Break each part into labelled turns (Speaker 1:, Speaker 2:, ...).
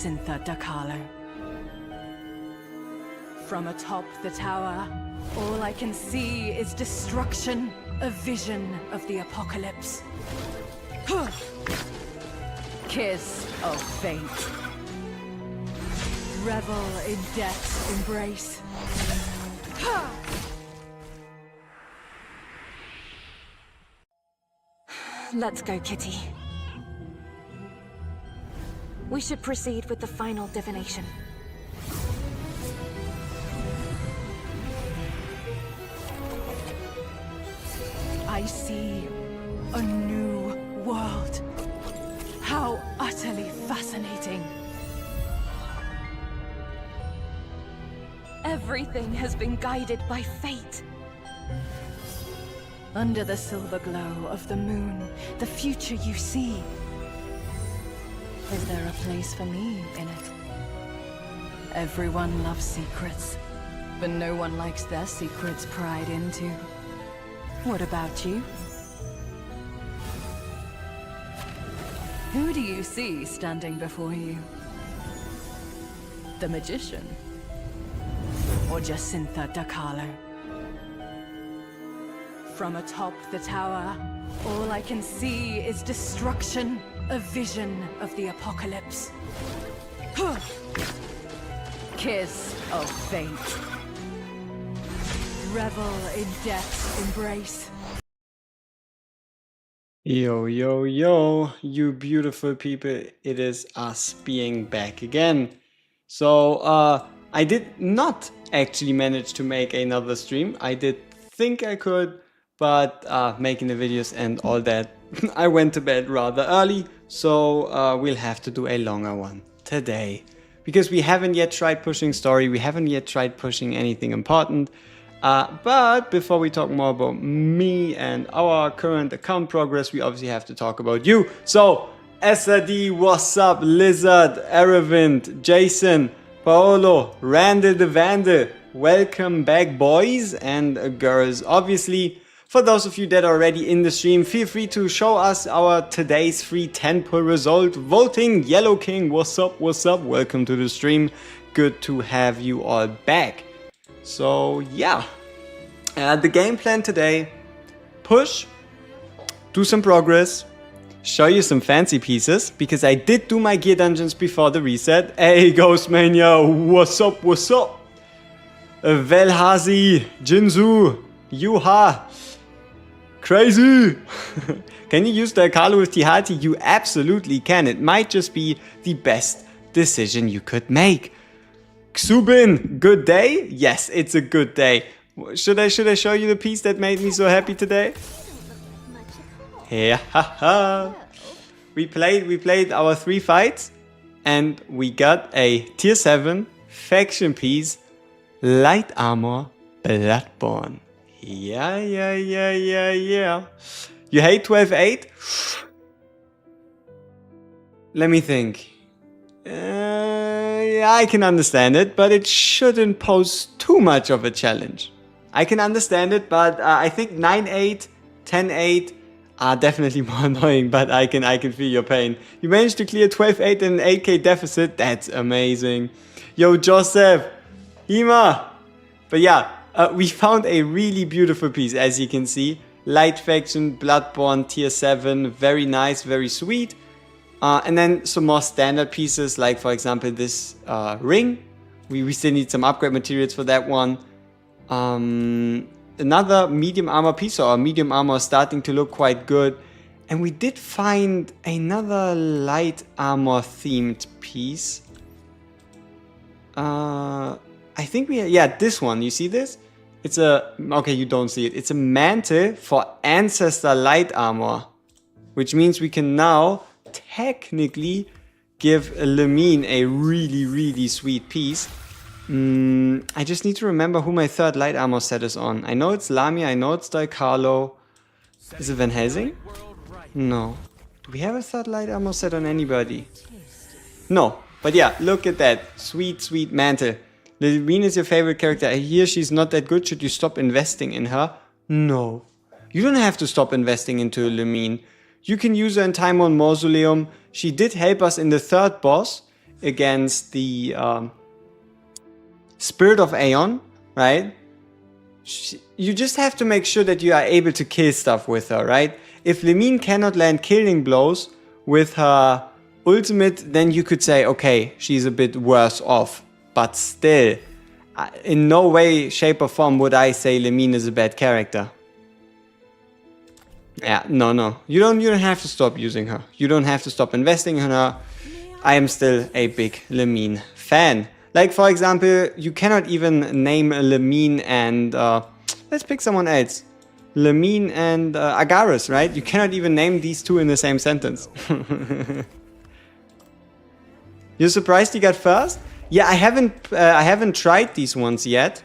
Speaker 1: Jacinta da Carlo. From atop the tower, all I can see is destruction, a vision of the apocalypse. Kiss of fate. Revel in death's embrace.
Speaker 2: Let's go, Kitty. We should proceed with the final divination.
Speaker 1: I see a new world. How utterly fascinating.
Speaker 2: Everything has been guided by fate.
Speaker 1: Under the silver glow of the moon, the future you see. Is there a place for me in it? Everyone loves secrets, but no one likes their secrets pried into. What about you? Who do you see standing before you? The magician? Or Jacinta da Carlo? From atop the tower, all I can see is destruction, a vision of the apocalypse. Kiss of fate. Revel in death's embrace.
Speaker 3: Yo, yo, yo, you beautiful people, it is us being back again. So, I did not actually manage to make another stream. I did think I could, but making the videos and all that, I went to bed rather early, so we'll have to do a longer one today. Because we haven't yet tried pushing story, we haven't yet tried pushing anything important. But before we talk more about me and our current account progress, we obviously have to talk about you. So, SRD, what's up? Lizard, Aravind, Jason, Paolo, Randall the Vandal, welcome back boys and girls. Obviously, for those of you that are already in the stream, feel free to show us our today's free 10-pull result. Voting, Yellow King, what's up, welcome to the stream. Good to have you all back. So yeah, the game plan today, push, do some progress, show you some fancy pieces, because I did do my gear dungeons before the reset. Hey Ghostmania, what's up? Velhazi, Jinzu, Yuha, crazy. Can you use the Carlo with Tihati? You absolutely can. It might just be the best decision you could make. Xubin, good day? Yes, it's a good day. Should I show you the piece that made me so happy today? Yeah, haha. We played our 3 fights and we got a tier 7 faction piece, light armor, Bloodborne. Yeah. You hate 12-8? Let me think. Yeah, I can understand it, but it shouldn't pose too much of a challenge. I can understand it, but I think 9-8, 10-8 are definitely more annoying, but I can feel your pain. You managed to clear 12-8 and an 8k deficit. That's amazing. Yo, Joseph, Hima. But yeah, we found a really beautiful piece, as you can see. Light faction, Bloodborne, tier 7, very nice, very sweet. And then some more standard pieces, like for example this ring. We still need some upgrade materials for that one. Another medium armor piece, so our medium armor is starting to look quite good. And we did find another light armor themed piece. I think this one, you see this? It's okay, you don't see it. It's a mantle for Ancestor light armor, which means we can now technically give Lemine a really sweet piece. I just need to remember who my third light armor set is on. I know it's Lamia, I know it's Carlo. Is it Van Helsing? No. Do we have a third light armor set on anybody? No. But yeah, look at that. Sweet mantle. Lemine is your favorite character. I hear she's not that good. Should you stop investing in her? No. You don't have to stop investing into Lemine. You can use her in time on Mausoleum. She did help us in the third boss. against the Spirit of Aeon, right? You just have to make sure that you are able to kill stuff with her, right? If Lemine cannot land killing blows with her ultimate, then you could say, okay, she's a bit worse off. But still, in no way, shape or form would I say Lemine is a bad character. Yeah, no. You don't have to stop using her. You don't have to stop investing in her. I am still a big Lemine fan. Like, for example, you cannot even name Lemine and... let's pick someone else. Lemine and Agaris, right? You cannot even name these two in the same sentence. You're surprised you got first? Yeah, I haven't tried these ones yet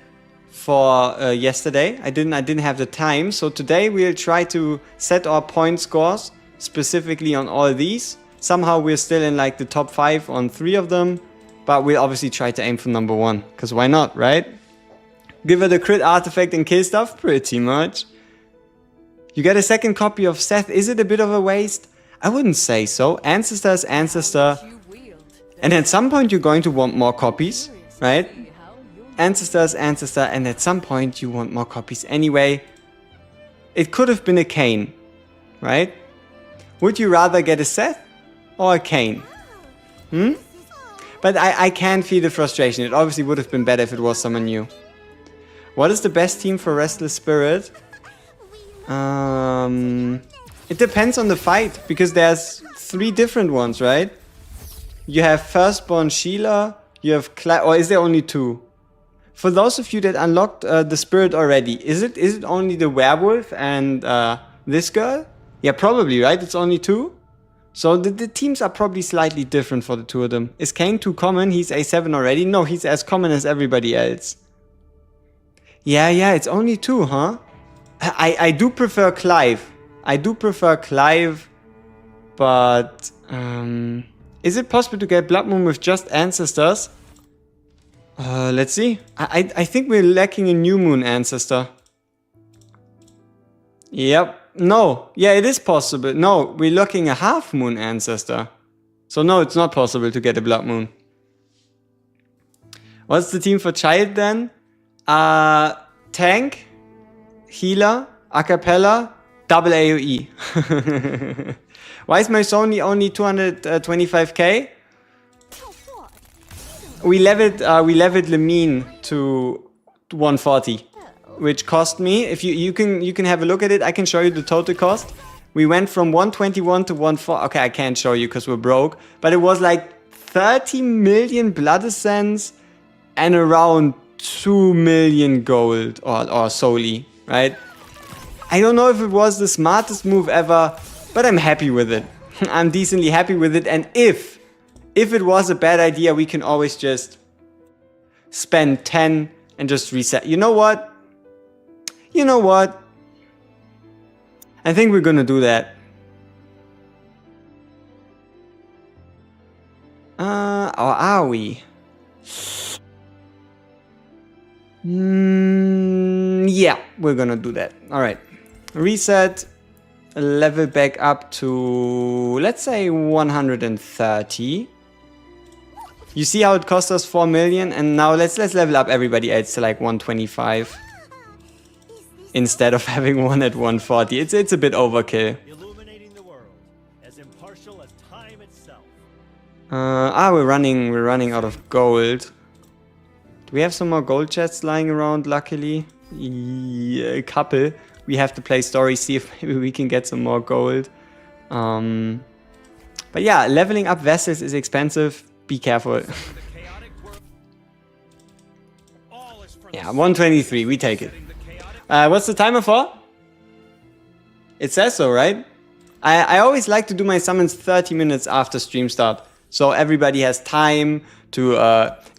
Speaker 3: for yesterday. I didn't have the time. So today we'll try to set our point scores specifically on all these. Somehow we're still in like the top 5 on 3 of them. But we'll obviously try to aim for number 1. Because why not, right? Give her the crit artifact and kill stuff? Pretty much. You get a second copy of Seth. Is it a bit of a waste? I wouldn't say so. Ancestor is Ancestor. And at some point you're going to want more copies, right? Ancestor is Ancestor. And at some point you want more copies anyway. It could have been a Kayn, right? Would you rather get a Seth or a Kayn? But I can feel the frustration. It obviously would have been better if it was someone new. What is the best team for Restless Spirit? It depends on the fight, because there's 3 different ones, right? You have Firstborn Sheila, you have or is there only 2? For those of you that unlocked the spirit already, is it only the werewolf and this girl? Yeah, probably, right? It's only 2? So the teams are probably slightly different for the 2 of them. Is Kayn too common? He's A7 already? No, he's as common as everybody else. Yeah, it's only 2, huh? I do prefer Clive. But is it possible to get Blood Moon with just Ancestors? Let's see. I think we're lacking a New Moon Ancestor. Yep. No. Yeah, it is possible. No, we're lacking a Half Moon Ancestor. So no, it's not possible to get a Blood Moon. What's the team for Child then? Tank, Healer, Acapella, double AoE. Why is my Sony only 225k? We leveled Lemine to 140, which cost me. If you can have a look at it. I can show you the total cost. We went from 121 to 140. Okay, I can't show you because we're broke. But it was like 30 million Blood Essence and around 2 million gold or solely, right? I don't know if it was the smartest move ever, but I'm happy with it. I'm decently happy with it. And if it was a bad idea, we can always just spend 10 and just reset. You know what? I think we're gonna do that. Or are we? Yeah, we're gonna do that. Alright. Reset. Level back up to, let's say, 130. You see how it cost us 4 million? And now let's level up everybody else to like 125. Instead of having one at 140. It's a bit overkill.
Speaker 4: Illuminating the world, as impartial as time itself.
Speaker 3: We're running out of gold. Do we have some more gold chests lying around, luckily? Yeah, a couple. We have to play story, see if maybe we can get some more gold. But yeah, leveling up vessels is expensive. Be careful. Yeah, 123, we take it. What's the timer for? It says so, right? I always like to do my summons 30 minutes after stream start. So everybody has time to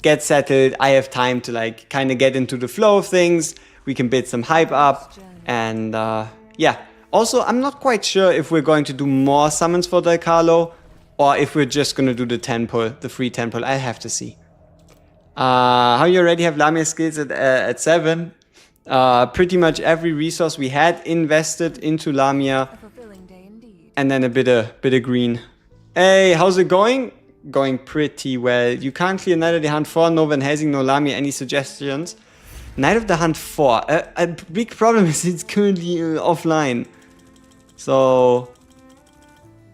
Speaker 3: get settled. I have time to like kind of get into the flow of things. We can build some hype up. And yeah. Also, I'm not quite sure if we're going to do more summons for Del Carlo or if we're just going to do the 10 pull, the free 10 pull. I have to see. How you already have Lamia skills at 7? Pretty much every resource we had invested into Lamia. And then a bit of green. Hey, how's it going? going pretty well. You can't clear Night of the Hunt 4, no Van Helsing, no Lamia. Any suggestions? Night of the Hunt 4. A big problem is it's currently offline. So,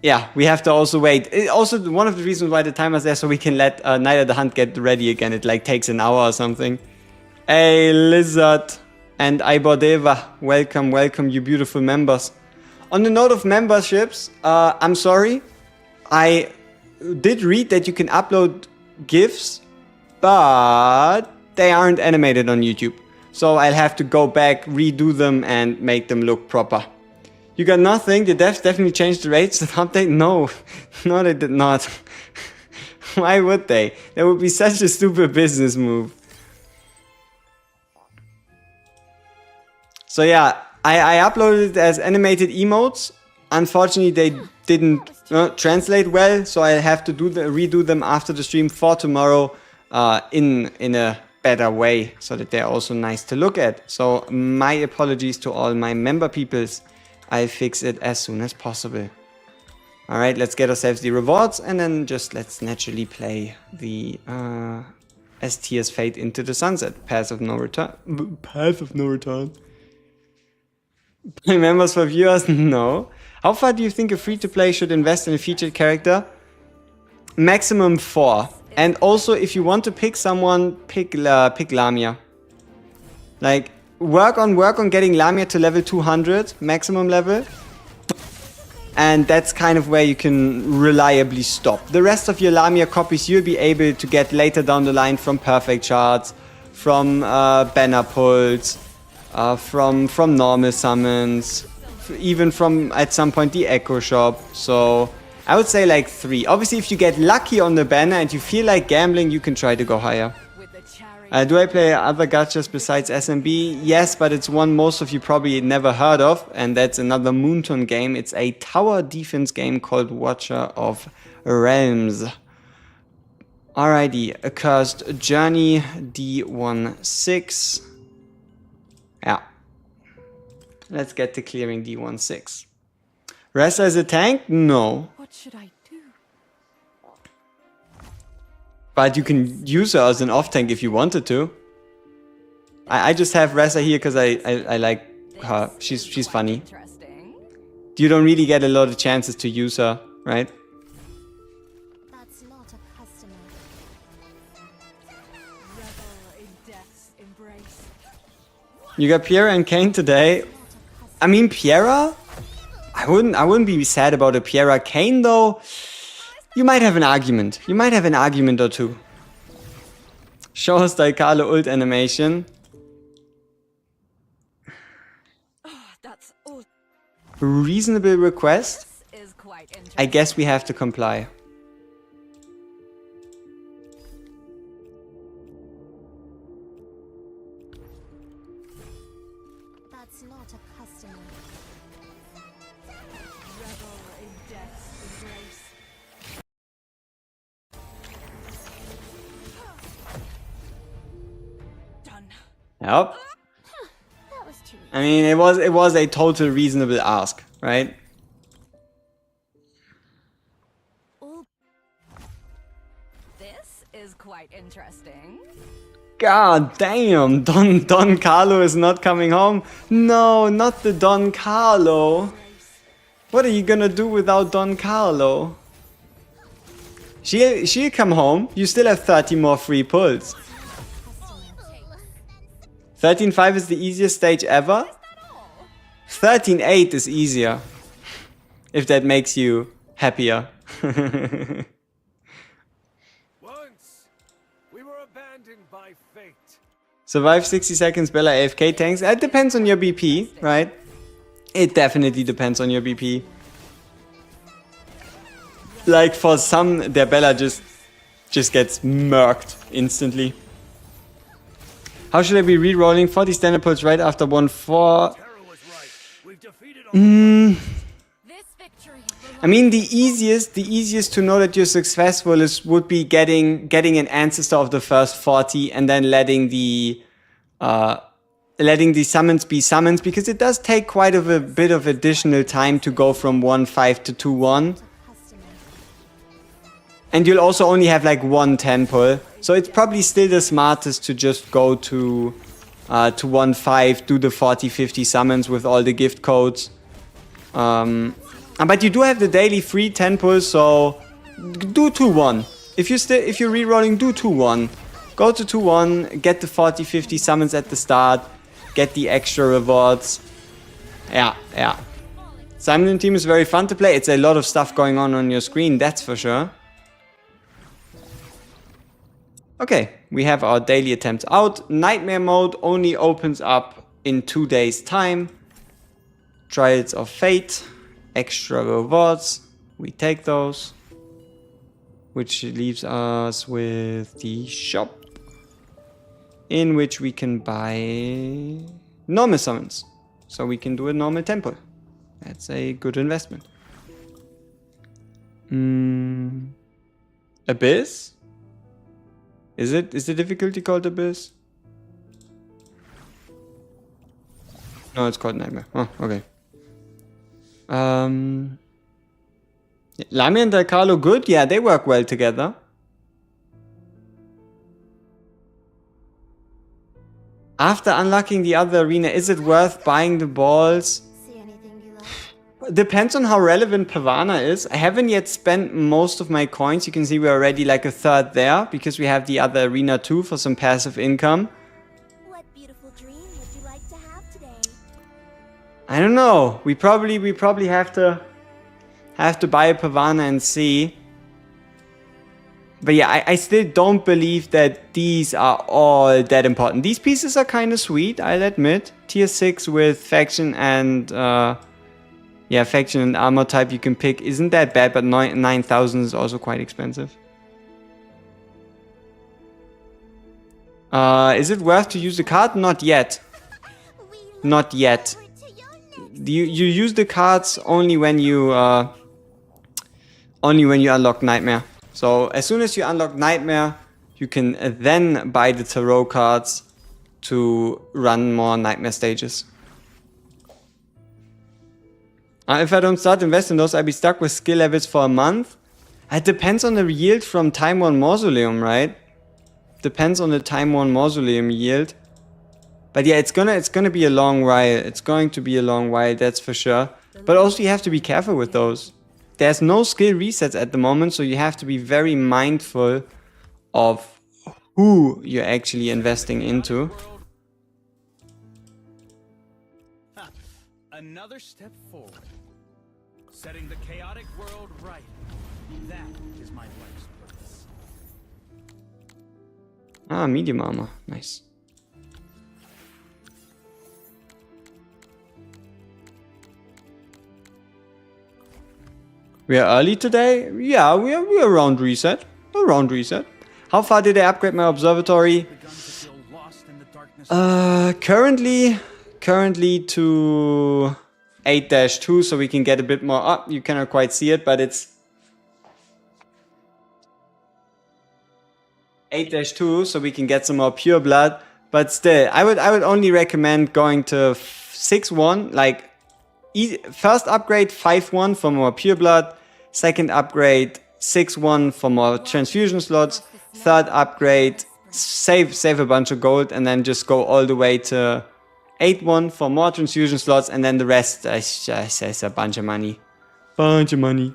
Speaker 3: yeah, we have to also wait. Also, one of the reasons why the timer's there, so we can let Night of the Hunt get ready again. It like takes an hour or something. Hey, Lizard and Ibordeva, welcome, welcome, you beautiful members. On the note of memberships, I'm sorry. I did read that you can upload GIFs, but they aren't animated on YouTube. So I'll have to go back, redo them, and make them look proper. You got nothing? The devs definitely changed the rates of update? No, no they did not. Why would they? That would be such a stupid business move. So yeah, I uploaded it as animated emotes. Unfortunately, they didn't translate well, so I have to redo them after the stream for tomorrow in a better way, so that they're also nice to look at. So my apologies to all my member peoples. I'll fix it as soon as possible. Alright, let's get ourselves the rewards, and then just let's naturally play the As Tears Fade into the Sunset. Path of no return. Path of no return. Play members for viewers? No. How far do you think a free-to-play should invest in a featured character? Maximum 4. And also, if you want to pick someone, pick Lamia. Like, work on getting Lamia to level 200, maximum level. And that's kind of where you can reliably stop. The rest of your Lamia copies you'll be able to get later down the line from perfect charts, from banner pulls, from normal summons, even from at some point the Echo Shop. So I would say like 3. Obviously, if you get lucky on the banner and you feel like gambling, you can try to go higher. Do I play other gachas besides SMB? Yes, but it's one most of you probably never heard of, and that's another Moonton game. It's a tower defense game called Watcher of Realms. Alrighty, Accursed Journey, D16. Yeah. Let's get to clearing D16. Ressa is a tank? No.
Speaker 1: What should I do?
Speaker 3: But you can use her as an off-tank if you wanted to. I just have Ressa here because I like her. She's funny. You don't really get a lot of chances to use her, right?
Speaker 5: That's not a customer.
Speaker 1: Revel in death's embrace.
Speaker 3: You got Piera and Kane today. I mean, Piera? I wouldn't be sad about a Piera. Kane, though, you might have an argument. You might have an argument or two. Show us the Ikalo ult animation.
Speaker 2: That's all.
Speaker 3: Reasonable request.
Speaker 2: Is quite interesting.
Speaker 3: I guess we have to comply.
Speaker 5: That's not a customer.
Speaker 1: Revel in death's embrace.
Speaker 2: Done.
Speaker 3: Yep.
Speaker 5: That was too
Speaker 3: I mean, it was a total reasonable ask, right?
Speaker 2: All. This is quite interesting.
Speaker 3: God damn, Don Carlo is not coming home. No, not the Don Carlo. What are you gonna do without Don Carlo? She'll come home. You still have 30 more free pulls. 13.5 is the easiest stage ever. 13.8 is easier. If that makes you happier.
Speaker 4: Once we were abandoned by fate.
Speaker 3: Survive 60 seconds, Bella AFK tanks. It depends on your BP, right? It definitely depends on your BP. Like for some, their Bella just gets murked instantly. How should I be re-rolling 40 standard pulls right after 1-4?
Speaker 4: Terror was right. We've defeated all
Speaker 5: This victory.
Speaker 3: I mean, the easiest to know that you're successful would be getting an ancestor of the first 40 and then letting the summons be summons, because it does take quite a bit of additional time to go from 1-5 to 2-1. And you'll also only have like one temple. So it's probably still the smartest to just go to 1.5, do the 40-50 summons with all the gift codes. But you do have the daily free temples, so do 2-1. If you're rerolling, do 2-1. Go to 2-1, get the 40-50 summons at the start, get the extra rewards. Yeah. Simon Team is very fun to play. It's a lot of stuff going on your screen, that's for sure. Okay, we have our daily attempts out. Nightmare mode only opens up in 2 days' time. Trials of Fate, extra rewards. We take those. Which leaves us with the shop, in which we can buy normal summons. So we can do a normal temple. That's a good investment. Abyss? Is the difficulty called Abyss? No, it's called Nightmare. Oh, okay. Lami and Carlo good? Yeah, they work well together. After unlocking the other arena, is it worth buying the balls?
Speaker 5: See anything you like?
Speaker 3: Depends on how relevant Pavana is. I haven't yet spent most of my coins. You can see we're already like a third there because we have the other arena too for some passive income.
Speaker 5: What beautiful dream would you like to have today?
Speaker 3: I don't know. We probably have to buy a Pavana and see. But yeah, I still don't believe that these are all that important. These pieces are kind of sweet, I'll admit. Tier 6 with faction and faction and armor type you can pick isn't that bad, but 9,000 is also quite expensive. Is it worth to use the card? Not yet. Not yet. You use the cards only when you unlock Nightmare. So as soon as you unlock Nightmare, you can then buy the tarot cards to run more Nightmare stages. If I don't start investing in those, I'll be stuck with skill levels for a month. It depends on the yield from Time 1 Mausoleum, right? Depends on the Time 1 Mausoleum yield. But yeah, it's gonna be a long while. It's going to be a long while, that's for sure. But also you have to be careful with those. There's no skill resets at the moment, so you have to be very mindful of who you're actually investing into.
Speaker 4: Another step forward. Setting the chaotic world right. That is my life's purpose.
Speaker 3: Ah, medium armor. Nice. We are early today? Yeah, we're around reset. Around reset. How far did I upgrade my observatory? Currently to 8-2, so we can get a bit more up. You cannot quite see it, but it's 8-2, so we can get some more pure blood. But still, I would only recommend going to 6-1, like first upgrade 5-1 for more pure blood, second upgrade 6-1 for more transfusion slots, third upgrade save a bunch of gold, and then just go all the way to 8-1 for more transfusion slots, and then the rest is a bunch of money. Bunch of money.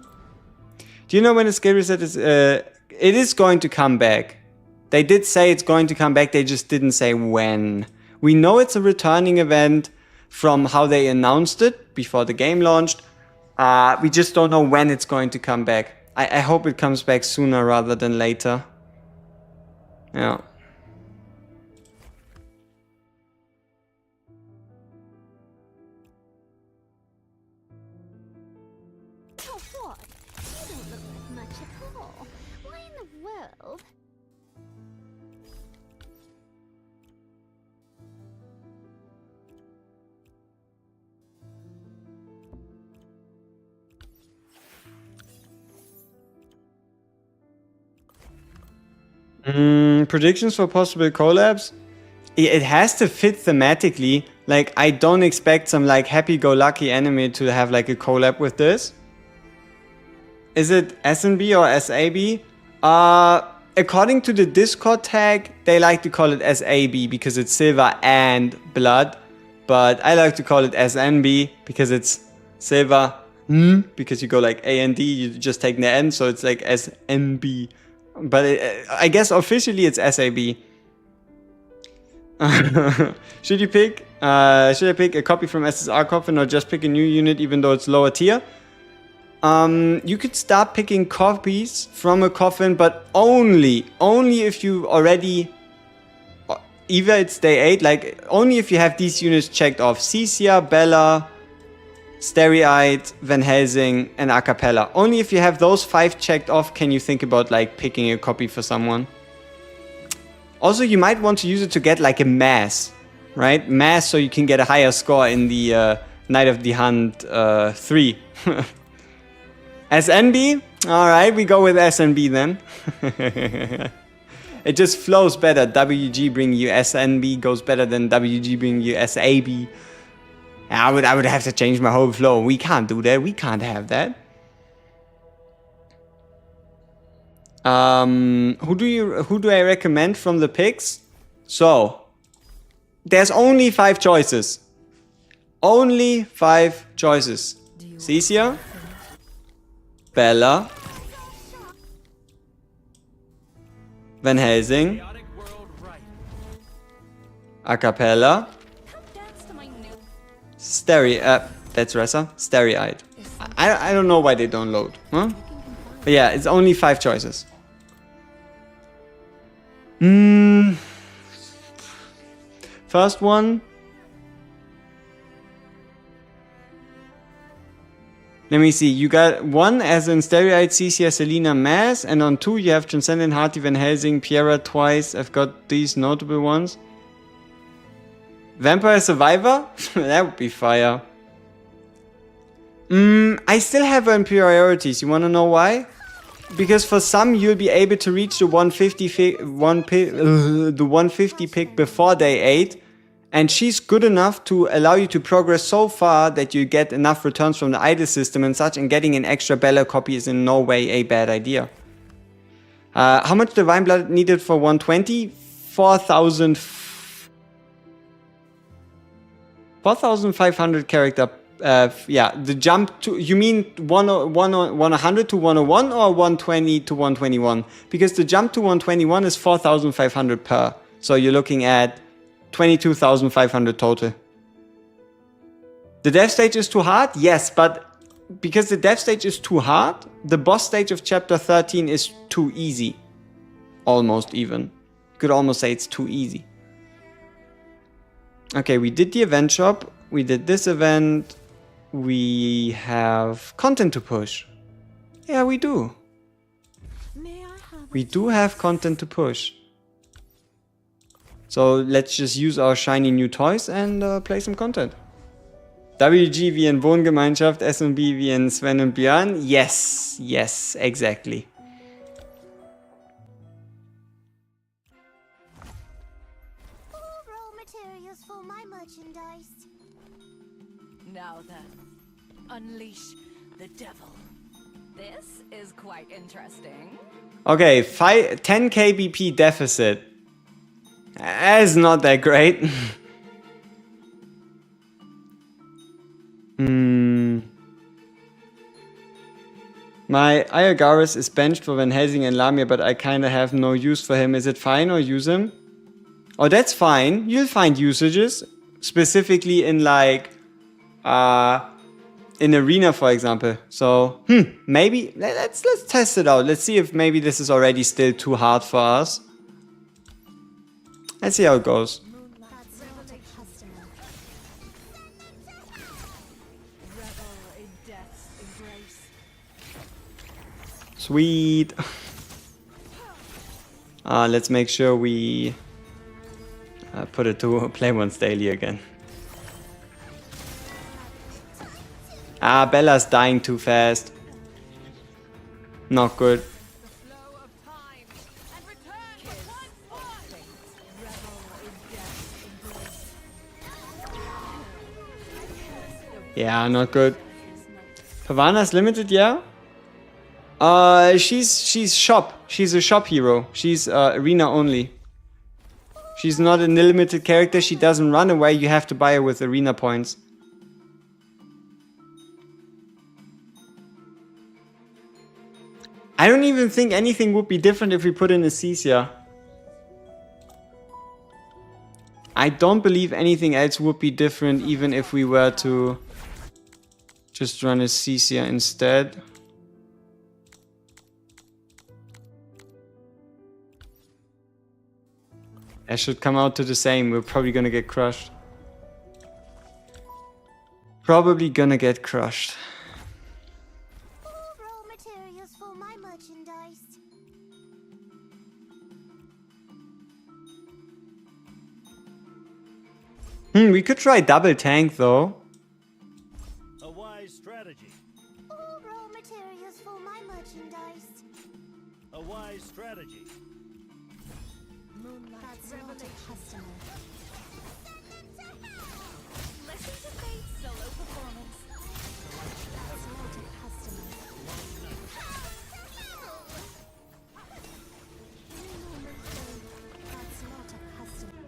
Speaker 3: Do you know when the skill reset is? It is going to come back. They did say it's going to come back, they just didn't say when. We know it's a returning event from how they announced it before the game launched. We just don't know when it's going to come back. I hope it comes back sooner rather than later. Yeah.
Speaker 5: Oh, what? You don't look like much at all. Why in the world?
Speaker 3: Predictions for possible collabs? It has to fit thematically. Like, I don't expect some like happy-go-lucky anime to have like a collab with this. Is it SNB or SAB? According to the Discord tag, they like to call it SAB because it's silver and blood. But I like to call it SNB because it's silver, because you go like A and D, you just take the N, so it's like SNB. But I guess officially it's SAB. Should I pick a copy from SSR Coffin or just pick a new unit even though it's lower tier? You could start picking copies from a coffin, but only if you already, either it's day 8, like only if you have these units checked off: Cecia, Bella, Stereite, Van Helsing, and Acapella. Only if you have those 5 checked off can you think about like picking a copy for someone. Also, you might want to use it to get like a mass, right? Mass, so you can get a higher score in the Night of the Hunt 3. SNB? Alright, we go with SNB then. It just flows better. WG bringing you SNB goes better than WG bringing you SAB. I would have to change my whole flow. We can't do that. We can't have that. Who do I recommend from the picks? So, there's only 5 choices. Only 5 choices. Cecia, Bella, Van Helsing,
Speaker 4: Chaotic world right.
Speaker 3: Acapella,
Speaker 2: Dance to my new
Speaker 3: that's Ressa, Stereite. I don't know why they don't load, huh? But yeah, it's only 5 choices. First one. Let me see. You got 1 as in Stereite, Cecia, Selena, Mass, and on 2 you have Transcendent, Harty, Van Helsing, Piera twice. I've got these notable ones. Vampire Survivor? That would be fire. I still have her in priorities. You wanna know why? Because for some you'll be able to reach the 150 pick before day 8. And she's good enough to allow you to progress so far that you get enough returns from the idol system and such, and getting an extra Bella copy is in no way a bad idea. How much Divine Blood needed for 120? 4,500 character. Yeah, the jump to, you mean 100 to 101 or 120 to 121? Because the jump to 121 is 4,500 per. So you're looking at 22,500 total. The death stage is too hard? Yes, but because the death stage is too hard, the boss stage of chapter 13 is too easy. Almost even. You could almost say it's too easy. Okay, we did the event shop. We did this event. We have content to push. Yeah, we do. We do have content to push. So let's just use our shiny new toys and play some content. WG wie in Wohngemeinschaft, SMB wie in Sven und Björn. Yes, yes, exactly.
Speaker 5: All raw materials for my merchandise.
Speaker 2: Now then, unleash the devil. This is quite interesting.
Speaker 3: Okay, 10 KBP deficit. That's not that great. My Iagaris is benched for Van Helsing and Lamia, but I kinda have no use for him. Is it fine or use him? Oh, that's fine. You'll find usages. Specifically in like in arena, for example. So maybe let's test it out. Let's see if maybe this is already still too hard for us. Let's see how it goes. Sweet. Let's make sure we put it to play once daily again. Bella's dying too fast. Not good. Yeah, not good. Pavana's limited, yeah? She's shop. She's a shop hero. She's arena only. She's not an unlimited character. She doesn't run away. You have to buy her with arena points. I don't even think anything would be different if we put in a Cecia. I don't believe anything else would be different even if we were to just run a Cecia instead. That should come out to the same. We're probably gonna get crushed. Probably gonna get crushed.
Speaker 5: Raw materials for my merchandise.
Speaker 3: We could try double tank though.
Speaker 4: A wise strategy.
Speaker 5: All raw materials for my merchandise.
Speaker 4: A wise strategy.
Speaker 5: That's not a customer.
Speaker 2: Listen to Fate's solo performance.
Speaker 5: That's not a customer. That's not a customer.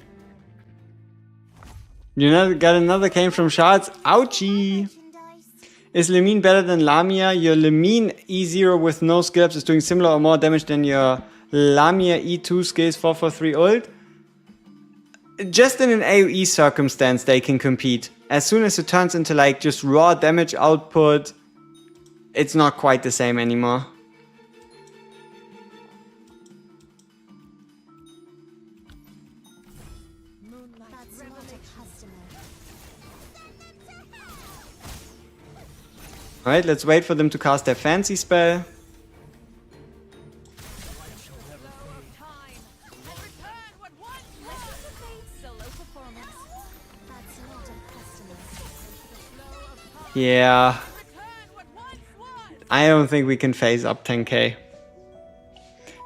Speaker 3: You know, got another came from Shards. Ouchie!
Speaker 5: Merchandise.
Speaker 3: Is Lemine better than Lamia? Your Lemine E0 with no skills is doing similar or more damage than your Lamia E2 skills 443 ult. Just in an AoE circumstance they can compete. As soon as it turns into like just raw damage output, it's not quite the same anymore.
Speaker 5: That's not a customer.
Speaker 3: Alright, let's wait for them to cast their fancy spell.
Speaker 2: Time and return what once was. Listen to Fate's solo performance.
Speaker 5: That's not a customer.
Speaker 3: Yeah,
Speaker 2: Return what once was.
Speaker 3: I don't think we can phase up 10k.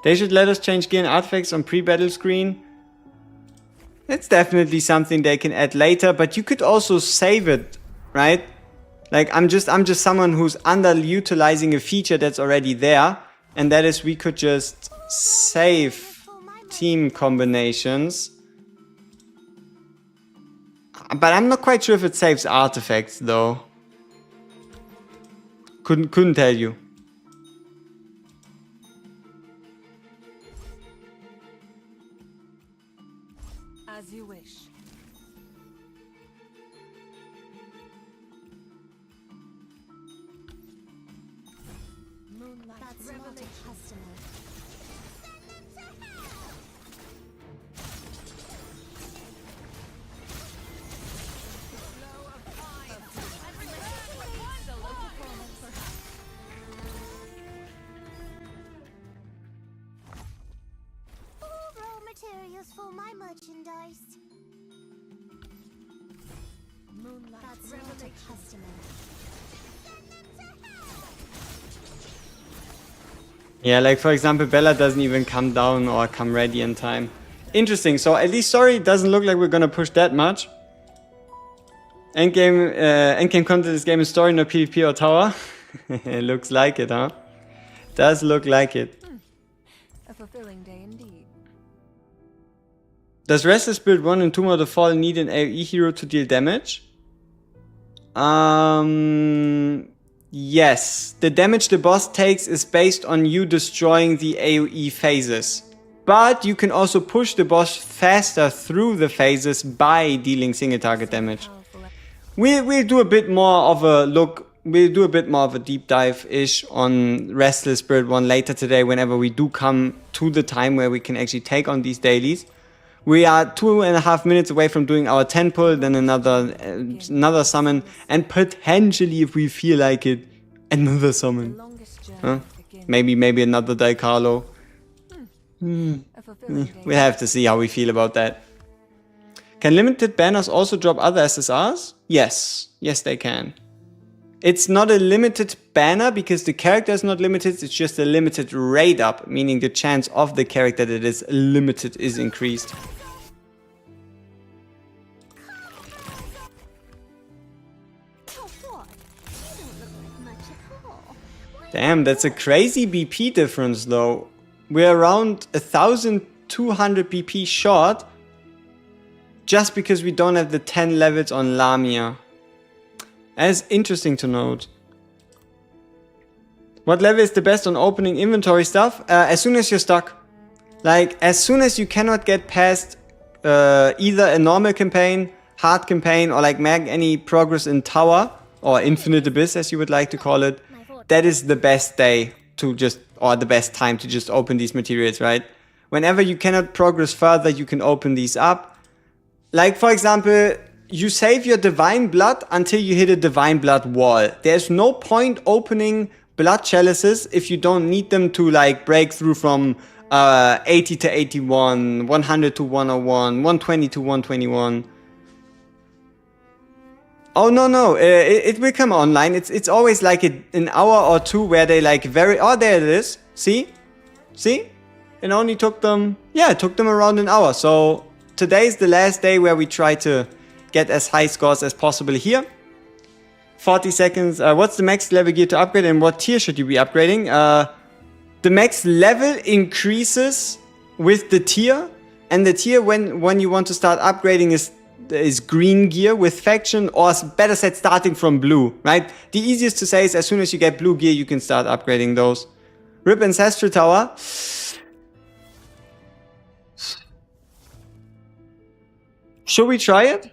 Speaker 3: They should let us change gear and artifacts on pre-battle screen. It's definitely something they can add later, but you could also save it, right? Like I'm just someone who's underutilizing a feature that's already there, and that is we could just save team combinations. But I'm not quite sure if it saves artifacts though. Couldn't tell you.
Speaker 2: As you wish.
Speaker 5: That's not a customer. All raw materials for my merchandise. That's not a customer.
Speaker 3: Yeah, like for example, Bella doesn't even come down or come ready in time. Interesting. So at least story doesn't look like we're gonna push that much. Endgame content this game is story, no PvP or tower. It looks like it, huh? Does look like it.
Speaker 2: A fulfilling day indeed.
Speaker 3: Does Restless Spirit 1 and Tomb of the Fall need an AoE hero to deal damage? Yes. The damage the boss takes is based on you destroying the AoE phases. But you can also push the boss faster through the phases by dealing single target damage. We'll do a bit more of a look. We'll do a bit more of a deep dive-ish on Restless Spirit 1 later today whenever we do come to the time where we can actually take on these dailies. We are 2.5 minutes away from doing our 10 pull, then another summon, and potentially, if we feel like it, another summon. Huh? Maybe another Del Carlo. We'll have to see how we feel about that. Can limited banners also drop other SSRs? Yes. Yes, they can. It's not a limited banner because the character is not limited, it's just a limited raid up, meaning the chance of the character that is limited is increased.
Speaker 5: Oh, what? You don't look like much at all. Why
Speaker 3: Damn, that's a crazy BP difference though. We're around 1,200 BP short just because we don't have the 10 levels on Lamia. That's interesting to note. What level is the best on opening inventory stuff? As soon as you're stuck. Like, as soon as you cannot get past either a normal campaign, hard campaign, or like make any progress in tower, or infinite abyss as you would like to call it, that is the best day to just, or the best time to just open these materials, right? Whenever you cannot progress further, you can open these up. Like, for example, you save your divine blood until you hit a divine blood wall. There's no point opening blood chalices if you don't need them to like break through from 80 to 81, 100 to 101, 120 to 121. Oh no, it will come online. It's always like an hour or two where they like oh, there it is. See? It only took them, yeah, it took them around an hour. So today's the last day where we try to get as high scores as possible here. 40 seconds. What's the max level gear to upgrade and what tier should you be upgrading? The max level increases with the tier, and the tier when you want to start upgrading is green gear with faction, or better said starting from blue, right? The easiest to say is as soon as you get blue gear you can start upgrading those. Rip Ancestral Tower. Should we try it?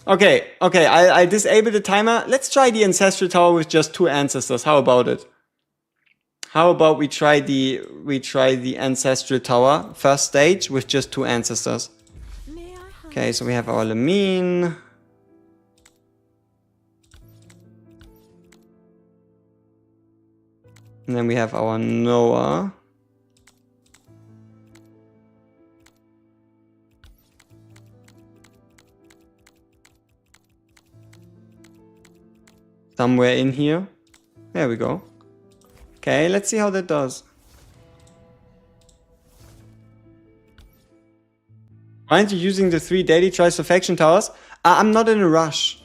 Speaker 3: Okay, I disable the timer. Let's try the Ancestral Tower with just 2 ancestors. How about it? How about we try the Ancestral Tower first stage with just 2 ancestors? Okay, so we have our Lamine. And then we have our Noah. Somewhere in here. There we go. Okay, let's see how that does. Aren't you using the 3 daily tries for faction towers? I'm not in a rush.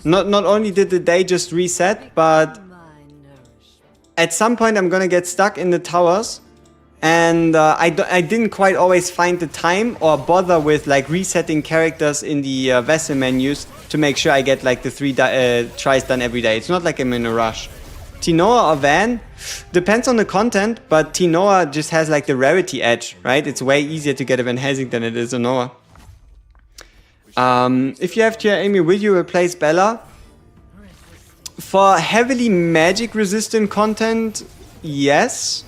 Speaker 3: Not only did the day just reset, but at some point I'm gonna get stuck in the towers. And I didn't quite always find the time or bother with like resetting characters in the vessel menus to make sure I get like the 3 tries done every day. It's not like I'm in a rush. Tinoa or Van, depends on the content, but Tinoa just has like the rarity edge, right? It's way easier to get a Van Helsing than it is a Noah. If you have Tier Amy, will you replace Bella? For heavily magic resistant content, yes.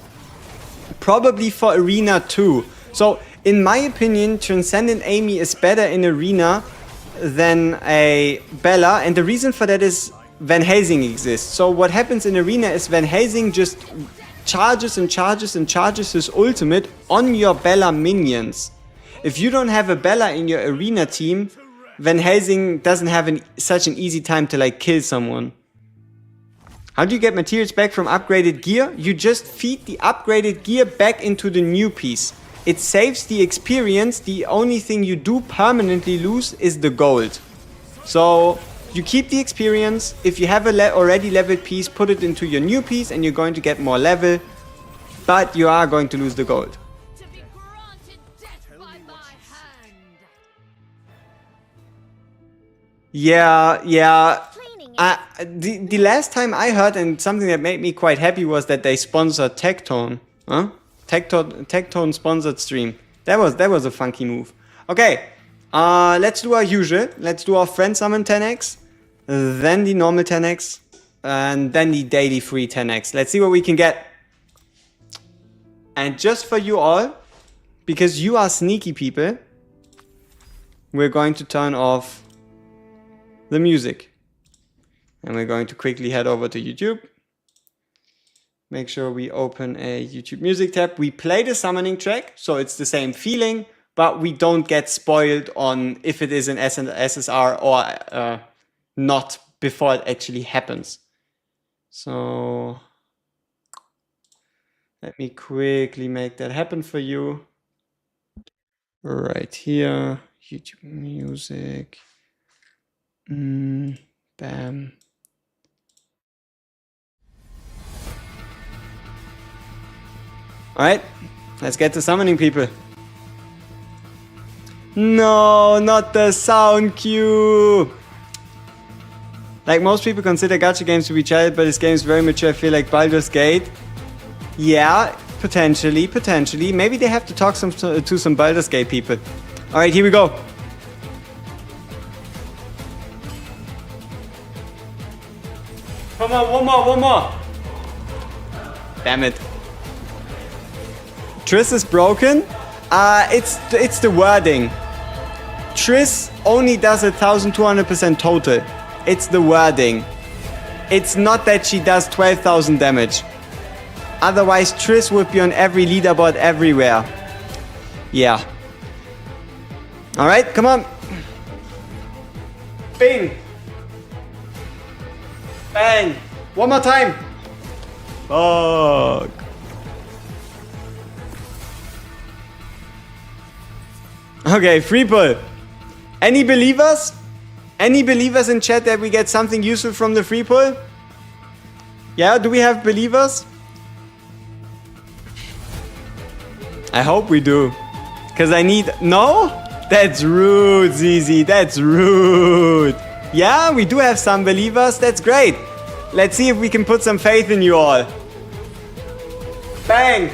Speaker 3: Probably for Arena too. So, in my opinion, Transcendent Amy is better in Arena than a Bella, and the reason for that is Van Helsing exists. So what happens in Arena is Van Helsing just charges and charges and charges his ultimate on your Bella minions. If you don't have a Bella in your Arena team, Van Helsing doesn't have such an easy time to like kill someone. How do you get materials back from upgraded gear? You just feed the upgraded gear back into the new piece. It saves the experience. The only thing you do permanently lose is the gold. So you keep the experience. If you have a already leveled piece, put it into your new piece and you're going to get more level. But you are going to lose the gold.
Speaker 2: To be granted death by my hand.
Speaker 3: Yeah.
Speaker 5: Cleaning
Speaker 3: The last time I heard, and something that made me quite happy, was that they sponsored Tectone. Huh? Tectone sponsored stream. That was a funky move. Okay, let's do our usual. Let's do our friend summon 10x, then the normal 10x, and then the daily free 10x. Let's see what we can get. And just for you all, because you are sneaky people, we're going to turn off the music. And we're going to quickly head over to YouTube. Make sure we open a YouTube music tab. We play the summoning track, so it's the same feeling, but we don't get spoiled on if it is an SSR or not before it actually happens. So let me quickly make that happen for you. Right here, YouTube music. Bam. Alright, let's get to summoning people. No, not the sound cue. Like, most people consider gacha games to be child, but this game is very mature. I feel like Baldur's Gate. Yeah, potentially. Maybe they have to talk to some Baldur's Gate people. Alright, here we go. Come on, one more. Damn it. Triss is broken. It's the wording. Triss only does 1,200% total. It's the wording. It's not that she does 12,000 damage. Otherwise, Triss would be on every leaderboard everywhere. Yeah. Alright, come on. Bing. Bang. One more time. Fuck. Okay, free pull. Any believers? Any believers in chat that we get something useful from the free pull? Yeah, do we have believers? I hope we do. Because I need... No? That's rude, Zizi. That's rude. Yeah, we do have some believers. That's great. Let's see if we can put some faith in you all. Bang.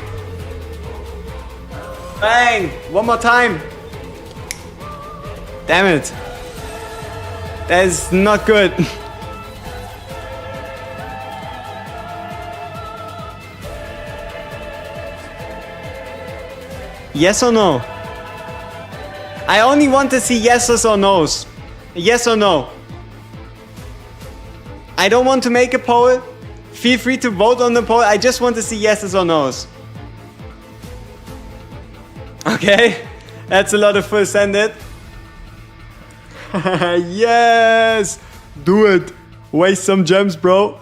Speaker 3: Bang. One more time. Damn it. That is not good. Yes or no? I only want to see yeses or nos. Yes or no? I don't want to make a poll. Feel free to vote on the poll. I just want to see yeses or nos. Okay. That's a lot of full send it. Yes! Do it! Waste some gems, bro.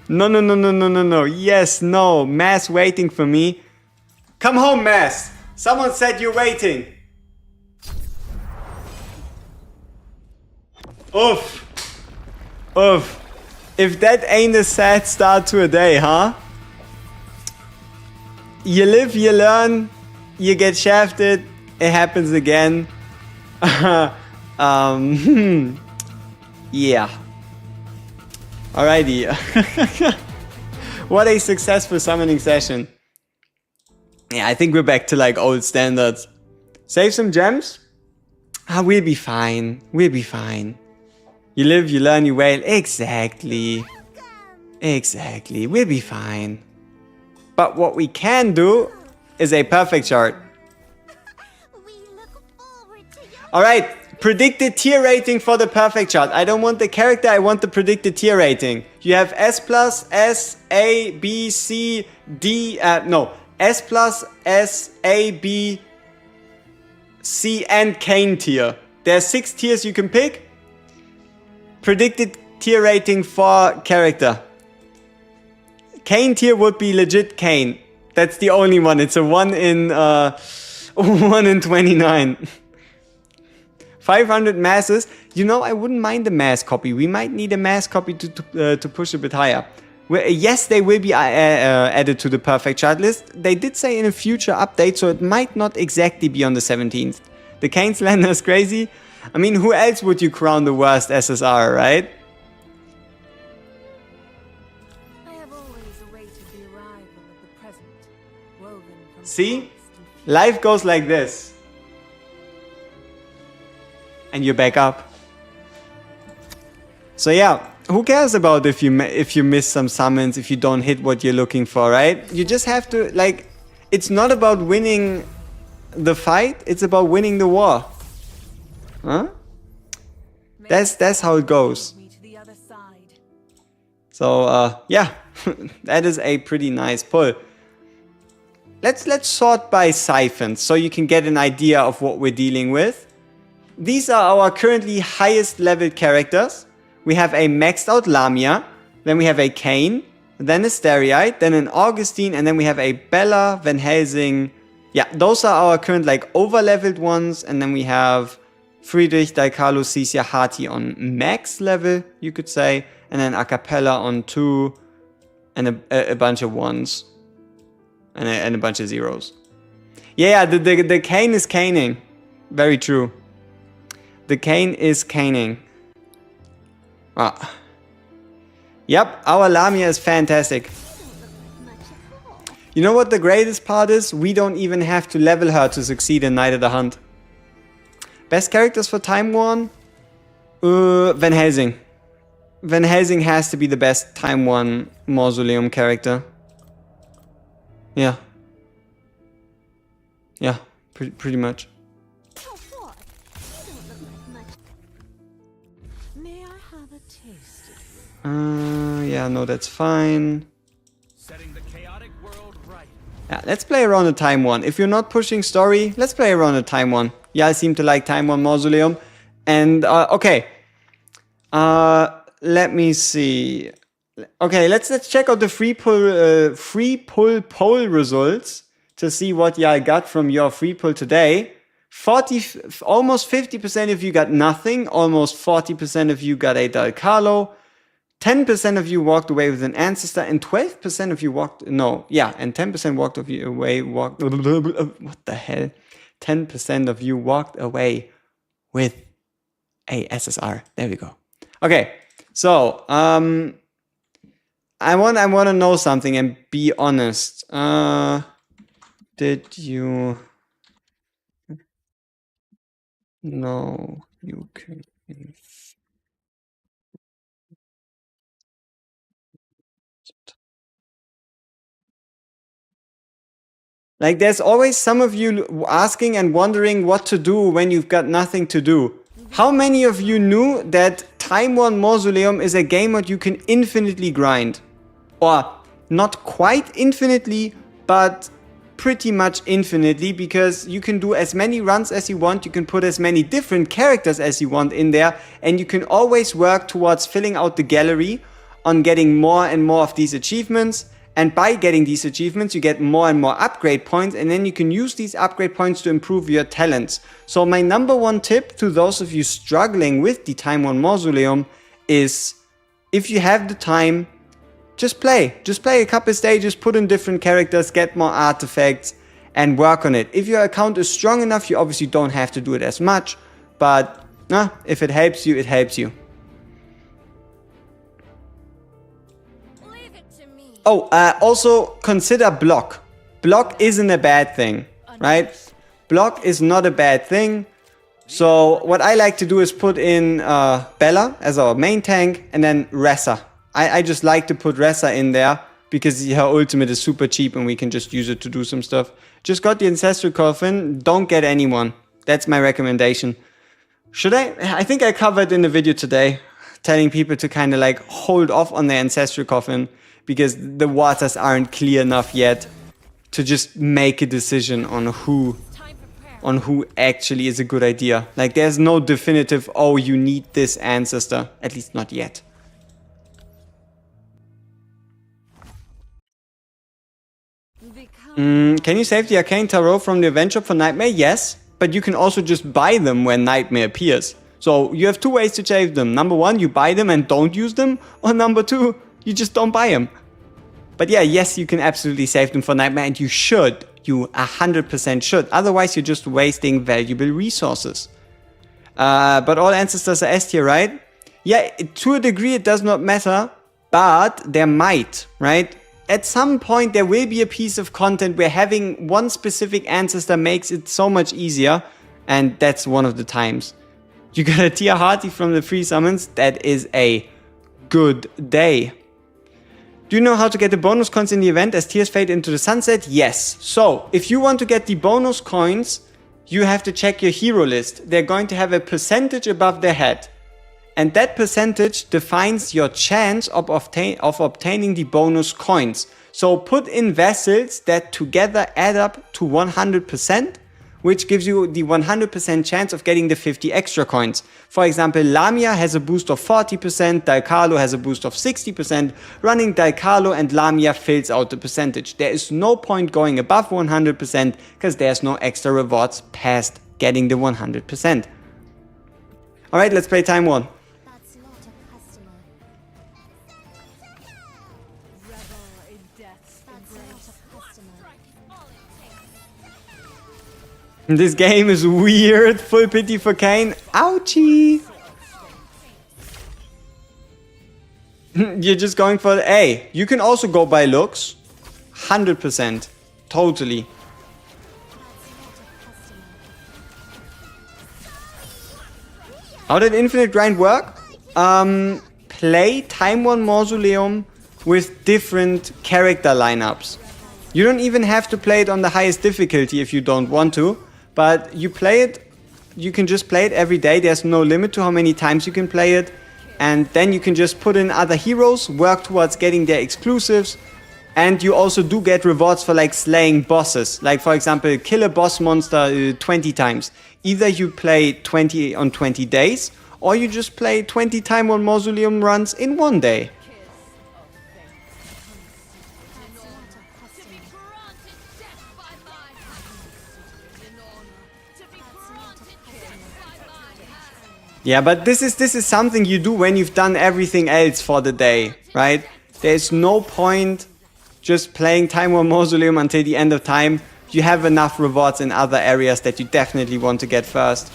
Speaker 3: No. Yes, no. Mass waiting for me. Come home, Mass. Someone said you're waiting. Oof. Oof. If that ain't a sad start to a day, huh? You live, you learn, you get shafted, it happens again. Yeah. Alrighty. What a successful summoning session. Yeah, I think we're back to like old standards. Save some gems? We'll be fine. We'll be fine. You live, you learn, you wail. Exactly. Exactly. We'll be fine. But what we can do is a perfect chart. Alright, predicted tier rating for the perfect chart. I don't want the character, I want the predicted tier rating. You have S+, S, A, B, C, D, no. S+, S, A, B, C, and Kane tier. There are 6 tiers you can pick. Predicted tier rating for character. Kane tier would be legit Kane. That's the only one. It's a 1 in 1 in 29. 500 masses. You know, I wouldn't mind a mass copy. We might need a mass copy to push a bit higher. Yes, they will be added to the perfect chart list. They did say in a future update, so it might not exactly be on the 17th. The Kane slander is crazy. I mean, who else would you crown the worst SSR, right?
Speaker 2: I have always awaited the arrival of the present, woven from
Speaker 3: See? Life goes like this. And you're back up. So yeah, who cares about if you miss some summons, if you don't hit what you're looking for, right? You just have to, like, it's not about winning the fight, it's about winning the war. Huh? That's how it goes. So yeah, that is a pretty nice pull. Let's sort by siphons so you can get an idea of what we're dealing with. These are our currently highest leveled characters. We have a maxed out Lamia, then we have a Kane, then a Stereite, then an Augustine, and then we have a Bella, Van Helsing. Yeah, those are our current like over leveled ones, and then we have Friedrich, Daikalo, Cisia, Hati on max level, you could say, and then Acapella on 2, and a bunch of 1s. and a bunch of zeros. Yeah, the cane is caning. Very true. The cane is caning. Ah. Yep, our Lamia is fantastic. You know what the greatest part is? We don't even have to level her to succeed in Night of the Hunt. Best characters for Time Worn? Van Helsing. Van Helsing has to be the best Time Worn Mausoleum character. Yeah. Yeah, pretty much.
Speaker 5: Oh, what? You don't look like much.
Speaker 2: May I have a taste?
Speaker 3: Yeah, no, that's fine.
Speaker 4: Setting the chaotic world right.
Speaker 3: Yeah, let's play around a Time One. If you're not pushing story, let's play around a Time One. Yeah, I seem to like Time One Mausoleum. And, okay. Let me see. Okay, let's check out the free pull poll results to see what y'all got from your free pull today. Almost 50% of you got nothing. Almost 40% of you got a Dal Carlo. 10% of you walked away with an ancestor, and 12% of you and 10% walked away. What the hell? 10% of you walked away with a SSR. There we go. Okay, so I want to know something and be honest. Did you? No, you can. Like, there's always some of you asking and wondering what to do when you've got nothing to do. How many of you knew that Time Worn Mausoleum is a game mode you can infinitely grind? Or not quite infinitely, but pretty much infinitely, because you can do as many runs as you want, you can put as many different characters as you want in there, and you can always work towards filling out the gallery on getting more and more of these achievements. And by getting these achievements, you get more and more upgrade points, and then you can use these upgrade points to improve your talents. So my number one tip to those of you struggling with the Time Worn Mausoleum is, if you have the time, just play. Just play a couple stages, put in different characters, get more artifacts, and work on it. If your account is strong enough, you obviously don't have to do it as much, but if it helps you, it helps you. Oh, also consider block. Block isn't a bad thing, right? Block is not a bad thing. So what I like to do is put in Bella as our main tank, and then Ressa. I just like to put Ressa in there because her ultimate is super cheap and we can just use it to do some stuff. Just got the Ancestral Coffin. Don't get anyone. That's my recommendation. Should I? I think I covered in the video today, telling people to kind of like hold off on their Ancestral Coffin, because the waters aren't clear enough yet to just make a decision on who actually is a good idea. Like, there's no definitive, oh, you need this ancestor. At least not yet. Can you save the Arcane Tarot from the event shop for Nightmare? Yes, but you can also just buy them when Nightmare appears. So you have two ways to save them. Number one, you buy them and don't use them. Or number two, you just don't buy them. But yeah, yes, you can absolutely save them for Nightmare, and you should. You 100% should. Otherwise, you're just wasting valuable resources. But all ancestors are S tier, right? Yeah, to a degree it does not matter, but there might, right? At some point there will be a piece of content where having one specific ancestor makes it so much easier, and that's one of the times. You got a tier Hearty from the free summons. That is a good day. Do you know how to get the bonus coins in the event as tears fade into the sunset? Yes. So, if you want to get the bonus coins, you have to check your hero list. They're going to have a percentage above their head. And that percentage defines your chance of obtaining the bonus coins. So put in vessels that together add up to 100%, which gives you the 100% chance of getting the 50 extra coins. For example, Lamia has a boost of 40%, Dal Carlo has a boost of 60%. Running Dal Carlo and Lamia fills out the percentage. There is no point going above 100% because there's no extra rewards past getting the 100%. Alright, let's play Time Worn.
Speaker 5: That's not a customer.
Speaker 2: Revel in death's
Speaker 5: That's
Speaker 2: embrace.
Speaker 5: not a customer.
Speaker 3: This game is weird. Full pity for Kane. Ouchie. You're just going for the A. You can also go by looks. 100%. Totally. How did Infinite Grind work? Play Time One Mausoleum with different character lineups. You don't even have to play it on the highest difficulty if you don't want to, but you play it, you can just play it every day. There's no limit to how many times you can play it, and then you can just put in other heroes, work towards getting their exclusives, and you also do get rewards for like slaying bosses. Like for example, kill a boss monster 20 times. Either you play 20 on 20 days, or you just play 20 Time One Mausoleum runs in one day. Yeah, but this is something you do when you've done everything else for the day, right? There's no point just playing Time One Mausoleum until the end of time. You have enough rewards in other areas that you definitely want to get first.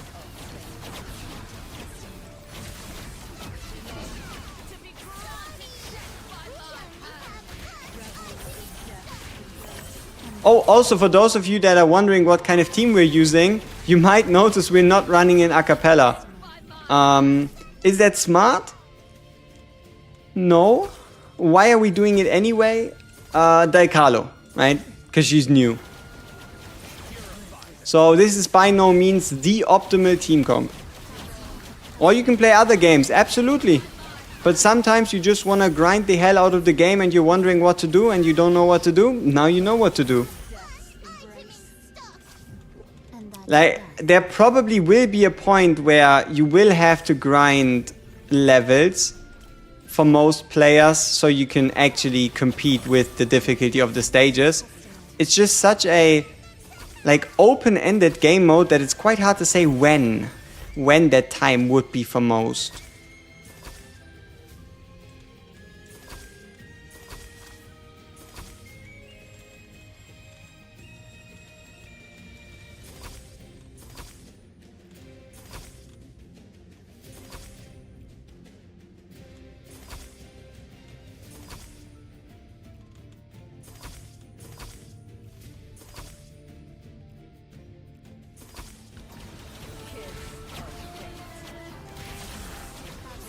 Speaker 3: Oh, also for those of you that are wondering what kind of team we're using, you might notice we're not running in a cappella. Is that smart? No. Why are we doing it anyway? Del Carlo, right? Because she's new. So this is by no means the optimal team comp. Or you can play other games, absolutely. But sometimes you just want to grind the hell out of the game and you're wondering what to do and you don't know what to do. Now you know what to do. Like, there probably will be a point where you will have to grind levels for most players so you can actually compete with the difficulty of the stages. It's just such a like open-ended game mode that it's quite hard to say when that time would be for most.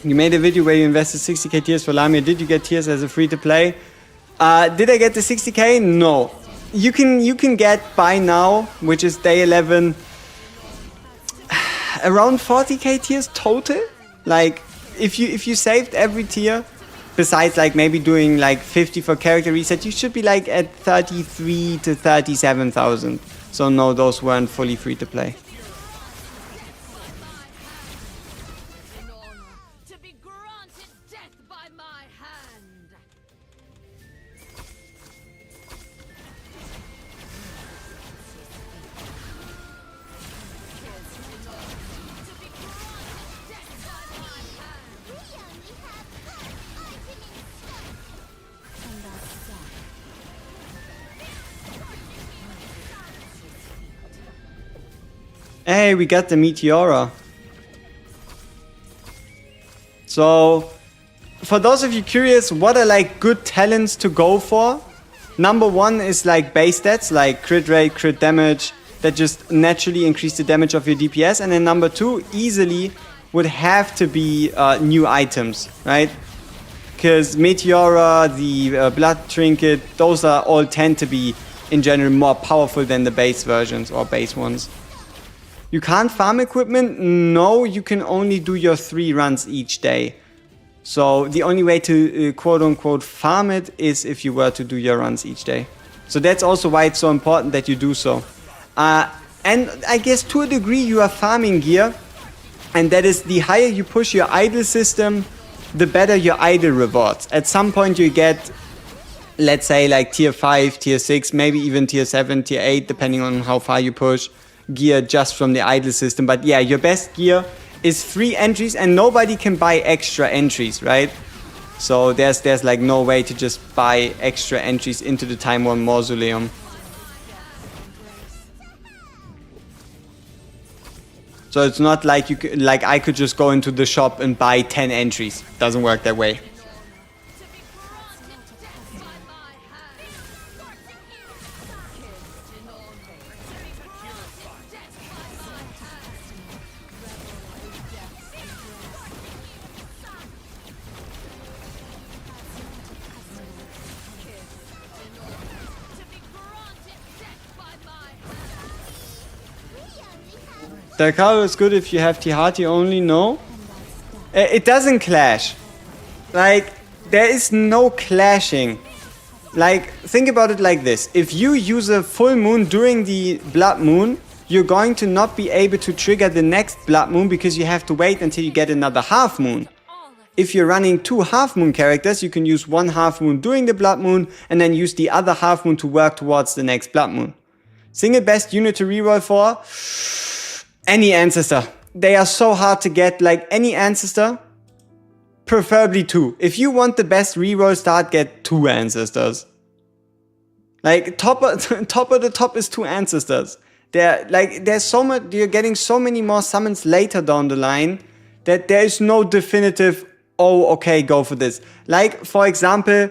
Speaker 3: You made a video where you invested 60k tiers for Lamia. Did you get tiers as a free-to-play? Did I get the 60k? No. You can get by now, which is day 11, around 40k tiers total. Like if you saved every tier, besides like maybe doing like 50 for character reset, you should be like at 33 to 37,000. So no, those weren't fully free-to-play. Hey, we got the Meteora. So, for those of you curious, what are like good talents to go for? Number one is like base stats, like crit rate, crit damage, that just naturally increase the damage of your DPS. And then number two, easily would have to be new items, right? Because Meteora, the Blood Trinket, those are all tend to be, in general, more powerful than the base versions or base ones. You can't farm equipment? No, you can only do your 3 runs each day. So the only way to quote-unquote farm it is if you were to do your runs each day. So that's also why it's so important that you do so. And I guess to a degree you are farming gear. And that is, the higher you push your idle system, the better your idle rewards. At some point you get, let's say like tier 5, tier 6, maybe even tier 7, tier 8, depending on how far you push gear just from the idle system. But yeah, your best gear is free entries and nobody can buy extra entries, right? So there's like no way to just buy extra entries into the Time One Mausoleum. So it's not like like I could just go into the shop and buy 10 entries. Doesn't work that way. Dakaro is good if you have Tihati only, no? It doesn't clash. Like, there is no clashing. Like, think about it like this. If you use a full moon during the blood moon, you're going to not be able to trigger the next blood moon because you have to wait until you get another half moon. If you're running 2 half moon characters, you can use 1 half moon during the blood moon and then use the other half moon to work towards the next blood moon. Single best unit to reroll for? Any ancestor. They are so hard to get, like any ancestor, preferably 2. If you want the best reroll start, get 2 ancestors. Like top of the top is 2 ancestors. There's so much, you're getting so many more summons later down the line that there is no definitive, oh okay, go for this. Like for example,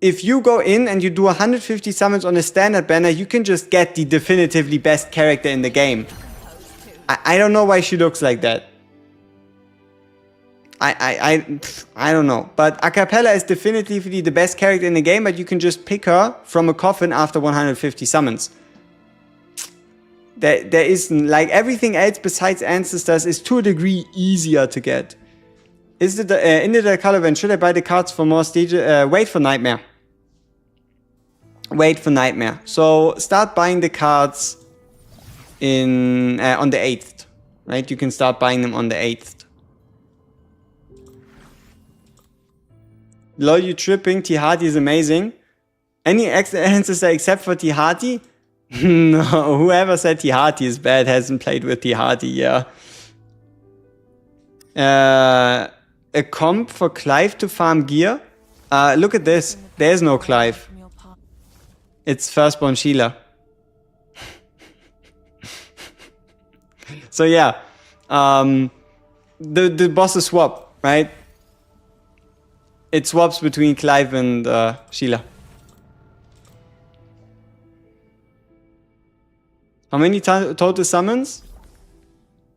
Speaker 3: if you go in and you do 150 summons on a standard banner, you can just get the definitively best character in the game. I don't know why she looks like that. I don't know. But Acapella is definitively the best character in the game, but you can just pick her from a coffin after 150 summons. There is, like, everything else besides ancestors is to a degree easier to get. Is it in the color event? Should I buy the cards for more stages? Wait for Nightmare. Wait for Nightmare. So start buying the cards in on the 8th, right? You can start buying them on the 8th. Lol, you tripping? Tihati is amazing. Any ancestor except for Tihati? No, whoever said Tihati is bad hasn't played with Tihati, yeah. A comp for Clive to farm gear? Look at this. There's no Clive. It's Firstborn Sheila. So yeah, the bosses swap, right? It swaps between Clive and Sheila. How many total summons?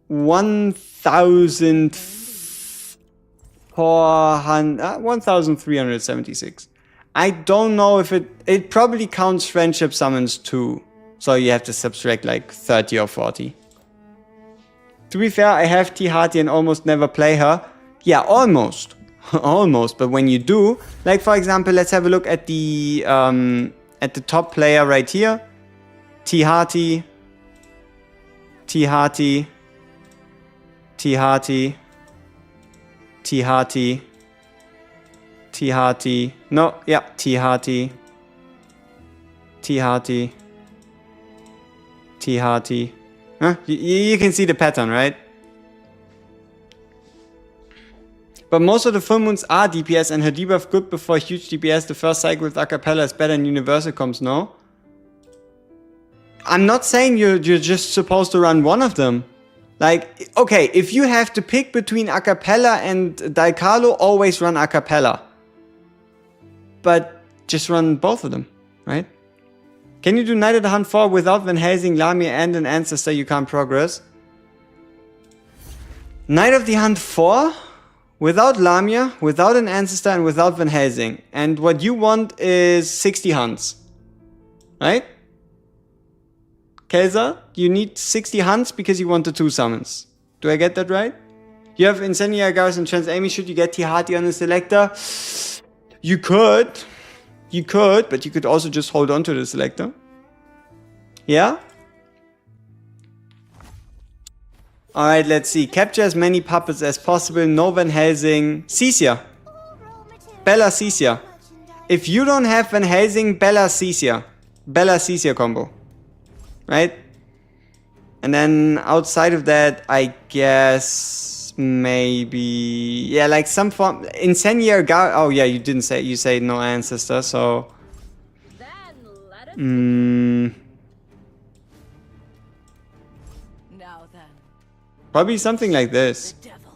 Speaker 3: 1,376. I don't know if it probably counts friendship summons too. So you have to subtract like 30 or 40. To be fair, I have Tihati and almost never play her. Yeah, almost. Almost. But when you do, like for example, let's have a look at the top player right here. Tihati. Tihati. Tihati. Tihati. Tihati. No, yeah, Tihati. Tihati. Tihati. Huh? You can see the pattern, right? But most of the full moons are DPS and her debuff good before huge DPS. The first cycle with Acapella is better than universal comps, no? I'm not saying you're just supposed to run one of them. Like, okay, if you have to pick between Acapella and Daikalo, always run Acapella. But just run both of them, right? Can you do Night of the Hunt 4 without Van Helsing, Lamia and an ancestor you can't progress? Night of the Hunt 4? Without Lamia, without an ancestor and without Van Helsing. And what you want is 60 hunts. Right? Kelsa, you need 60 hunts because you want the 2 summons. Do I get that right? You have Incendiary Garrus and Trans Amy. Should you get Tihati on the selector? You could. You could, but you could also just hold on to the selector. Yeah? Alright, let's see. Capture as many puppets as possible. No Van Helsing. Cecia. Bella Cecia. If you don't have Van Helsing, Bella Cecia. Bella Cecia combo. Right? And then outside of that, I guess maybe... Yeah, like some form... Incendiary Gar... Oh yeah, you didn't say... You say no ancestor, so...
Speaker 2: Now then.
Speaker 3: Probably something like this.
Speaker 2: The devil.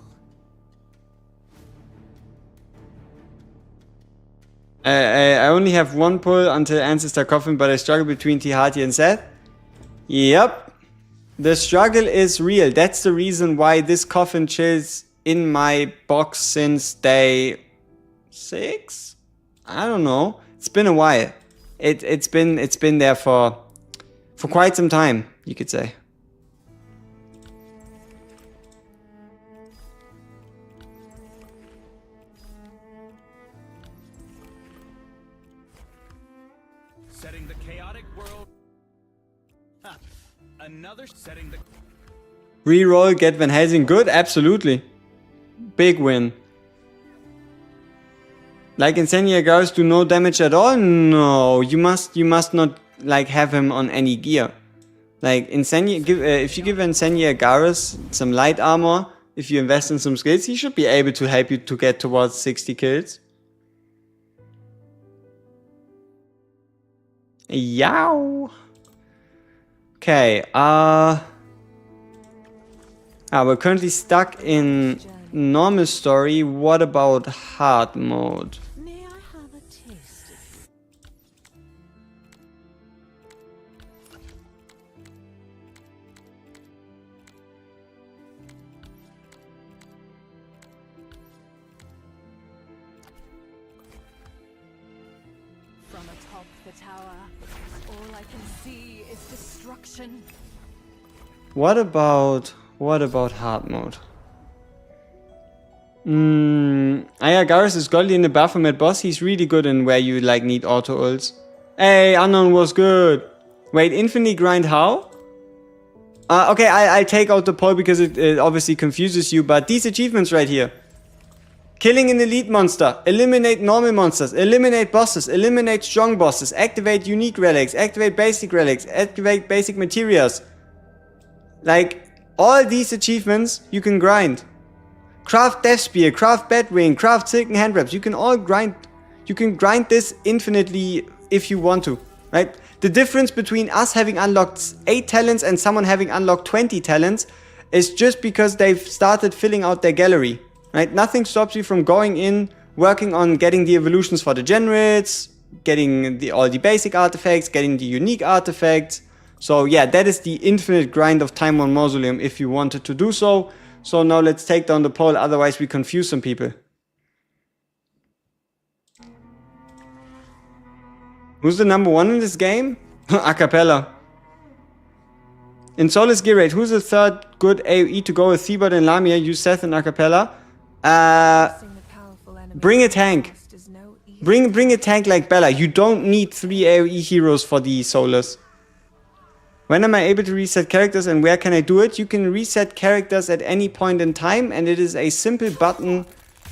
Speaker 3: I only have one pull until Ancestor Coffin, but I struggle between Tihati and Seth. Yep. The struggle is real. That's the reason why this coffin chills in my box since day 6? I don't know. It's been a while. It's been there for quite some time, you could say.
Speaker 4: Setting the chaotic world. Ha. Another setting the.
Speaker 3: Reroll, get Van Helsing. Good, absolutely. Big win. Like Insania Garrus do no damage at all? No, you must not like have him on any gear. Like Insania, if you give Insania Garrus some light armor, if you invest in some skills, he should be able to help you to get towards 60 kills. Yow. Okay, we're currently stuck in normal story. What about hard mode?
Speaker 2: May I have a taste of From atop the tower, all I can see is destruction.
Speaker 3: What about hard mode? Garrus is godly in the Baphomet boss. He's really good in where you like need auto ults. Hey, Unknown was good. Wait, infinitely grind how? Okay, I'll take out the poll because it obviously confuses you, but these achievements right here. Killing an elite monster, eliminate normal monsters, eliminate bosses, eliminate strong bosses, activate unique relics, activate basic relics, activate basic materials. Like, all these achievements you can grind. Craft Death Spear, craft Batwing, craft Silken Hand Wraps. You can all grind. You can grind this infinitely if you want to, right? The difference between us having unlocked 8 talents and someone having unlocked 20 talents is just because they've started filling out their gallery, right? Nothing stops you from going in, working on getting the evolutions for the generates, getting all the basic artifacts, getting the unique artifacts. So yeah, that is the infinite grind of Time on Mausoleum if you wanted to do so. So now let's take down the poll, otherwise we confuse some people. Who's the number 1 in this game? Acapella. In Soulless Gear Raid, who's the third good AoE to go with Thebot and Lamia? Use Seth and Acapella. Bring a tank. Bring a tank like Bella. You don't need 3 AoE heroes for the Soulless. When am I able to reset characters and where can I do it? You can reset characters at any point in time and it is a simple button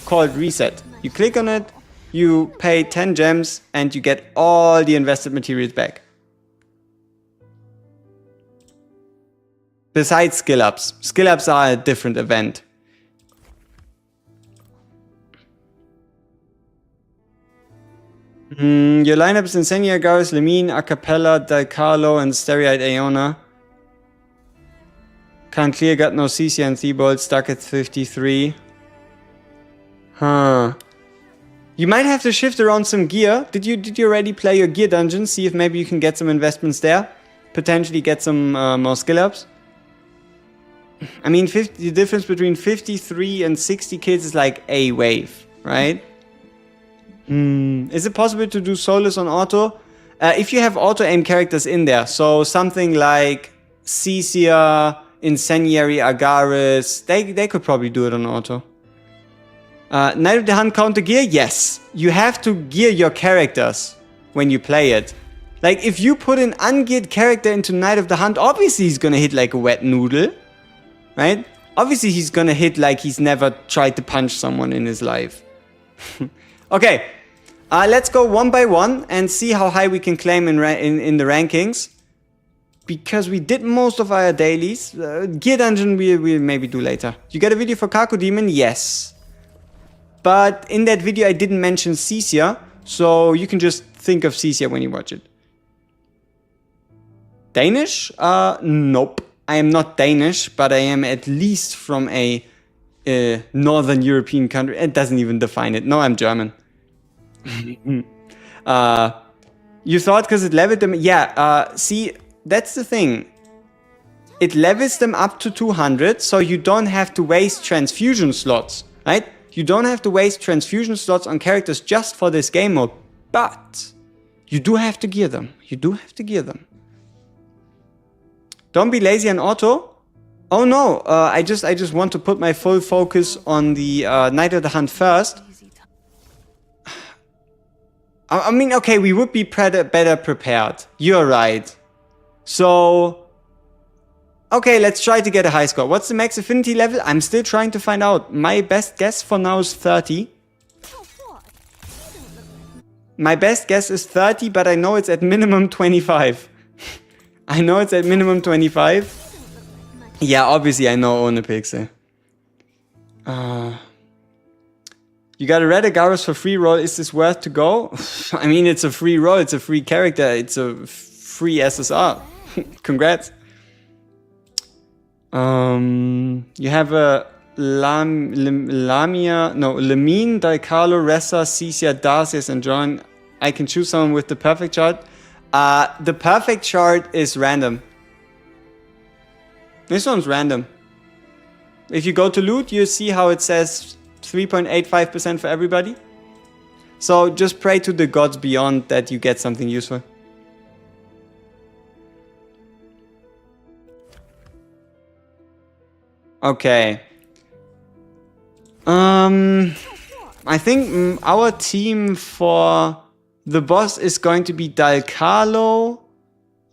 Speaker 3: called reset. You click on it, you pay 10 gems and you get all the invested materials back. Besides skill ups. Skill ups are a different event. Your lineup is Insania, Garrus, Lemine, Acapella, Del Carlo, and Stereite Aeona. Can't clear, got no CC and Thebold, stuck at 53. Huh. You might have to shift around some gear. Did you already play your gear dungeon? See if maybe you can get some investments there. Potentially get some more skill ups. I mean, the difference between 53 and 60 kills is like a wave, right? Is it possible to do Soulless on auto? If you have auto-aim characters in there, so something like Cecia, Incendiary, Agaris, they could probably do it on auto. Knight of the Hunt counter gear? Yes. You have to gear your characters when you play it. Like, if you put an ungeared character into Knight of the Hunt, obviously he's gonna hit like a wet noodle, right? Obviously he's gonna hit like he's never tried to punch someone in his life. Okay. Let's go one by one and see how high we can claim in the rankings. Because we did most of our dailies. Gear Dungeon we'll maybe do later. You get a video for Kaku Demon? Yes. But in that video I didn't mention Cecia. So you can just think of Cecia when you watch it. Danish? Nope. I am not Danish, but I am at least from a Northern European country. It doesn't even define it. No, I'm German. You thought because it leveled them? Yeah, see, that's the thing. It levels them up to 200, so you don't have to waste transfusion slots, right? You don't have to waste transfusion slots on characters just for this game mode, but you do have to gear them. You do have to gear them. Don't be lazy on auto. Oh no, I just want to put my full focus on the Night of the Hunt first. I mean, okay, we would be better prepared. You're right. So, okay, let's try to get a high score. What's the max affinity level? I'm still trying to find out. My best guess for now is 30. My best guess is 30, but I know it's at minimum 25. I know it's at minimum 25. Yeah, obviously I know own a pixel. You got a red Agaros for free roll. Is this worth to go? I mean, it's a free roll. It's a free character. It's a free SSR. Congrats. You have a Lamia, no, Lamine, Daikalo, Ressa, Cecia, Darcius, and John. I can choose someone with the perfect chart. The perfect chart is random. This one's random. If you go to loot, you see how it says 3.85% for everybody. So just pray to the gods beyond that you get something useful. Okay. I think our team for the boss is going to be Dalcalo,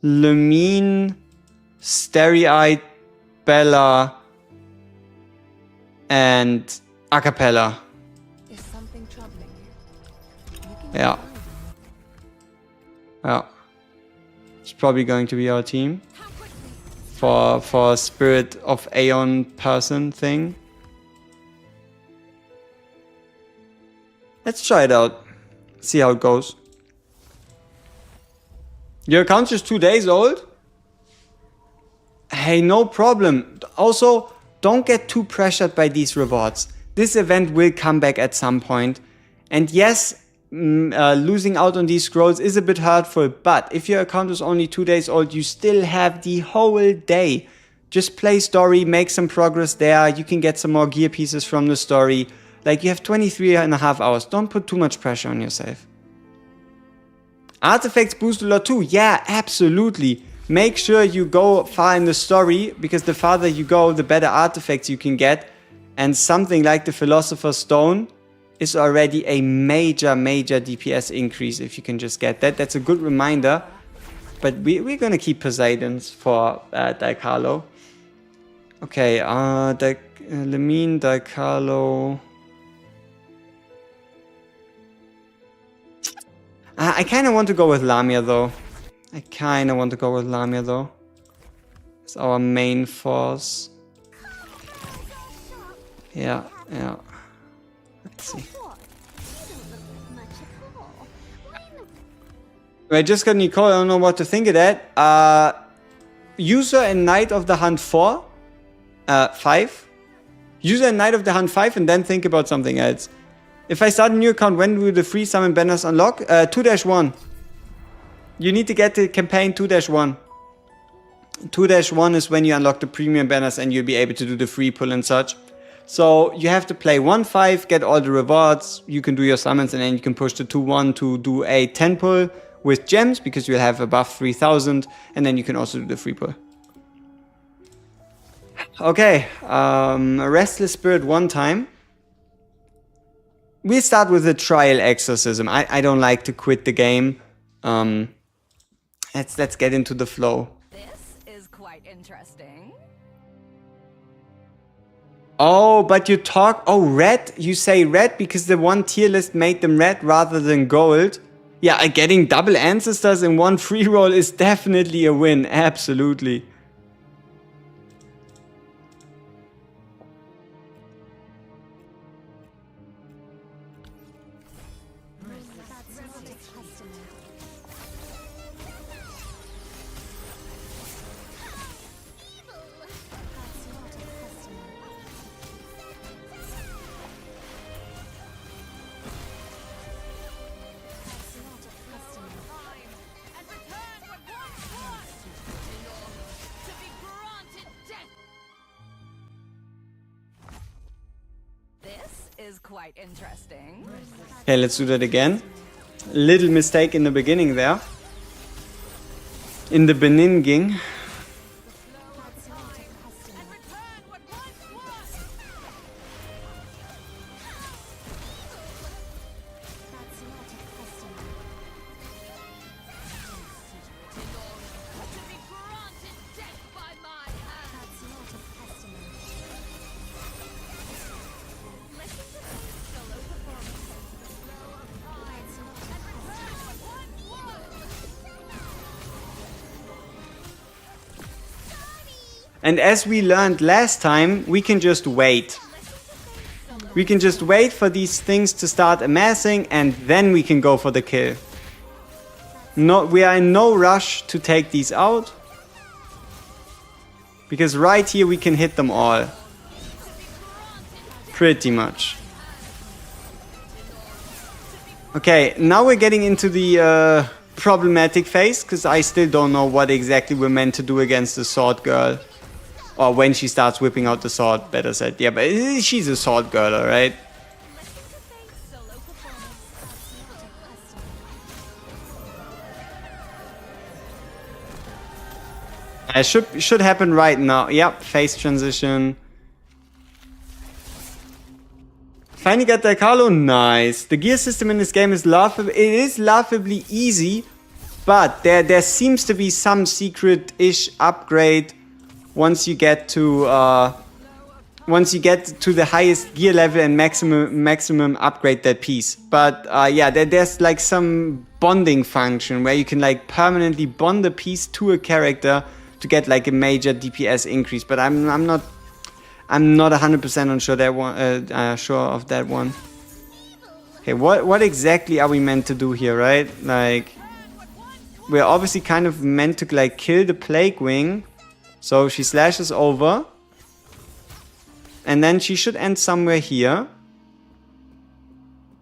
Speaker 3: Lemine, Starry-Eyed, Bella, and Acapella.
Speaker 2: Is something troubling you?
Speaker 3: Yeah. Yeah. It's probably going to be our team. For Spirit of Aeon person thing. Let's try it out. See how it goes. Your account's just 2 days old? Hey, no problem. Also, don't get too pressured by these rewards. This event will come back at some point. And yes, losing out on these scrolls is a bit hurtful, but if your account is only 2 days old, you still have the whole day. Just play story, make some progress there. You can get some more gear pieces from the story. Like, you have 23.5 hours. Don't put too much pressure on yourself. Artifacts boost a lot too. Yeah, absolutely. Make sure you go far in the story, because the farther you go, the better artifacts you can get. And something like the Philosopher's Stone is already a major DPS increase if you can just get that. That's a good reminder. But we're gonna keep Poseidons for Daikalo. Okay, Lemine, Daikalo. I kind of want to go with Lamia though. It's our main force. Yeah. Let's see. I just got Nicole, I don't know what to think of that. User and Knight of the Hunt 4. 5. User and Knight of the Hunt 5 and then think about something else. If I start a new account, when will the free summon banners unlock? 2-1. You need to get the campaign 2-1. 2-1 is when you unlock the premium banners and you'll be able to do the free pull and such. So you have to play 1-5, get all the rewards, you can do your summons, and then you can push the 2-1 to do a 10 pull with gems, because you'll have above 3000, and then you can also do the free pull. Okay, a Restless Spirit 1 time. We'll start with the Trial Exorcism. I don't like to quit the game. Let's get into the flow.
Speaker 2: This is quite interesting.
Speaker 3: Oh, but you talk... Oh, red? You say red because the one tier list made them red rather than gold. Yeah, getting double ancestors in one free roll is definitely a win. Absolutely.
Speaker 2: is quite interesting.
Speaker 3: Okay, let's do that again. Little mistake in the beginning there. In the beninging.
Speaker 2: And return what once was.
Speaker 5: That's not a customer.
Speaker 2: To be granted death by my hand.
Speaker 5: That's not a customer.
Speaker 2: Listen to me. Solo performance. The flow of time.
Speaker 5: That's not a
Speaker 2: And
Speaker 5: customer.
Speaker 2: return what once was.
Speaker 3: And as we learned last time, we can just wait. We can just wait for these things to start amassing and then we can go for the kill. No, we are in no rush to take these out. Because right here we can hit them all. Pretty much. Okay, now we're getting into the problematic phase, because I still don't know what exactly we're meant to do against the sword girl. Or when she starts whipping out the sword, better said. Yeah, but she's a sword girl, alright?
Speaker 2: Solo performance.
Speaker 3: Should happen right now. Yep, phase transition. Finally got the Carlo, nice. The gear system in this game is laughable. It is laughably easy, but there seems to be some secret-ish upgrade once you get to the highest gear level and maximum upgrade that piece. But yeah, there's like some bonding function where you can like permanently bond a piece to a character to get like a major DPS increase. But I'm not 100% on sure of that one. Okay, what exactly are we meant to do here, right? Like, we're obviously kind of meant to like kill the Plague Wing. So she slashes over. And then she should end somewhere here.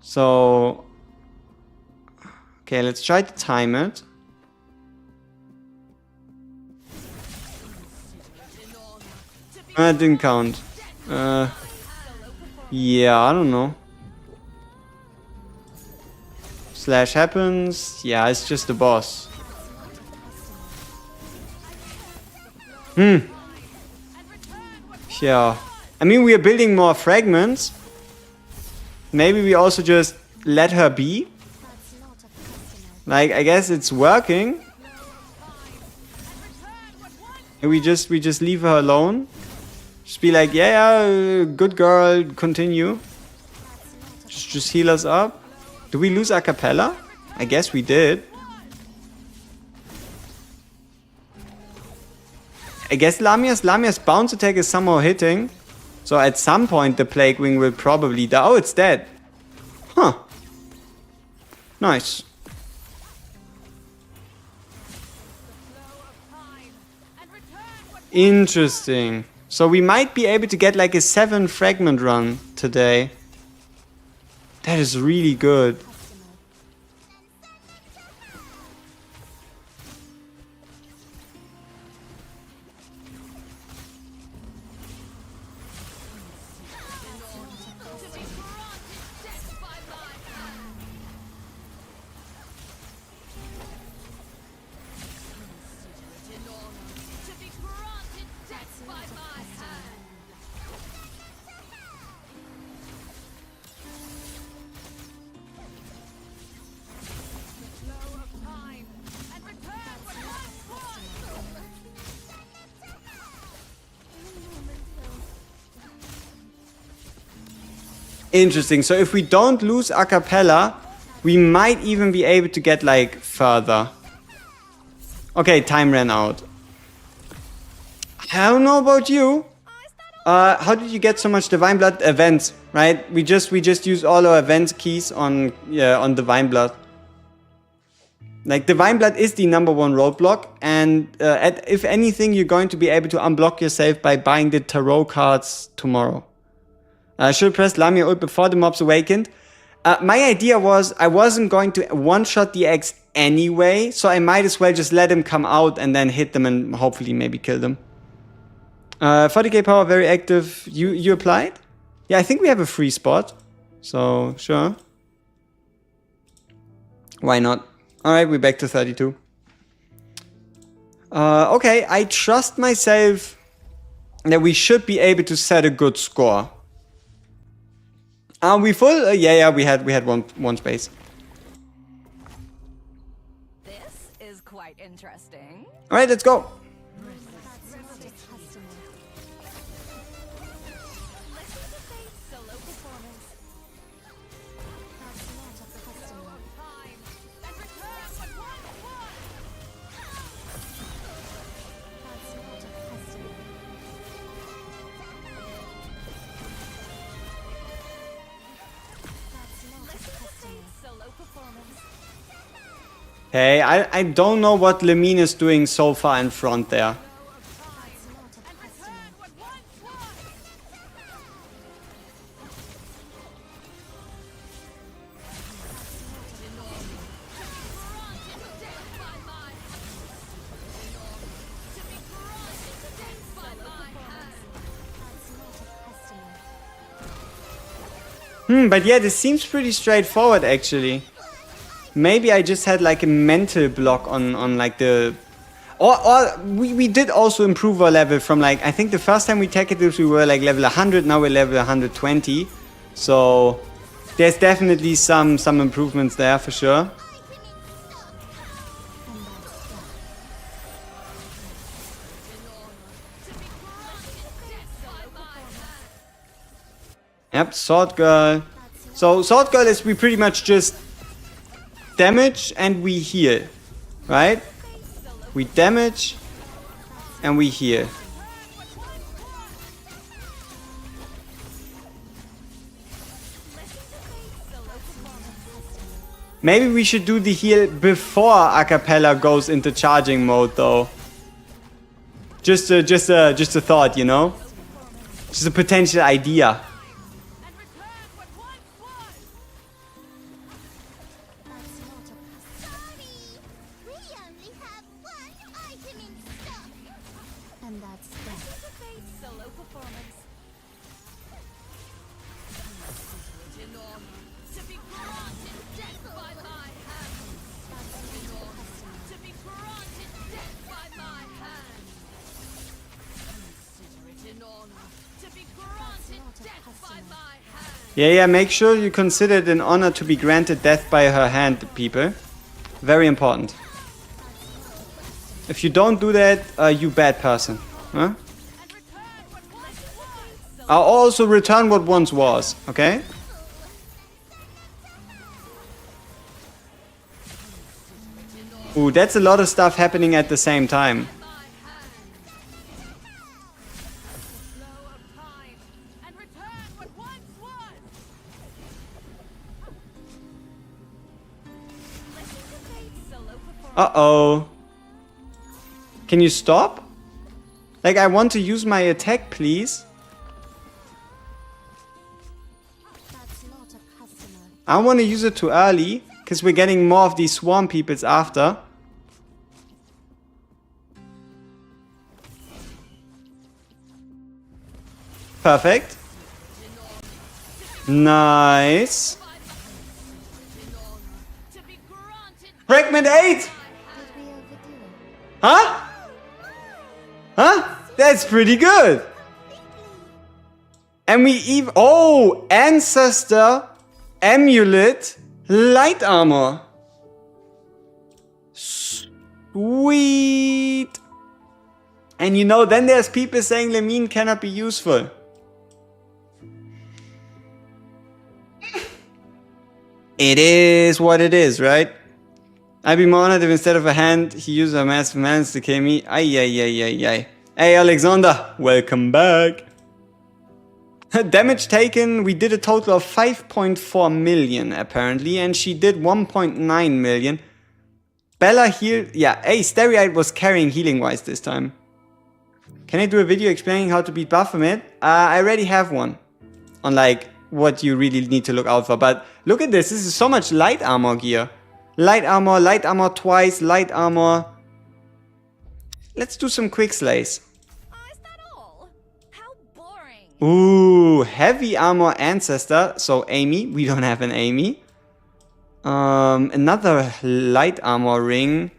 Speaker 3: So, okay, let's try to time it. It didn't count. Yeah, I don't know. Slash happens. Yeah, it's just the boss. Yeah. I mean, we are building more fragments. Maybe we also just let her be.
Speaker 5: That's not a customer.
Speaker 3: Like, I guess it's working. And we just leave her alone. Just be like, yeah, good girl, continue. Just heal us up. Do we lose a cappella? I guess we did. I guess Lamia's bounce attack is somehow hitting. So at some point the Plague Wing will probably die. Oh, it's dead. Huh. Nice. Interesting. So we might be able to get like a 7 fragment run today. That is really good. Interesting. So if we don't lose a cappella, we might even be able to get like further. Okay, time ran out. I don't know about you. How did you get so much Divine Blood? Events, right? We just use all our event keys on Divine Blood. Like, Divine Blood is the #1 roadblock, and if anything, you're going to be able to unblock yourself by buying the tarot cards tomorrow. I should have pressed Lamia ult before the mobs awakened. My idea was I wasn't going to one-shot the X anyway, so I might as well just let him come out and then hit them and hopefully maybe kill them. 40k power, very active. You applied? Yeah, I think we have a free spot. So, sure. Why not? Alright, we're back to 32. Okay, I trust myself that we should be able to set a good score. Are we full? Yeah, we had one space.
Speaker 2: This is quite interesting.
Speaker 3: Alright, let's go.
Speaker 2: Listen to Faith's solo performance. Time and return what once was. Solo performance.
Speaker 3: Hey, I don't know what Lemine is doing so far in front there.
Speaker 2: And return what once was.
Speaker 3: But yeah, this seems pretty straightforward actually. Maybe I just had like a mental block on like the... Or we did also improve our level from like... I think the first time we tackled this we were like level 100, now we're level 120. So there's definitely some improvements there for sure. Yep, Sword Girl. So Sword Girl is we pretty much just damage and we heal, right? We damage and we heal. Maybe we should do the heal before Acapella goes into charging mode though. Just a thought, you know? Just a potential idea.
Speaker 2: And return what once was.
Speaker 5: Sorry, we only have one item in stock, and that's that.
Speaker 2: Listen to Faith's solo performance. In honor to be granted death by my hand. In honor to be granted death by my hand. Consider it in honor to be granted death by my hand.
Speaker 3: Yeah, make sure you consider it an honor to be granted death by her hand, people. Very important. If you don't do that, you bad person. Huh?
Speaker 2: And return what once was.
Speaker 3: I'll also return what once was, okay? Ooh, that's a lot of stuff happening at the same time.
Speaker 2: My hand. Flow of time and return what once was. Listen to Faith's solo performance.
Speaker 3: Uh-oh. Can you stop? Like, I want to use my attack, please.
Speaker 5: That's not a customer.
Speaker 3: I want to use it too early, because we're getting more of these swarm peoples after. Perfect. Nice.
Speaker 2: To be granted
Speaker 3: Fragment 8!
Speaker 5: Did we overdo it?
Speaker 3: Huh? Huh? That's pretty good. And we even... Oh! Ancestor, Amulet, Light Armor. Sweet. And you know, then there's people saying Lemine cannot be useful. It is what it is, right? I'd be more honored if instead of a hand, he used a massive hands to kill me. Ay. Hey, Alexander, welcome back. Damage taken, we did a total of 5.4 million apparently, and she did 1.9 million. Bella healed, yeah, hey, Stereite was carrying healing wise this time. Can I do a video explaining how to beat Baphomet? I already have one on like what you really need to look out for, but look at this is so much light armor gear. Light armor twice, light armor. Let's do some quick slays.
Speaker 2: Oh, is that all? How boring.
Speaker 3: Ooh, heavy armor ancestor. So Amy, we don't have an Amy. Another light armor ring.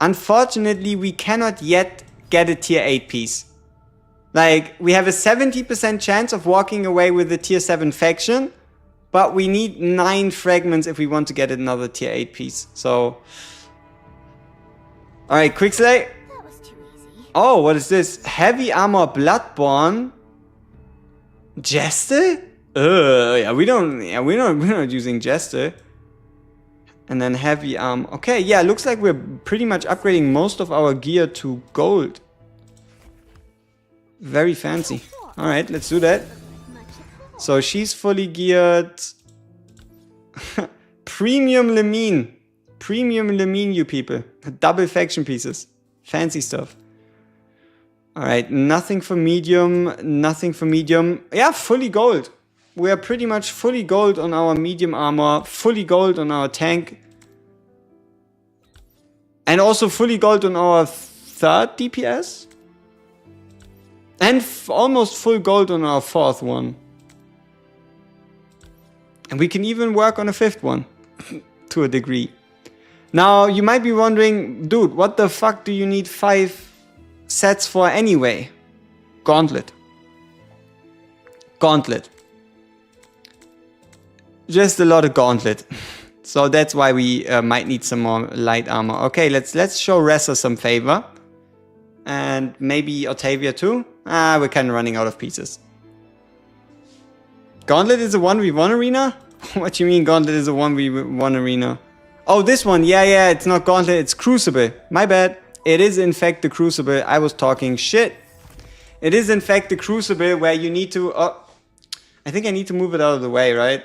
Speaker 3: Unfortunately, we cannot yet get a tier 8 piece. Like, we have a 70% chance of walking away with the tier 7 faction, but we need 9 fragments if we want to get another tier 8 piece. So, alright, quick slay.
Speaker 5: That was too easy.
Speaker 3: Oh, what is this? Heavy armor bloodborne. Jester? Yeah, we're not using Jester. And then heavy arm. Okay, yeah, looks like we're pretty much upgrading most of our gear to gold. Very fancy. Alright, let's do that. So she's fully geared. Premium Lemine. Premium Lemine, you people. Double faction pieces. Fancy stuff. Alright, nothing for medium. Nothing for medium. Yeah, fully gold. We are pretty much fully gold on our medium armor. Fully gold on our tank. And also fully gold on our 3rd DPS. And almost full gold on our 4th one. And we can even work on a 5th one. To a degree. Now, you might be wondering, dude, what the fuck do you need 5 sets for anyway? Gauntlet. Gauntlet. Just a lot of gauntlet. So that's why we might need some more light armor. Okay, let's show Ressa some favor. And maybe Octavia too. We're kind of running out of pieces. Gauntlet is a 1v1 arena? What do you mean Gauntlet is a 1v1 arena? Oh, this one. Yeah, it's not Gauntlet, it's Crucible. My bad. It is in fact the Crucible. I was talking shit. It is in fact the Crucible where you need to... I think I need to move it out of the way, right?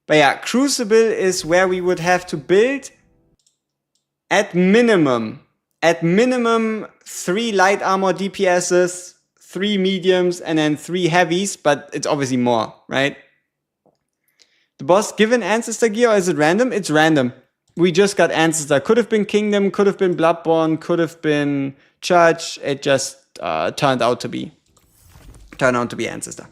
Speaker 3: But yeah, Crucible is where we would have to build at minimum 3 light armor DPSs, 3 mediums, and then 3 heavies, but it's obviously more, right? The boss given Ancestor gear, or is it random? It's random. We just got Ancestor. Could have been Kingdom, could have been Bloodborne, could have been Church. It just turned out to be Ancestor.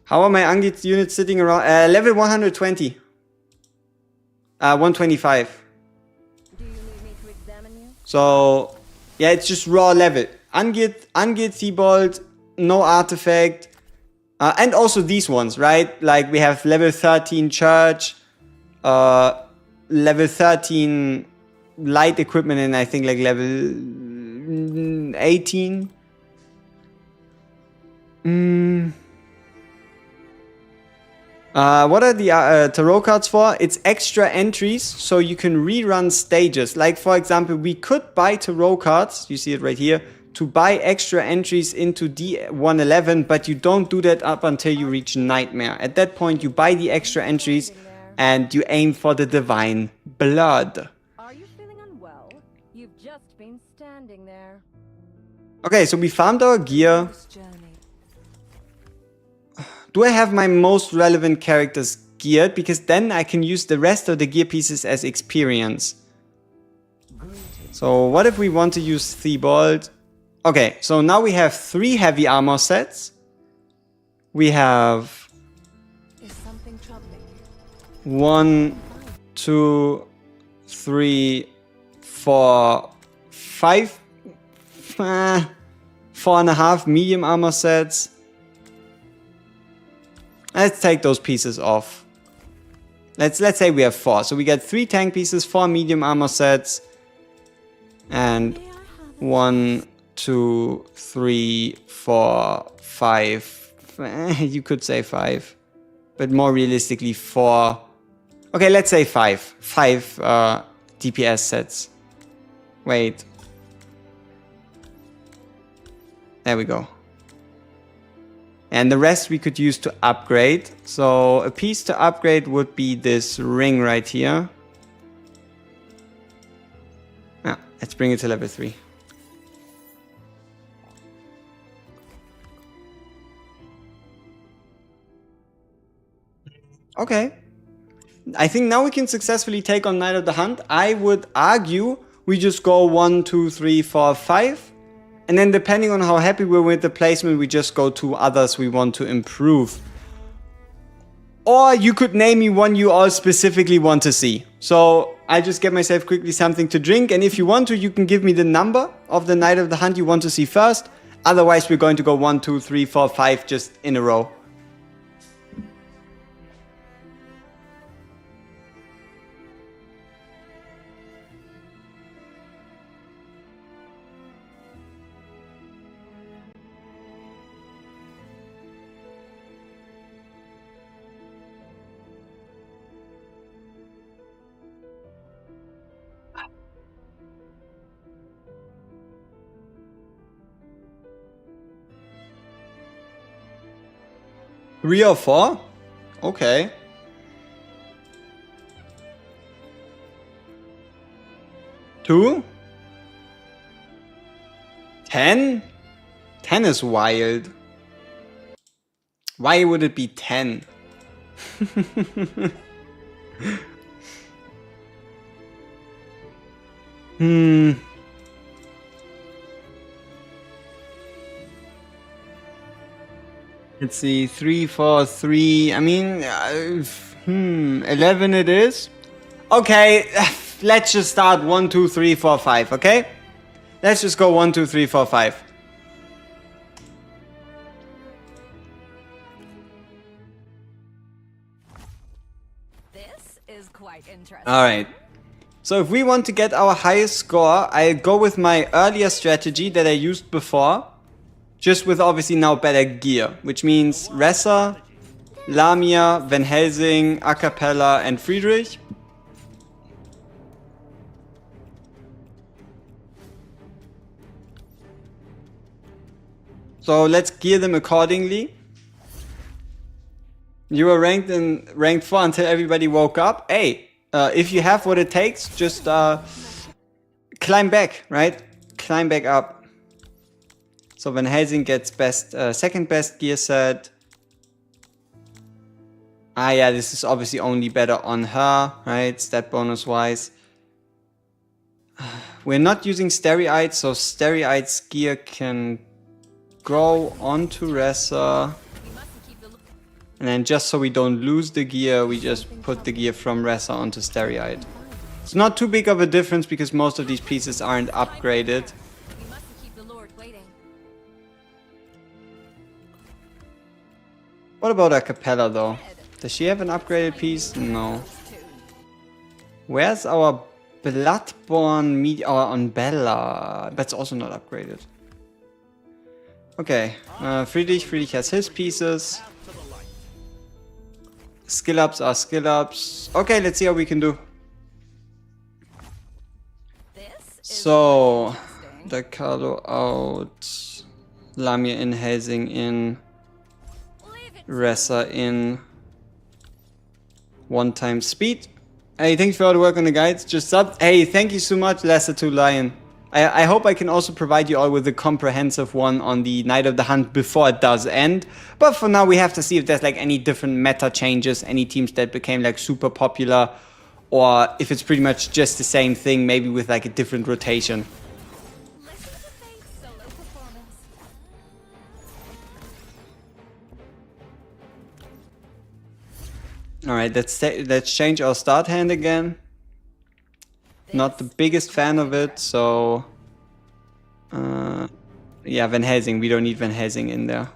Speaker 3: How are my Angit units sitting around? Level 120. 125.
Speaker 2: Do you need me to examine you?
Speaker 3: So, yeah, it's just raw level. Angit, Thibault, no artifact. And also these ones, right? Like we have level 13 Church, level 13 light equipment, and I think like level 18. What are the tarot cards for? It's extra entries, so you can rerun stages. Like, for example, we could buy tarot cards, you see it right here, to buy extra entries into D111, but you don't do that up until you reach Nightmare. At that point, you buy the extra entries and you aim for the Divine Blood.
Speaker 2: Are you feeling unwell? You've just been standing there.
Speaker 3: Okay, so we farmed our gear.
Speaker 1: This journey.
Speaker 3: Do I have my most relevant characters geared? Because then I can use the rest of the gear pieces as experience. So what if we want to use Thibault? Okay, so now we have 3 heavy armor sets. We have
Speaker 1: Is something troubling you?
Speaker 3: 1, 2, 3, 4, 5, 4.5 medium armor sets. Let's take those pieces off. Let's say we have 4. So we get 3 tank pieces, 4 medium armor sets, and 1, 2, 3, 4, 5. You could say 5, but more realistically 4. Okay, let's say 5. 5 DPS sets. Wait. There we go. And the rest we could use to upgrade. So a piece to upgrade would be this ring right here. Let's bring it to level 3. Okay. I think now we can successfully take on Night of the Hunt. I would argue we just go 1, 2, 3, 4, 5. And then depending on how happy we're with the placement, we just go to others we want to improve. Or you could name me one you all specifically want to see. So I just get myself quickly something to drink. And if you want to, you can give me the number of the Night of the Hunt you want to see first. Otherwise, we're going to go 1, 2, 3, 4, 5 just in a row. Three or four? Okay. Two? 10? 10 is wild. Why would it be 10? Let's see, 3, 4, 3. I mean, 11 it is. Okay, let's just start 1, 2, 3, 4, 5, okay? Let's just go 1, 2, 3, 4, 5.
Speaker 2: This is quite interesting.
Speaker 3: Alright. So if we want to get our highest score, I'll go with my earlier strategy that I used before. Just with obviously now better gear. Which means Ressa, Lamia, Van Helsing, A Cappella and Friedrich. So let's gear them accordingly. You were ranked 4 until everybody woke up. Hey, if you have what it takes, just climb back, right? Climb back up. So Van Helsing gets second best gear set. Ah yeah, this is obviously only better on her, right? Stat bonus wise. We're not using Stereite, so Stereite's gear can go onto Ressa. And then just so we don't lose the gear, we just put the gear from Ressa onto Stereite. It's not too big of a difference because most of these pieces aren't upgraded.
Speaker 2: We mustn't keep the Lord waiting.
Speaker 3: What about A Cappella though? Does she have an upgraded piece? No. Where's our Bloodborne on Bella? That's also not upgraded. Okay, Friedrich has his pieces. Skill ups are skill ups. Okay, let's see how we can do. So, Dakalo out, Lamia in, Helsing in, Ressa in, 1 time speed. Hey, thanks for all the work on the guides. Just sub. Hey, thank you so much, Lesser2 Lion. I hope I can also provide you all with a comprehensive one on the Night of the Hunt before it does end. But for now, we have to see if there's like any different meta changes, any teams that became like super popular, or if it's pretty much just the same thing, maybe with like a different rotation. Alright, let's change our start hand again. Not the biggest fan of it, so... yeah, Van Helsing. We don't need Van Helsing in there.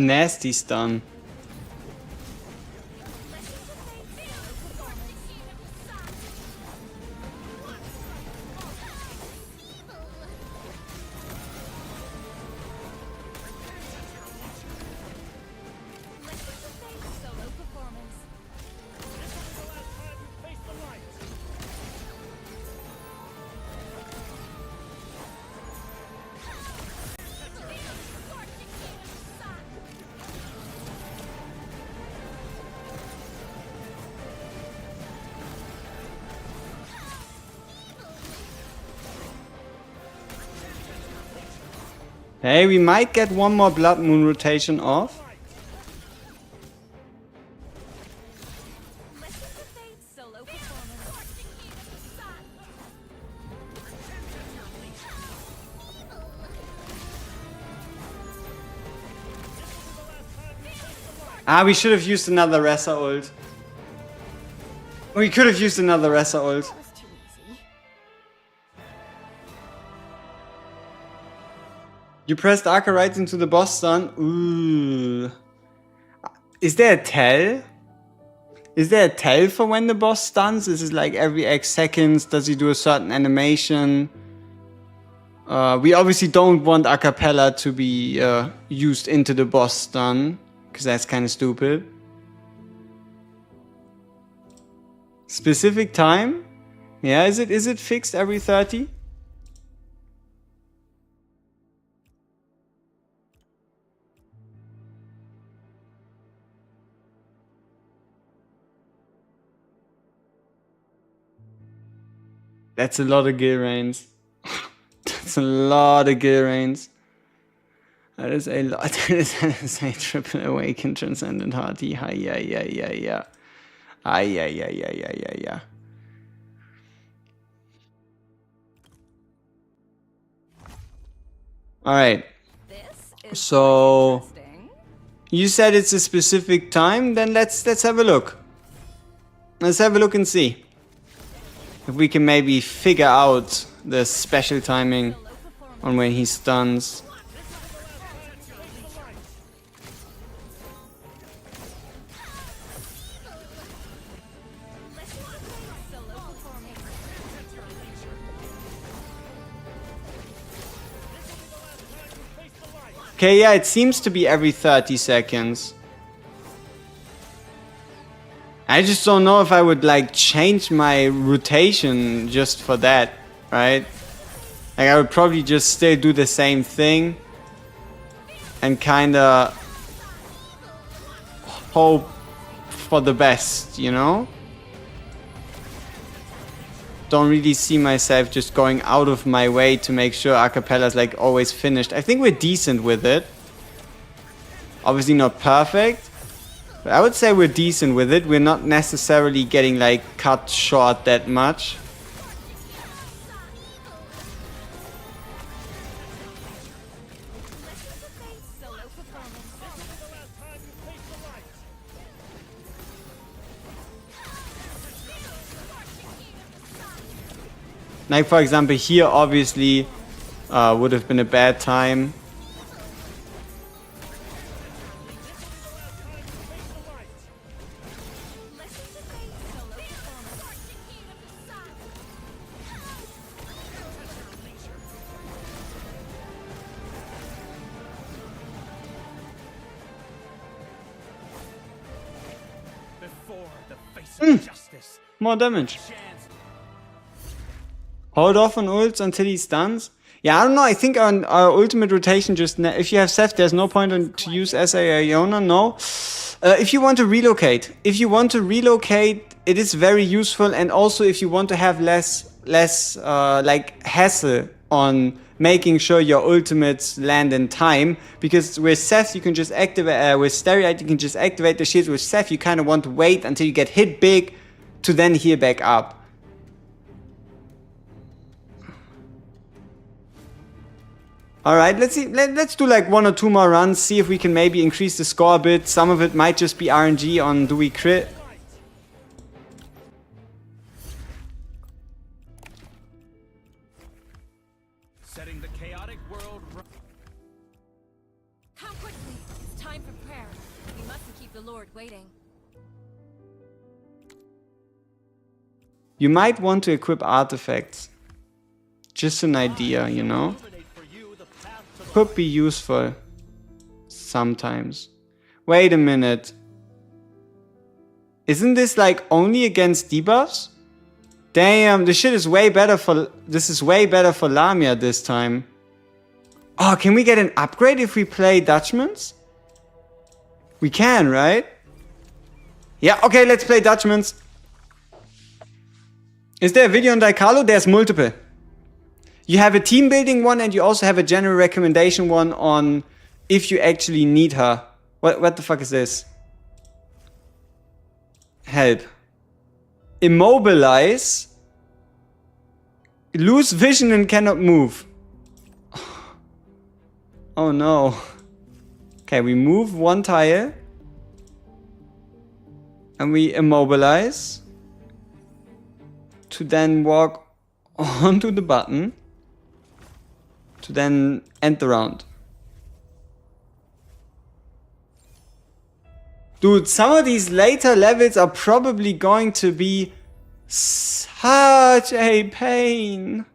Speaker 3: Nasty stun.
Speaker 2: Solo performance.
Speaker 3: Hey, we might get one more Blood Moon rotation off.
Speaker 2: Solo performance.
Speaker 3: Ah, we should have used another Ressa ult. We could have used another Ressa ult.
Speaker 5: That was too easy.
Speaker 3: You pressed Arca right into the boss stun. Ooh. Is there a tell? Is there a tell for when the boss stuns? Is it like every X seconds? Does he do a certain animation? We obviously don't want a cappella to be used into the boss stun, because that's kind of stupid. Specific time? Yeah, is it fixed every 30? That's a lot of gear reigns. That's a lot of gear reigns. That is a lot. That is a triple awakened transcendent hearty. Hi, yeah. Yeah. All right.
Speaker 2: This is
Speaker 3: So
Speaker 2: interesting.
Speaker 3: you said it's a specific time. Then let's have a look. Let's have a look and see if we can maybe figure out the special timing on when he stuns.
Speaker 2: Solo performance.
Speaker 3: Okay, yeah, it seems to be every 30 seconds. I just don't know if I would like change my rotation just for that, right? Like I would probably just still do the same thing and kinda hope for the best, you know? Don't really see myself just going out of my way to make sure Acapella's like always finished. I think we're decent with it. Obviously not perfect. But I would say we're decent with it. We're not necessarily getting like cut short that much.
Speaker 2: Solo performance.
Speaker 3: Like for example here obviously would have been a bad time.
Speaker 4: Before the face of justice.
Speaker 3: More damage.
Speaker 4: Chance.
Speaker 3: Hold off on ults until he stuns. Yeah, I don't know. I think on our ultimate rotation, just if you have Seth, there's no point to use SA Iona. No. If you want to relocate, it is very useful. And also, if you want to have less like hassle on making sure your ultimates land in time, because with Seth you can just activate, with Stereite you can just activate the shields. With Seth you kind of want to wait until you get hit big to then heal back up. Alright, let's see. Let's do like 1 or 2 more runs, see if we can maybe increase the score a bit. Some of it might just be RNG on do we crit.
Speaker 4: Setting the chaotic world right.
Speaker 2: Come quickly. It's time for waiting.
Speaker 3: You might want to equip artifacts. Just an idea, you know?
Speaker 4: Illuminate for you the path to the
Speaker 3: Could be useful. Sometimes. Wait a minute. Isn't this like only against debuffs? Damn, this shit is way better for... This is way better for Lamia this time. Oh, can we get an upgrade if we play Dutchman's? We can, right? Yeah, okay, let's play Dutchman's. Is there a video on Daikalo? There's multiple. You have a team building one and you also have a general recommendation one on if you actually need her. What the fuck is this? Help. Immobilize. Lose vision and cannot move. Oh no. Okay, we move one tile. And we immobilize. To then walk onto the button. To then end the round. Dude, some of these later levels are probably going to be such a pain.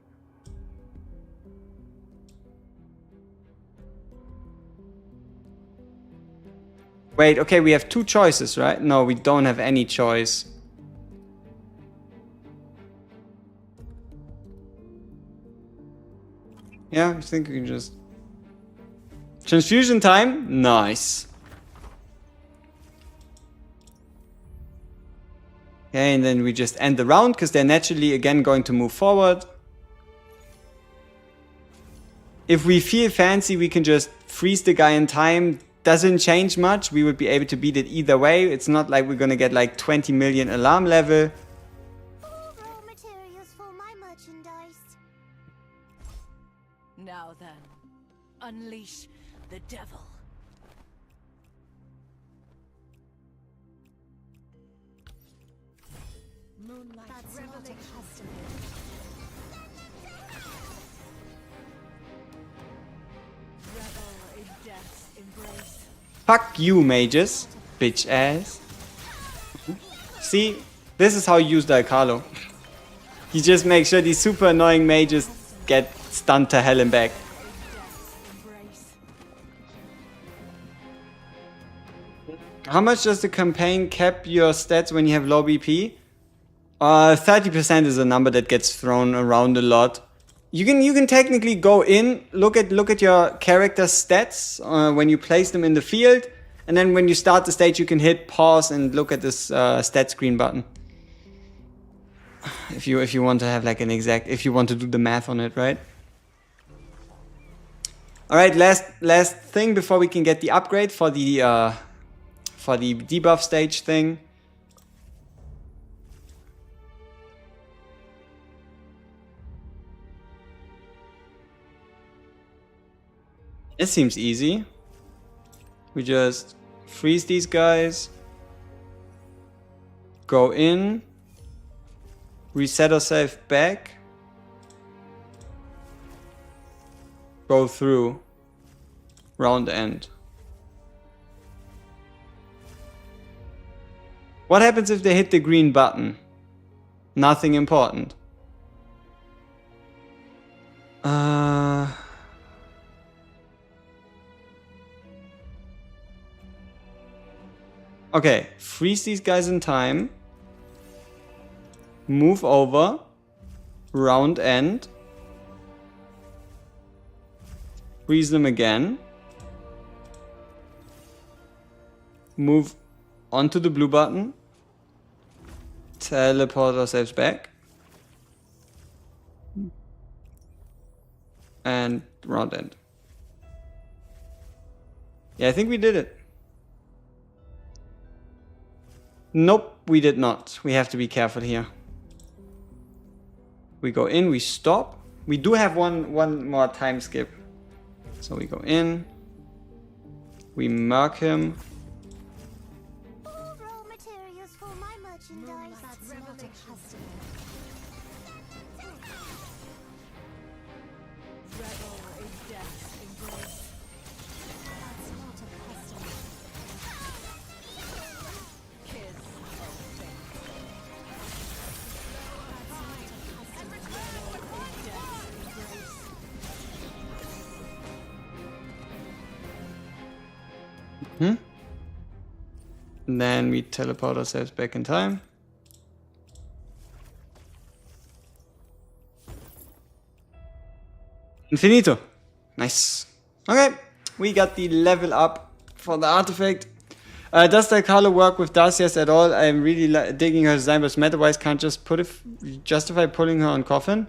Speaker 3: Wait, okay, we have two choices, right? No, we don't have any choice. Yeah, I think we can just... Transfusion time? Nice. Okay, and then we just end the round because they're naturally again going to move forward. If we feel fancy, we can just freeze the guy in time. Doesn't change much. We would be able to beat it either way. It's not like we're gonna get like 20 million alarm level.
Speaker 5: More raw materials for my merchandise.
Speaker 1: Now then, unleash the devil. Moonlight
Speaker 5: That's not a
Speaker 1: revelation.
Speaker 5: custom.
Speaker 1: Revel in death's embrace.
Speaker 3: Fuck you, mages. Bitch ass. See? This is how you use Daikalo. You just make sure these super annoying mages get stunned to hell and back. How much does the campaign cap your stats when you have low BP? 30% is a number that gets thrown around a lot. You can technically go in, look at your character stats when you place them in the field, and then when you start the stage, you can hit pause and look at this stat screen button. If you want to have like an exact, if you want to do the math on it, right? All right, last thing before we can get the upgrade for the debuff stage thing. It seems easy. We just freeze these guys, go in, reset ourselves back, go through, round end. What happens if they hit the green button? Nothing important. Okay, freeze these guys in time. Move over. Round end. Freeze them again. Move onto the blue button. Teleport ourselves back. And round end. Yeah, I think we did it. Nope, we did not. We have to be careful here. We go in, we stop. We do have one more time skip. So we go in. We mark him.
Speaker 5: More raw materials for my merchandise. That's not a custom.
Speaker 1: Revel in death's embrace.
Speaker 5: That's not a custom.
Speaker 3: And then we teleport ourselves back in time. Infinito. Nice. Okay, we got the level up for the artifact. Does the color work with Darcias at all? I'm really digging her design, but meta-wise can't just justify pulling her on Coffin.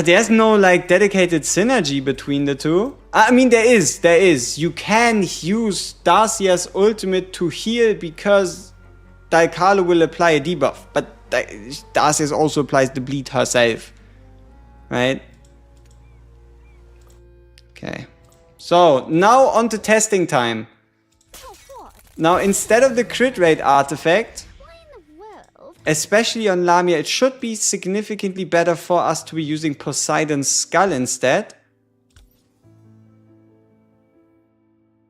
Speaker 3: There's no like dedicated synergy between the two. I mean, there is. You can use Darcia's ultimate to heal because Daikalo will apply a debuff, but Darcias also applies the bleed herself, right? Okay. So now on to testing time. Now instead of the crit rate artifact, especially on Lamia, it should be significantly better for us to be using Poseidon's Skull instead.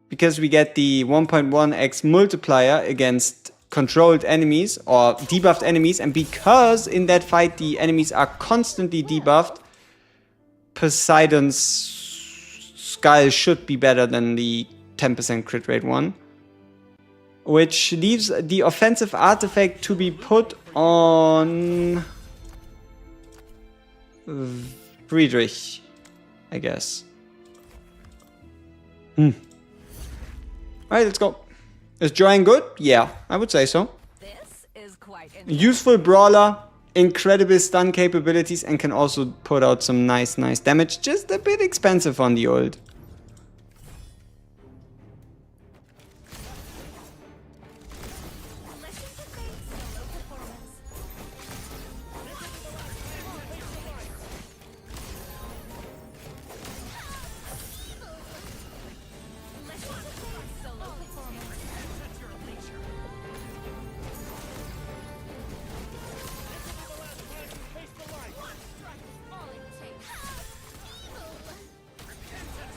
Speaker 3: Because we get the 1.1x multiplier against controlled enemies or debuffed enemies, and because in that fight the enemies are constantly debuffed, Poseidon's Skull should be better than the 10% crit rate one. Which leaves the offensive artifact to be put on Friedrich, I guess. Alright, let's go. Is Joanne good? Yeah, I would say so.
Speaker 2: This is quite
Speaker 3: Useful brawler, incredible stun capabilities, and can also put out some nice damage. Just a bit expensive on the ult.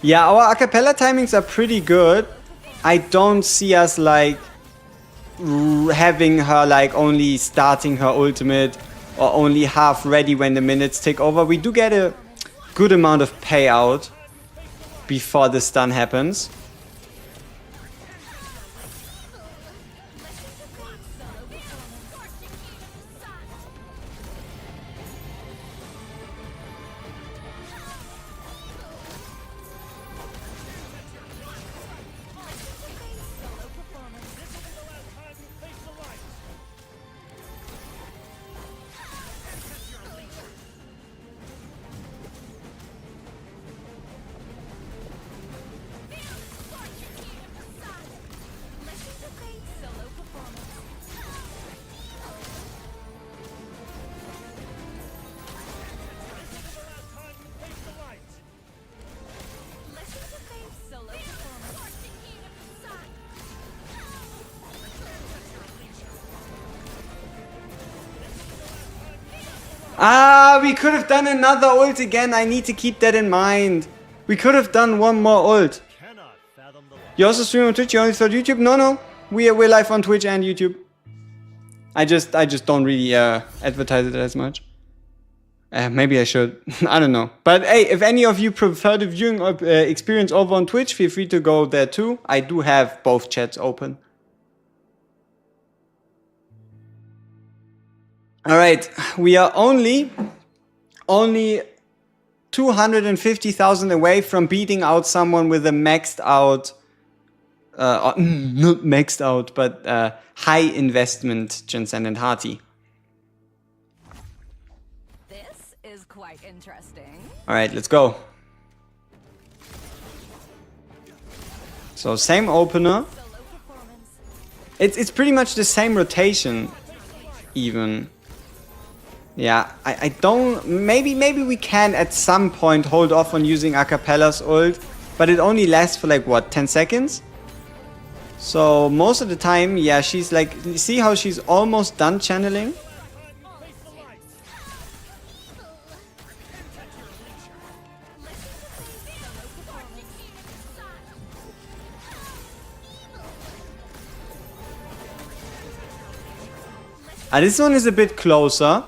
Speaker 3: Yeah, our acapella timings are pretty good. I don't see us like having her like only starting her ultimate or only half ready when the minutes take over. We do get a good amount of payout before the stun happens. Ah, we could have done another ult again. I need to keep that in mind. We could have done one more ult. You also stream on Twitch? You only thought YouTube? No. We're live on Twitch and YouTube. I just don't really advertise it as much. Maybe I should. I don't know. But hey, if any of you prefer the viewing experience over on Twitch, feel free to go there too. I do have both chats open. Alright, we are only 250,000 away from beating out someone with a maxed out, not maxed out, but high investment Transcendent Hearty.
Speaker 2: This is quite interesting.
Speaker 3: Alright, let's go. So same opener. It's pretty much the same rotation even. Yeah, I don't... Maybe we can at some point hold off on using Acapella's ult, but it only lasts for like, what, 10 seconds? So most of the time, yeah, she's like... See how she's almost done channeling? This one is a bit closer.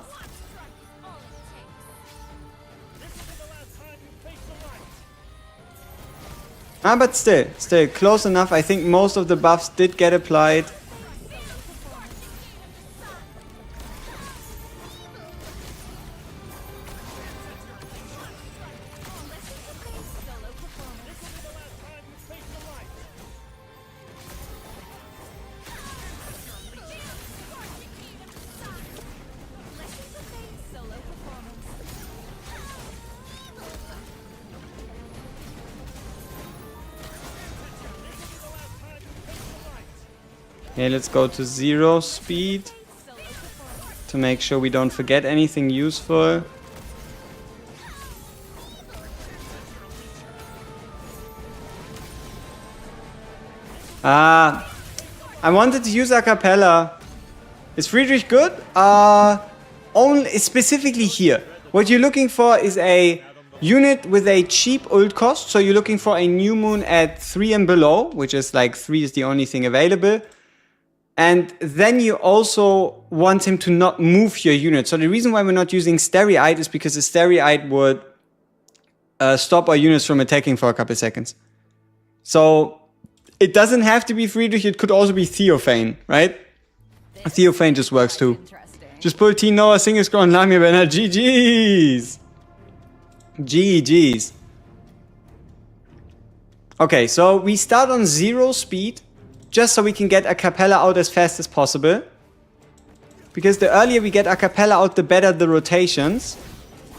Speaker 3: Ah, but still close enough. I think most of the buffs did get applied. Okay, let's go to 0 speed to make sure we don't forget anything useful. I wanted to use a cappella. Is Friedrich good? Only specifically here. What you're looking for is a unit with a cheap ult cost. So you're looking for a new moon at 3 and below, which is like 3 is the only thing available. And then you also want him to not move your unit. So the reason why we're not using Stereite is because the Stereite would stop our units from attacking for a couple seconds. So it doesn't have to be Friedrich, it could also be Theophane, right? Theophane just works too. Just pull T Noah, single scroll, and Lamia banner. GG's! GG's. Okay, so we start on 0 speed, just so we can get a cappella out as fast as possible. Because the earlier we get a cappella out, the better the rotations.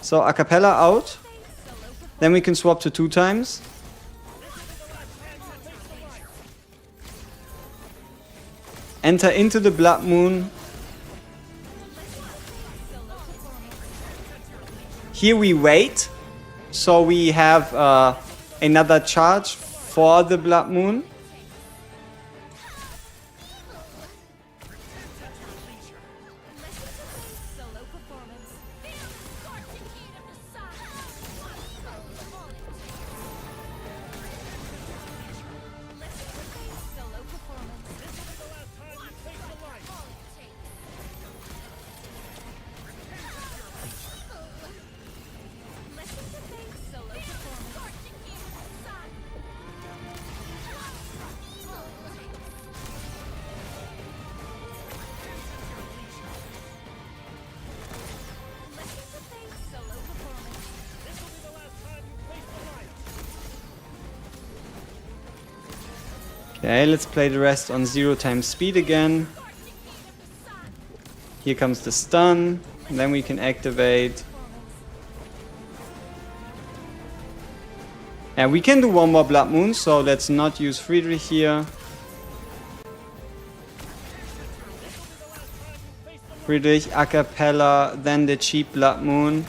Speaker 3: So a cappella out. Then we can swap to 2 times. Enter into the Blood Moon. Here we wait. So we have another charge for the Blood Moon. Okay, let's play the rest on 0 times speed again. Here comes the stun, and then we can activate. And we can do one more Blood Moon, so let's not use Friedrich here. Friedrich, a cappella, then the cheap Blood Moon.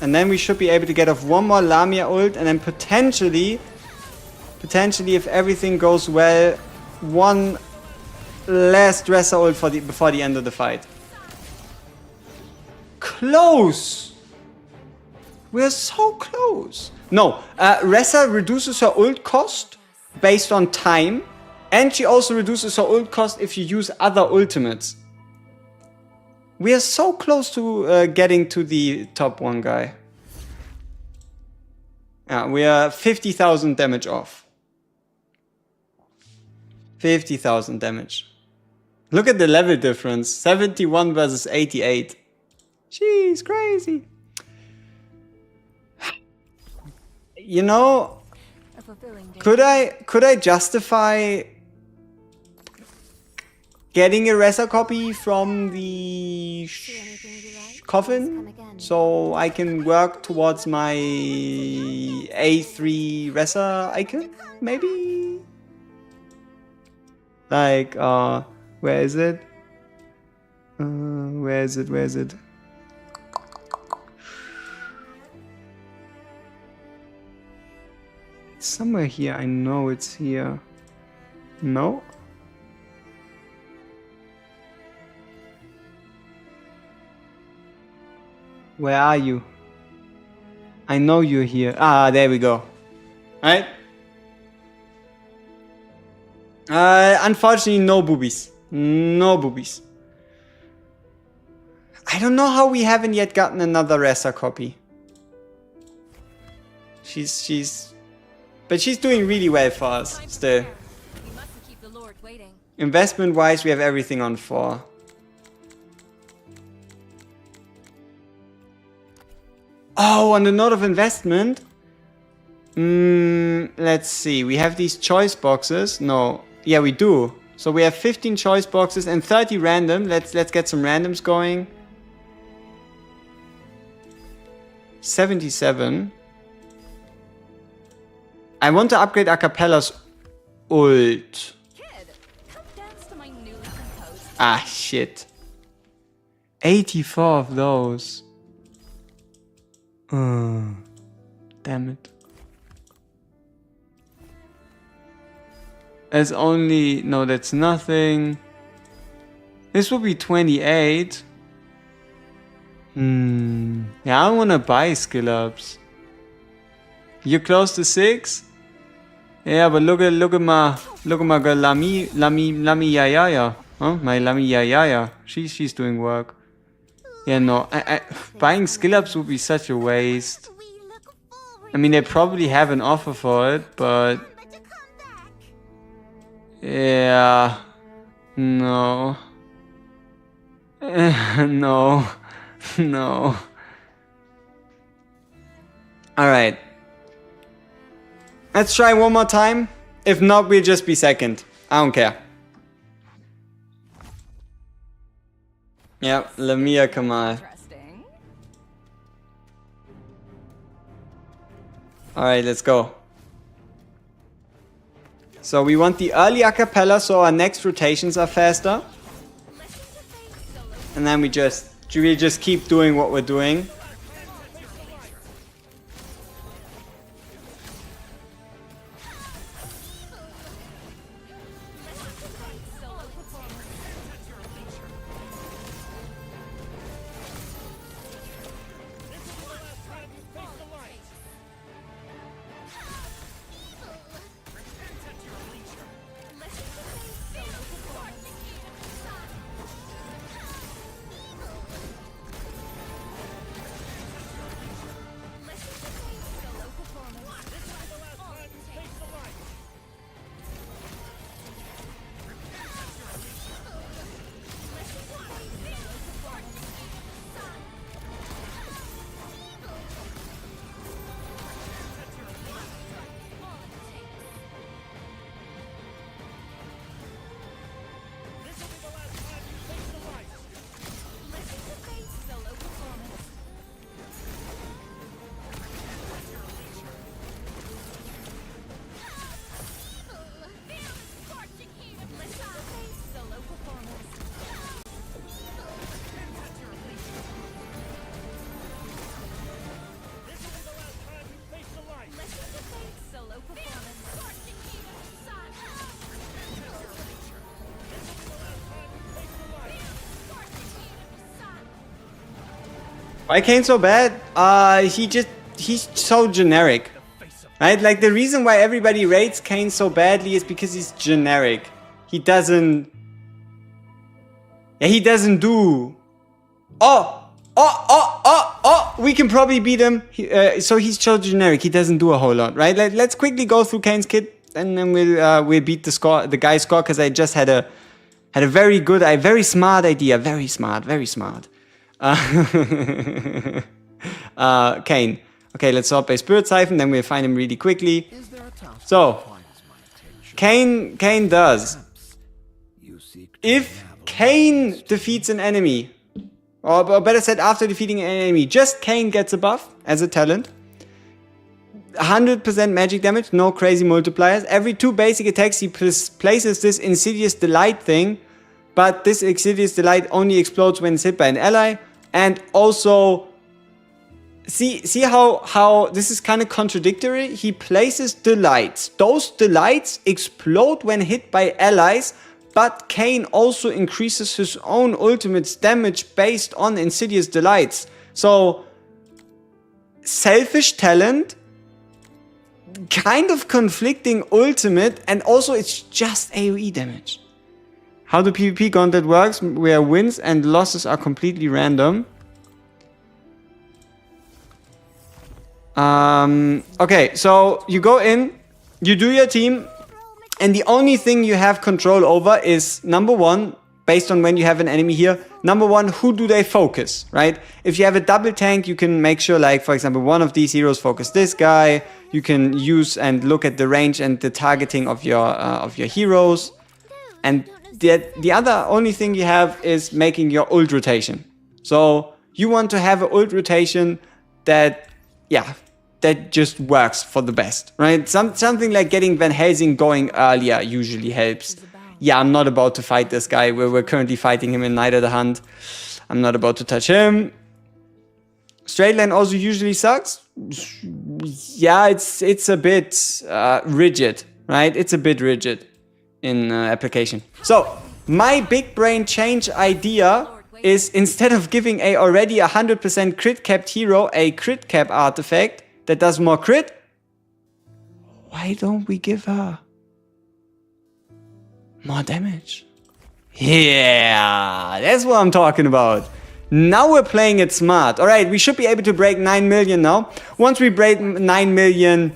Speaker 3: And then we should be able to get off one more Lamia ult, and then potentially if everything goes well, one last Dresser ult before the end of the fight. Close! We're so close. No, Ressa reduces her ult cost based on time, and she also reduces her ult cost if you use other ultimates. We are so close to getting to the top 1 guy. Yeah, we are 50,000 damage off. 50,000 damage. Look at the level difference. 71 versus 88. Jeez, crazy. You know, could I justify getting a Ressa copy from the coffin so I can work towards my A3 Ressa icon? Maybe? Like, where is it? Where is it? It's somewhere here, I know it's here. No? Where are you? I know you're here. Ah, there we go. Right? Unfortunately, no boobies. No boobies. I don't know how we haven't yet gotten another Ressa copy. But she's doing really well for us
Speaker 2: Time to
Speaker 3: still.
Speaker 2: prepare. We mustn't keep the Lord waiting.
Speaker 3: Investment wise, we have everything on 4. Oh, on the note of investment, let's see. We have these choice boxes. No, yeah, we do. So we have 15 choice boxes and 30 random. Let's get some randoms going. 77. I want to upgrade Acapella's ult.
Speaker 2: Kid, come dance to my newly composed.
Speaker 3: Ah, shit. 84 of those. Damn it. There's only... No, that's nothing. This will be 28. Yeah, I want to buy skill ups. You're close to 6? Yeah, but look at my girl Lami Yaya. Huh? My Lami Yaya. She's doing work. Yeah, no, buying skill ups would be such a waste.
Speaker 5: We look forward
Speaker 3: I mean, they probably have an offer for it, but
Speaker 5: to come back.
Speaker 3: yeah, no, no, no. All right, let's try one more time. If not, we'll just be second. I don't care. Yep, Lamia Kamal.
Speaker 2: Interesting.
Speaker 3: Alright, let's go. So we want the early acapella so our next rotations are faster. And then we just keep doing what we're doing. Why Kane so bad? He's so generic. Right? Like the reason why everybody rates Kane so badly is because he's generic. He doesn't do... We can probably beat him. So he's so generic. He doesn't do a whole lot, right? Let's quickly go through Kane's kit and then we'll beat the guy's score because I just had a very smart idea. Very smart. Kane. Okay, let's swap a Spirit Siphon, then we'll find him really quickly. So, Kane does. If Kane defeats an enemy, or better said, after defeating an enemy, just Kane gets a buff as a talent. 100% magic damage, no crazy multipliers. Every 2 basic attacks he places this Insidious Delight thing, but this Insidious Delight only explodes when it's hit by an ally. And also, see how this is kind of contradictory? He places delights. Those delights explode when hit by allies, but Kane also increases his own ultimate's damage based on Insidious Delights. So, selfish talent, kind of conflicting ultimate, and also it's just AoE damage. How the PvP gauntlet works, where wins and losses are completely random. Okay, so you go in, you do your team, and the only thing you have control over is, number one, based on when you have an enemy here, number one, who do they focus, right? If you have a double tank, you can make sure, like, for example, one of these heroes focus this guy. You can use and look at the range and the targeting of your heroes. And the other only thing you have is making your ult rotation. So you want to have an ult rotation that, yeah, that just works for the best, right? Something like getting Van Helsing going earlier usually helps. Yeah, I'm not about to fight this guy. We're currently fighting him in Night of the Hunt. I'm not about to touch him. Straight line also usually sucks. Yeah, it's a bit rigid, right? It's a bit rigid in application. So my big brain change idea is, instead of giving a already 100% crit capped hero a crit cap artifact that does more crit, why don't we give her more damage? Yeah, that's what I'm talking about. Now we're playing it smart. All right, we should be able to break 9 million now. Once we break 9 million,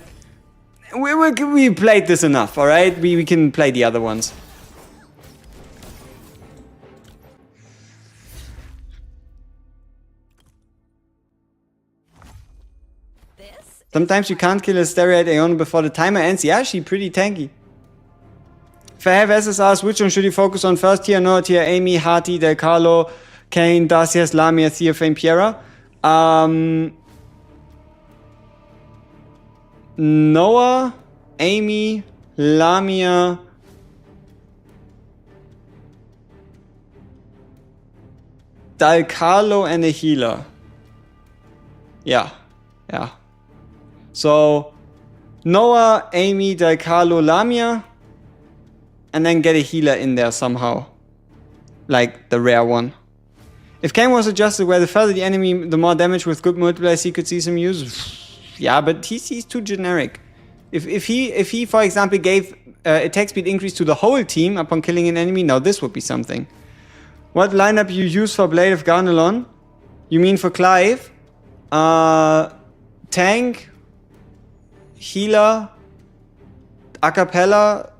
Speaker 3: we played this enough, all right? We can play the other ones. Sometimes you can't kill a Steroid Aeon before the timer ends. Yeah, she's pretty tanky. If I have SSRs, which one should you focus on first? Tier, Noah, Tier, Amy, Harty, Del Carlo, Kane, Darcias, Lamia, Theophane, Piera. Noah, Amy, Lamia, Del Carlo, and a healer. Yeah. So, Noah, Amy, Del Carlo, Lamia, and then get a healer in there somehow. Like the rare one. If Kane was adjusted where the further the enemy, the more damage with good multipliers he could see some use. Yeah, but he's too generic. If he, for example, gave attack speed increase to the whole team upon killing an enemy, now this would be something. What lineup you use for Blade of Garnelon? You mean for Clive? Tank, healer, acapella,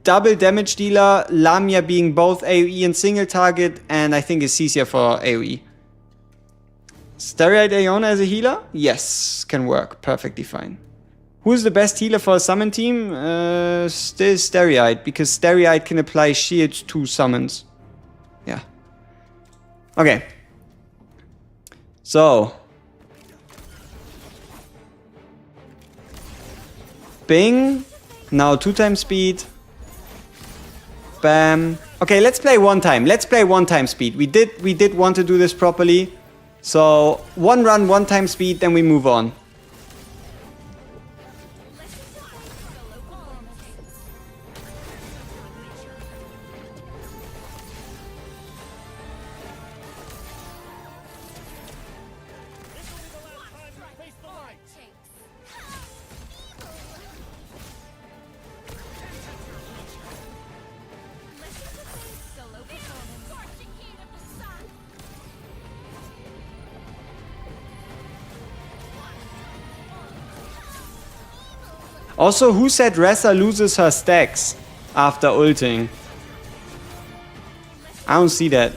Speaker 3: double damage dealer, Lamia being both AoE and single target, and I think Acesia for AoE. Steroid Aeon as a healer? Yes, can work perfectly fine. Who's the best healer for a summon team? Still Steroid, because Steroid can apply shields to summons. Yeah. Okay. So. Bing. Now 2x speed. Bam. Okay, let's play one time. Let's play 1 time speed. We did want to do this properly. So 1 run, 1 time speed, then we move on. Also, who said Ressa loses her stacks after ulting? I don't see that.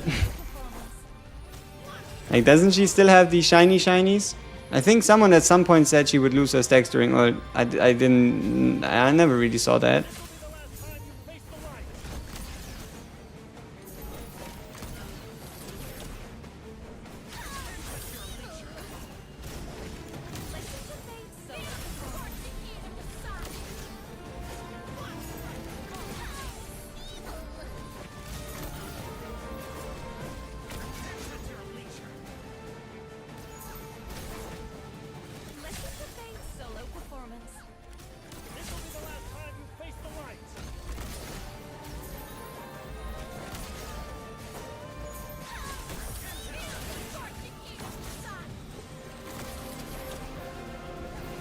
Speaker 3: Like, doesn't she still have the shinies? I think someone at some point said she would lose her stacks during ult. I never really saw that.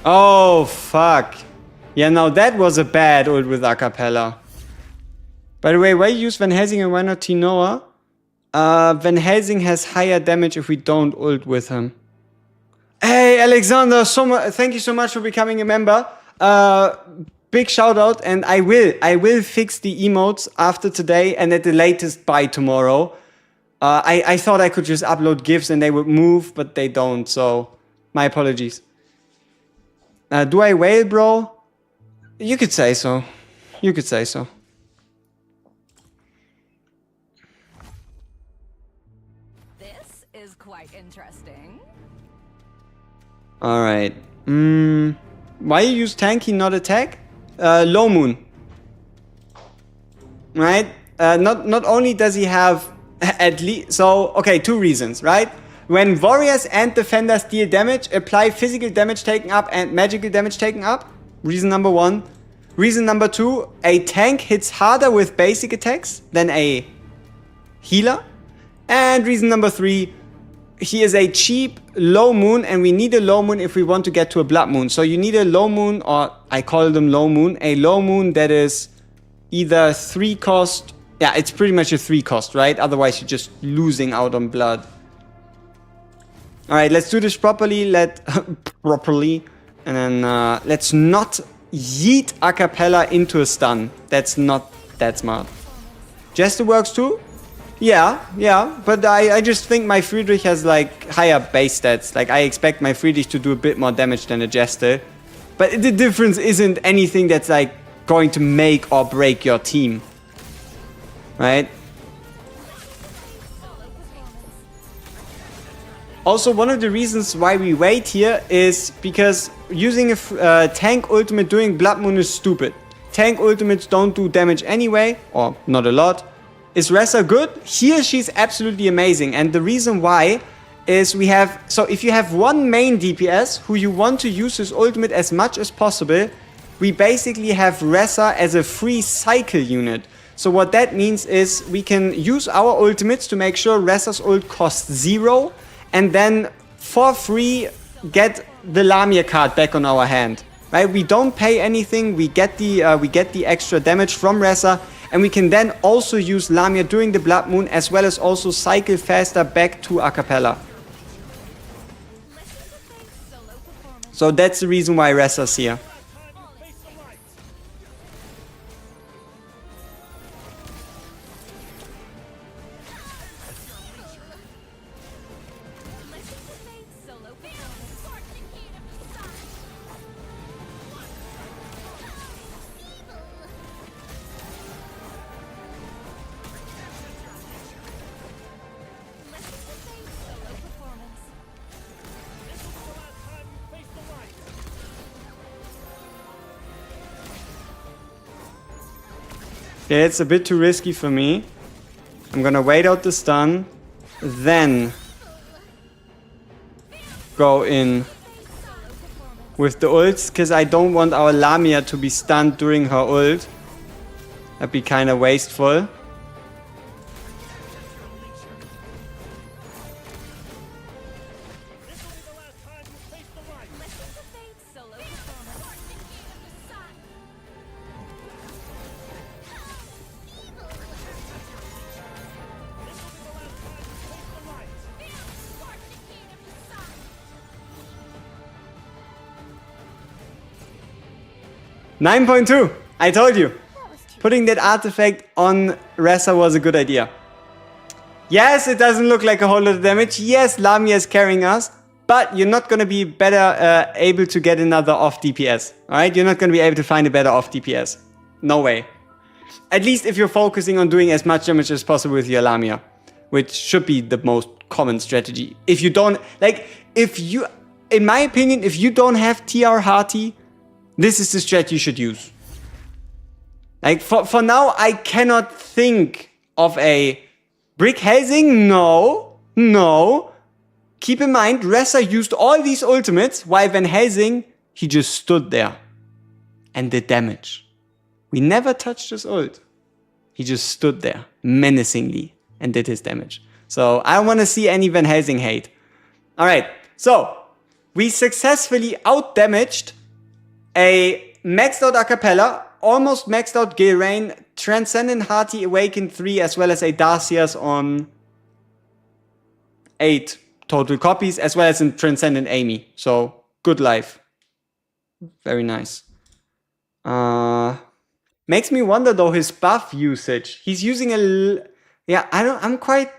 Speaker 3: Oh, fuck. Yeah, now that was a bad ult with acapella. By the way, why use Van Helsing and why not Tinoa? Van Helsing has higher damage if we don't ult with him. Hey, Alexander, thank you so much for becoming a member. Big shout out, and I will fix the emotes after today and at the latest by tomorrow. I thought I could just upload GIFs and they would move, but they don't, so my apologies. Do I wail, bro? You could say so. You could say so.
Speaker 2: This is quite interesting.
Speaker 3: Alright. Why you use tanky, not attack? Low moon. Right? Not only does he have at least... So, okay, two reasons, right? When warriors and defenders deal damage, apply physical damage taken up and magical damage taken up. Reason number one. Reason number two, a tank hits harder with basic attacks than a healer. And reason number three, he is a cheap low moon, and we need a low moon if we want to get to a blood moon. So you need a low moon, or I call them low moon, a low moon that is either 3 cost. Yeah, it's pretty much a 3 cost, right? Otherwise you're just losing out on blood. Alright, let's do this properly. Properly. And then let's not yeet a cappella into a stun. That's not that smart. Jester works too? Yeah, but I just think my Friedrich has like higher base stats. Like I expect my Friedrich to do a bit more damage than a Jester. But the difference isn't anything that's like going to make or break your team. Right? Also, one of the reasons why we wait here is because using a tank ultimate during Blood Moon is stupid. Tank ultimates don't do damage anyway, or not a lot. Is Ressa good? Here she's absolutely amazing, and the reason why is we have... So if you have one main DPS who you want to use his ultimate as much as possible, we basically have Ressa as a free cycle unit. So what that means is we can use our ultimates to make sure Ressa's ult costs 0, and then for free get the Lamia card back on our hand. Right? We don't pay anything, we get the extra damage from Ressa, and we can then also use Lamia during the Blood Moon, as well as also cycle faster back to a cappella. So that's the reason why Ressa's here. Okay, it's a bit too risky for me. I'm gonna wait out the stun, then go in with the ults, because I don't want our Lamia to be stunned during her ult. That'd be kind of wasteful. $9.2. I told you. Putting that artifact on Ressa was a good idea. Yes, it doesn't look like a whole lot of damage. Yes, Lamia is carrying us. But you're not going to be better able to get another off DPS. Alright? You're not going to be able to find a better off DPS. No way. At least if you're focusing on doing as much damage as possible with your Lamia. Which should be the most common strategy. If you don't... Like, if you... In my opinion, if you don't have TR Hearty, this is the strat you should use. Like, for now, I cannot think of a... Brick Helsing? No. Keep in mind, Ressa used all these ultimates, while Van Helsing, he just stood there. And did damage. We never touched his ult. He just stood there, menacingly, and did his damage. So, I don't want to see any Van Helsing hate. Alright, so... We successfully out-damaged a maxed out Acapella, almost maxed out Gilrain, Transcendent Hearty Awakened 3, as well as a Darcias on 8 total copies, as well as in Transcendent Amy. So good life. Very nice. Makes me wonder though his buff usage. He's using I'm quite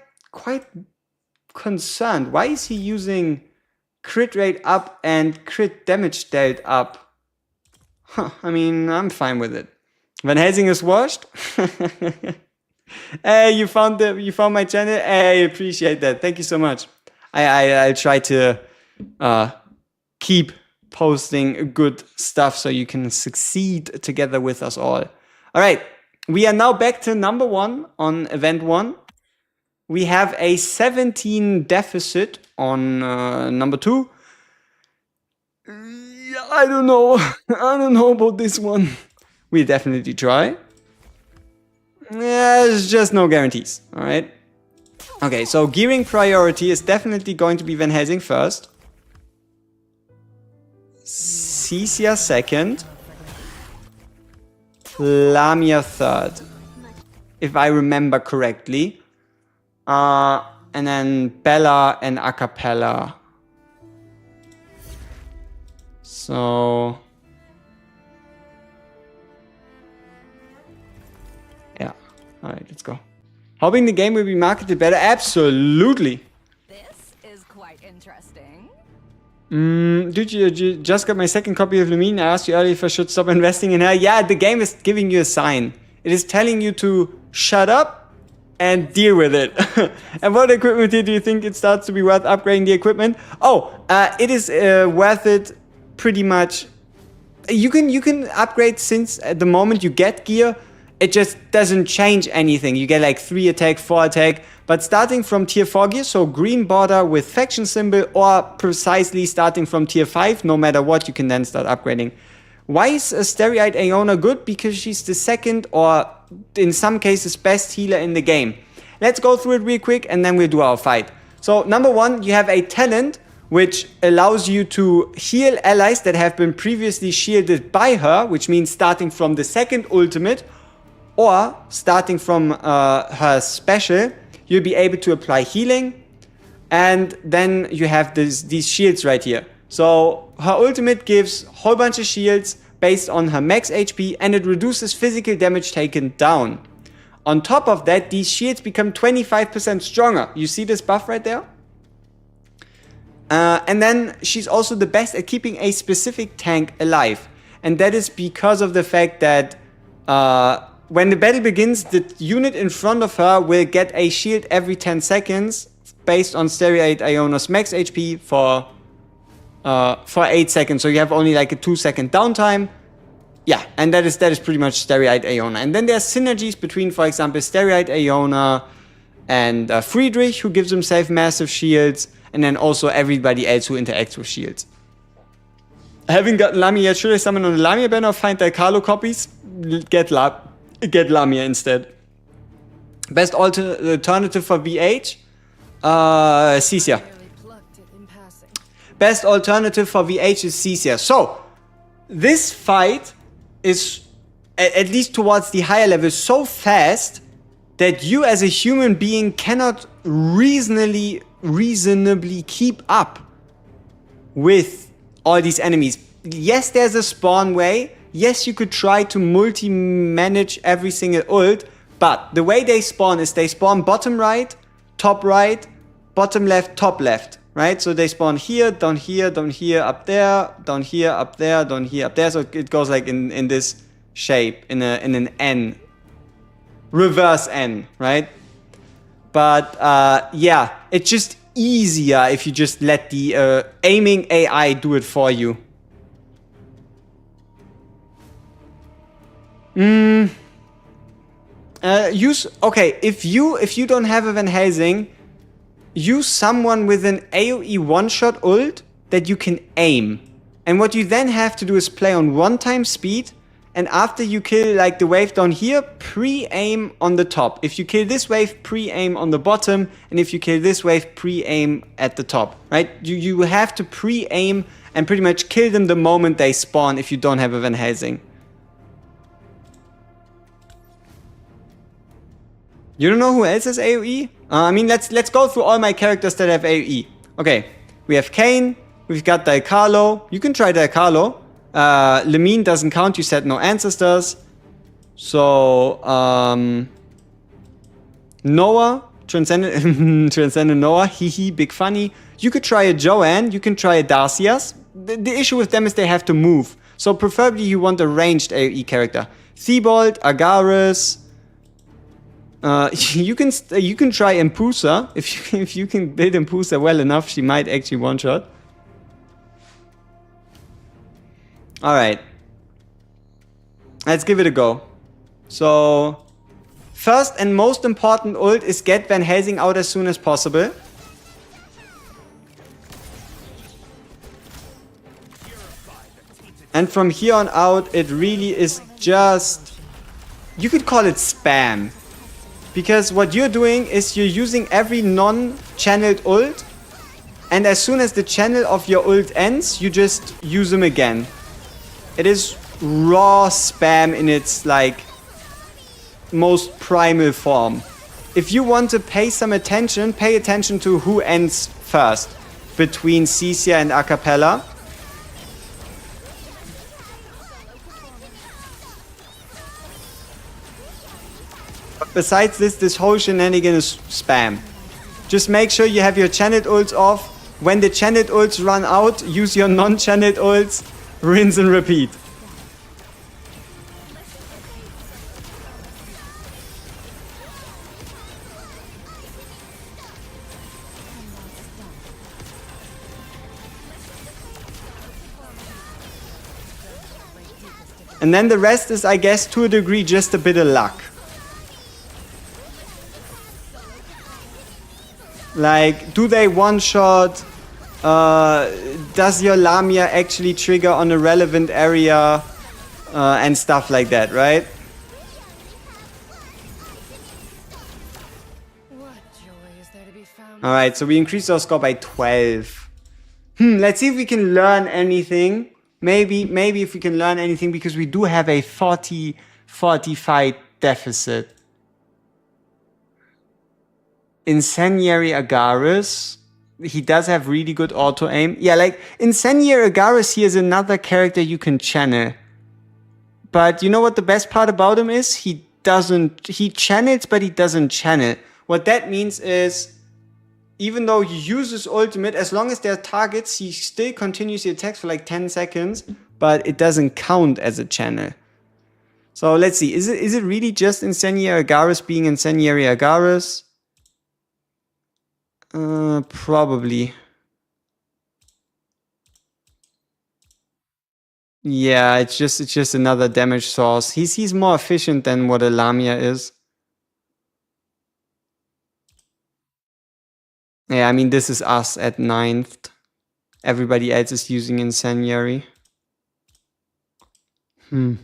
Speaker 3: concerned. Why is he using crit rate up and crit damage dealt up? Huh, I mean, I'm fine with it. Van Helsing is washed. Hey, you found my channel. Hey, I appreciate that. Thank you so much. I'll try to keep posting good stuff so you can succeed together with us all. All right, we are now back to number 1 on event 1. We have a 17 deficit on number 2. Yeah, I don't know. I don't know about this one. We'll definitely try. Yeah, there's just no guarantees. All right. Okay, so gearing priority is definitely going to be Van Helsing first. Cecia second. Lamia third. If I remember correctly. And then Bella and Acapella. So... yeah. Alright, let's go. Hoping the game will be marketed better? Absolutely.
Speaker 2: This is quite interesting.
Speaker 3: Dude, you just got my second copy of Lumine. I asked you earlier if I should stop investing in her. Yeah, the game is giving you a sign. It is telling you to shut up and deal with it. And what equipment here do you think it starts to be worth upgrading the equipment? Oh, it is worth it pretty much. You can upgrade since at the moment you get gear. It just doesn't change anything. You get like 3 attack, 4 attack. But starting from tier 4 gear, so green border with faction symbol, or precisely starting from tier 5, no matter what, you can then start upgrading. Why is Stereoid Aeona good? Because she's the second, or in some cases, best healer in the game. Let's go through it real quick and then we'll do our fight. So number 1, you have a talent which allows you to heal allies that have been previously shielded by her, which means starting from the second ultimate, or starting from her special, you'll be able to apply healing. And then you have these shields right here. So her ultimate gives a whole bunch of shields based on her max HP, and it reduces physical damage taken down. On top of that, these shields become 25% stronger. You see this buff right there? And then she's also the best at keeping a specific tank alive. And that is because of the fact that when the battle begins, the unit in front of her will get a shield every 10 seconds based on Stereoid Aeona's max HP for 8 seconds. So you have only like a 2-second downtime. Yeah, and that is pretty much Stereoid Aeona. And then there's synergies between, for example, Stereoid Aeona and Friedrich, who gives himself massive shields, and then also everybody else who interacts with shields. I haven't gotten Lamia yet. Should I summon on the Lamia banner or find the Carlo copies? Get Lamia instead. Best alternative for VH? Cecia. Best alternative for VH is Cecia. So, this fight is, at least towards the higher level, so fast that you as a human being cannot reasonably keep up with all these enemies. Yes, there's a spawn way. Yes, you could try to multi-manage every single ult, but the way they spawn is they spawn bottom right, bottom left, top left, right? So they spawn here, down here, down here, up there, down here, up there, down here, up there. So it goes like in this shape, in an N, reverse N, right? But yeah, it's just easier if you just let the aiming AI do it for you. Okay, if you don't have a Van Helsing, use someone with an AoE one-shot ult that you can aim. And what you then have to do is play on 1-time speed, and after you kill like the wave down here, pre-aim on the top. If you kill this wave, pre-aim on the bottom, and if you kill this wave, pre-aim at the top, right? You have to pre-aim and pretty much kill them the moment they spawn if you don't have a Van Helsing. You don't know who else has AoE? I mean, let's go through all my characters that have AoE. Okay, we have Kane. We've got Dicarlo. You can try Dicarlo. Lemine doesn't count. You said no ancestors. So, Noah. Transcendent Noah. Hee big funny. You could try a Joanne. You can try a Darcias. The issue with them is they have to move. So preferably you want a ranged AoE character. Thibault, Agaris. You can try Impusa. If you can build Impusa well enough, she might actually one-shot. Alright. Let's give it a go. So, first and most important ult is get Van Helsing out as soon as possible. And from here on out, it really is just... You could call it spam. Because what you're doing is you're using every non-channeled ult. And as soon as the channel of your ult ends, you just use them again. It is raw spam in its, like, most primal form. If you want to pay some attention, pay attention to who ends first. Between Cecia and Acapella. Besides this whole shenanigan is spam. Just make sure you have your channeled ults off. When the channeled ults run out, use your non-channeled ults. Rinse and repeat. And then the rest is, I guess, to a degree, just a bit of luck. Like, do they one-shot? Does your Lamia actually trigger on a relevant area? And stuff like that, right?
Speaker 2: What joy is there to be found?
Speaker 3: Alright, so we increased our score by 12. Let's see if we can learn anything. Maybe if we can learn anything, because we do have a 40 fight deficit. Incendiary Agaris. He does have really good auto aim. Yeah, like Incendiary Agaris, he is another character you can channel. But you know what the best part about him is? He channels, but he doesn't channel. What that means is, even though he uses ultimate, as long as there are targets, he still continues the attacks for like 10 seconds, but it doesn't count as a channel. So let's see, is it really just Incendiary Agaris being Incendiary Agaris? Probably. Yeah, it's just another damage source. He's more efficient than what a Lamia is. Yeah, I mean, this is us at 9th. Everybody else is using Incendiary. We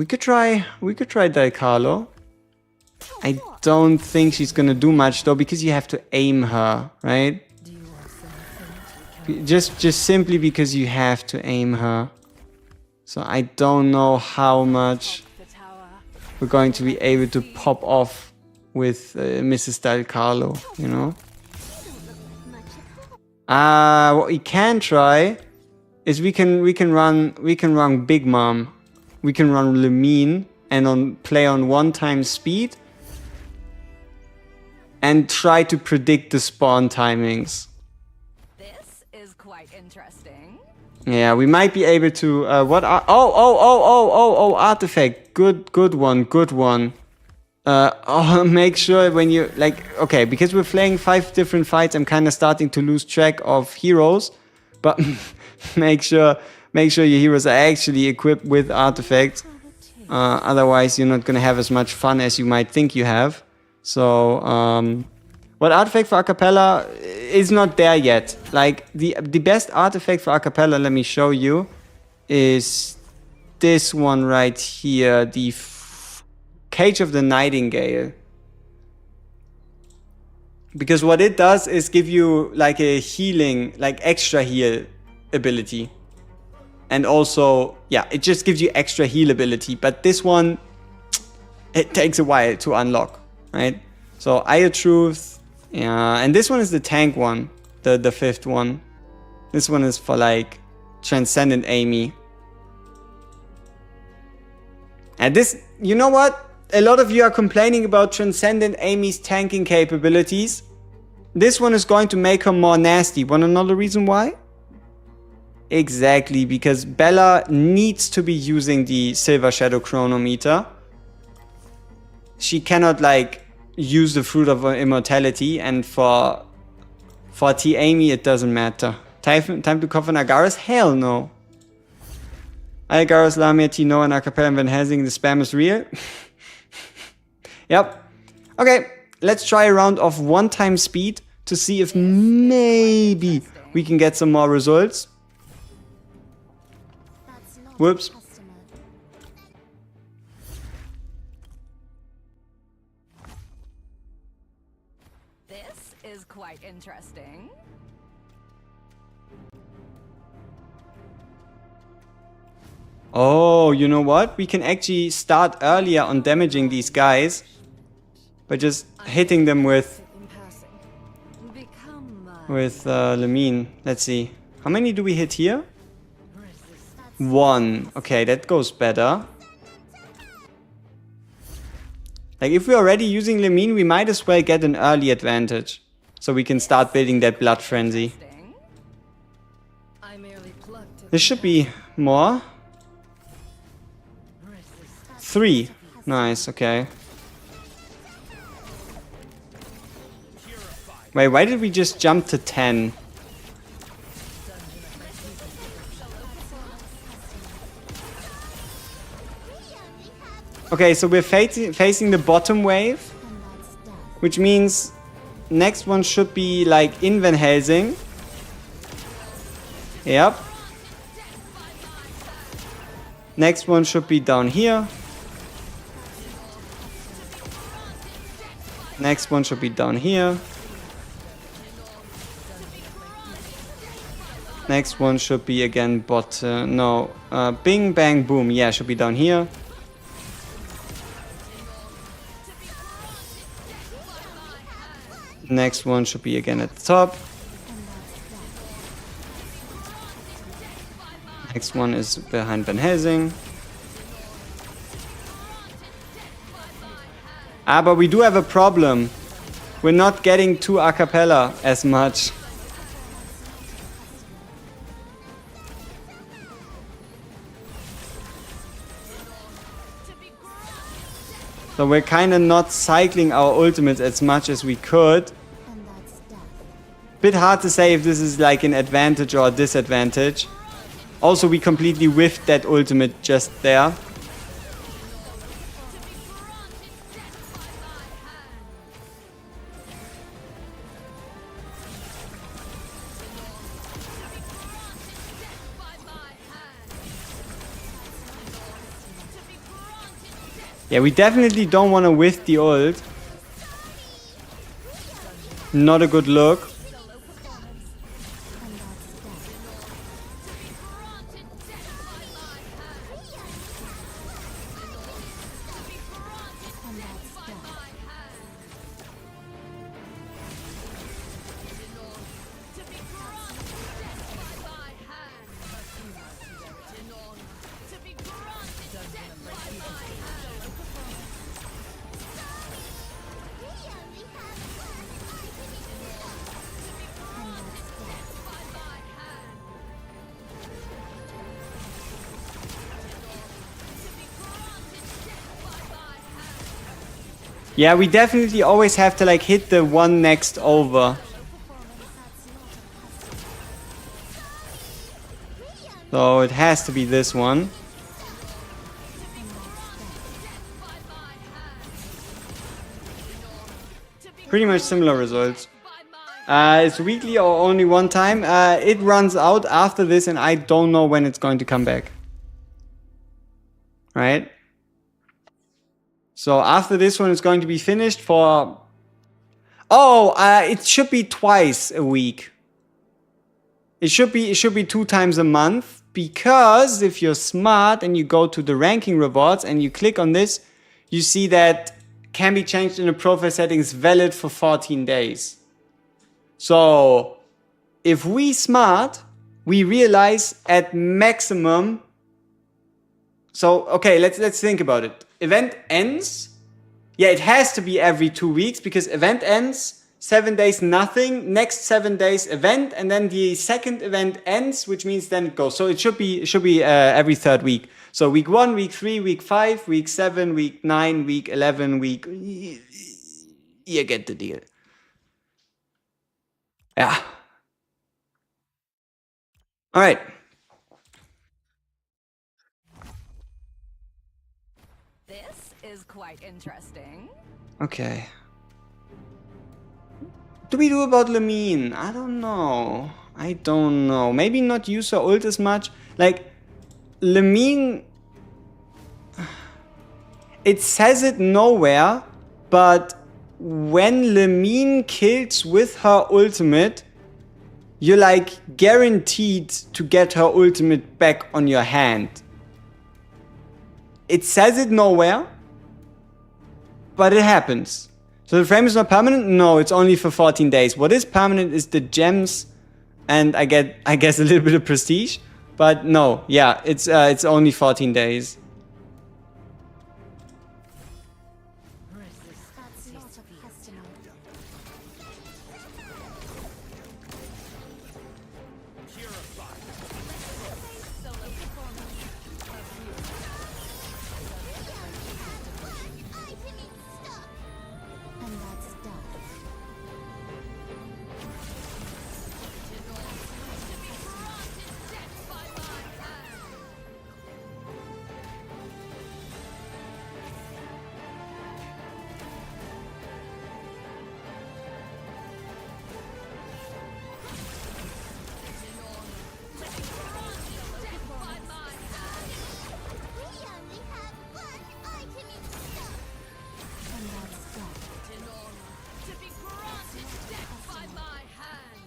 Speaker 3: could try Dicarlo. I don't think she's gonna do much though, because you have to aim her, right? Just simply because you have to aim her. So I don't know how much we're going to be able to pop off with Mrs. Dicarlo, you know? What we can try is we can run Big Mom. We can run Lemine and play on 1x speed and try to predict the spawn timings.
Speaker 2: This is quite interesting.
Speaker 3: Yeah, we might be able to. Artifact. Good one. Make sure when you okay, because we're playing 5 different fights, I'm kind of starting to lose track of heroes, but make sure your heroes are actually equipped with artifacts. Otherwise, you're not gonna have as much fun as you might think you have. So, what artifact for Acapella is not there yet. Like the best artifact for Acapella, let me show you, is this one right here, the Cage of the Nightingale. Because what it does is give you like a healing, like extra heal ability. And also, yeah, it just gives you extra heal ability. But this one, it takes a while to unlock. right? So Eye of Truth, and this one is the tank one, the fifth one. This one is for like Transcendent Amy. And this, you know what? A lot of you are complaining about Transcendent Amy's tanking capabilities. This one is going to make her more nasty. Wanna know the reason why? Exactly, because Bella needs to be using the Silver Shadow Chronometer. She cannot like use the Fruit of Immortality, and for T. Amy it doesn't matter. Time to cover Agaris? Hell no. Agaris, Lamia, T. Noah, and Acapella and Van Helsing, the spam is real. Yep. Okay, let's try a round of 1-time speed to see if maybe we can get some more results.
Speaker 5: That's not
Speaker 3: Whoops.
Speaker 5: a customer.
Speaker 2: This is quite interesting.
Speaker 3: Oh, you know what? We can actually start earlier on damaging these guys by just hitting them with Lamine. Let's see. How many do we hit here? 1. Okay, that goes better. Like, if we're already using Lamine, we might as well get an early advantage. So we can start building that blood frenzy. This should be more. 3. Nice, okay. Wait, why did we just jump to 10? Okay, so we're facing the bottom wave, which means next one should be like in Van Helsing. Yep. Next one should be down here. Next one should be down here. Next one should be again bing bang boom. Yeah, should be down here. Next one should be again at the top. Next one is behind Van Helsing. Ah, but we do have a problem. We're not getting to a cappella as much. So we're kinda not cycling our ultimates as much as we could.
Speaker 5: And that's death.
Speaker 3: Bit hard to say if this is like an advantage or a disadvantage. Also, we completely whiffed that ultimate just there. Yeah, we definitely don't want to whiff the ult. Not a good look. Yeah, we definitely always have to like hit the one next over. So it has to be this one. Pretty much similar results. It's weekly or only one time. It runs out after this and I don't know when it's going to come back. Right? So after this one, it's going to be finished for... Oh, it should be twice a week. It should be 2 times a month, because if you're smart and you go to the ranking rewards and you click on this, you see that can be changed in the profile settings, valid for 14 days. So if we smart, we realize at maximum. So okay, let's think about it. Event ends. Yeah, it has to be every 2 weeks because event ends. 7 days nothing, next 7 days event, and then the second event ends, which means then it goes. So it should be every 3rd week. So week 1, week 3, week 5, week 7, week 9, week 11, week. You get the deal. Yeah. All right.
Speaker 2: This is quite interesting.
Speaker 3: Okay. What do we do about Lamine? I don't know. Maybe not use her ult as much. Like, Lamine... It says it nowhere, but when Lamine kills with her ultimate, you're like guaranteed to get her ultimate back on your hand. It says it nowhere, but it happens. So the frame is not permanent? No, it's only for 14 days. What is permanent is the gems and I guess a little bit of prestige. But no, yeah, it's only 14 days.
Speaker 5: That's not a customer.
Speaker 2: Solo performance.
Speaker 5: Item in stock. And that's done.
Speaker 2: To be granted death by my hand.
Speaker 5: We only have one item in stock. And that's done.
Speaker 2: To be granted death by my hand.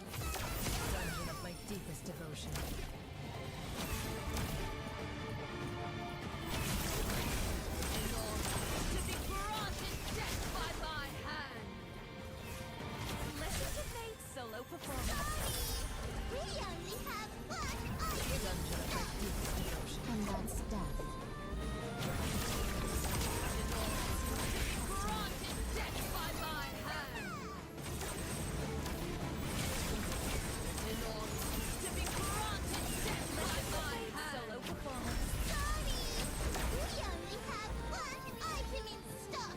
Speaker 2: Dungeon of my deepest devotion. To be granted death by my hand. Listen to Fate's solo performance.
Speaker 5: We only have one item in stock. And that's done.
Speaker 2: Granted death by my hand. To be granted death by my hand. Solo performance.
Speaker 5: Sorry. We only have one item in stock.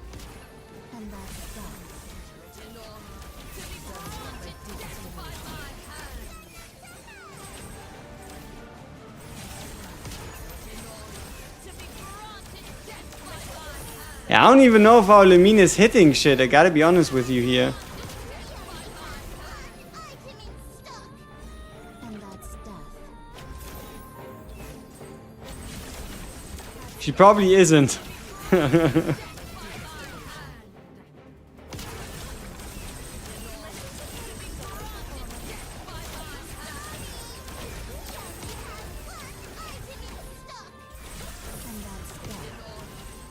Speaker 5: And that's done.
Speaker 2: To be granted death by my hand. To be granted death by my hand.
Speaker 3: Yeah, I don't even know if our Lamine is hitting shit. I gotta be honest with you here.
Speaker 5: Item in stock. And that's done.
Speaker 3: She probably isn't.
Speaker 5: And that's done.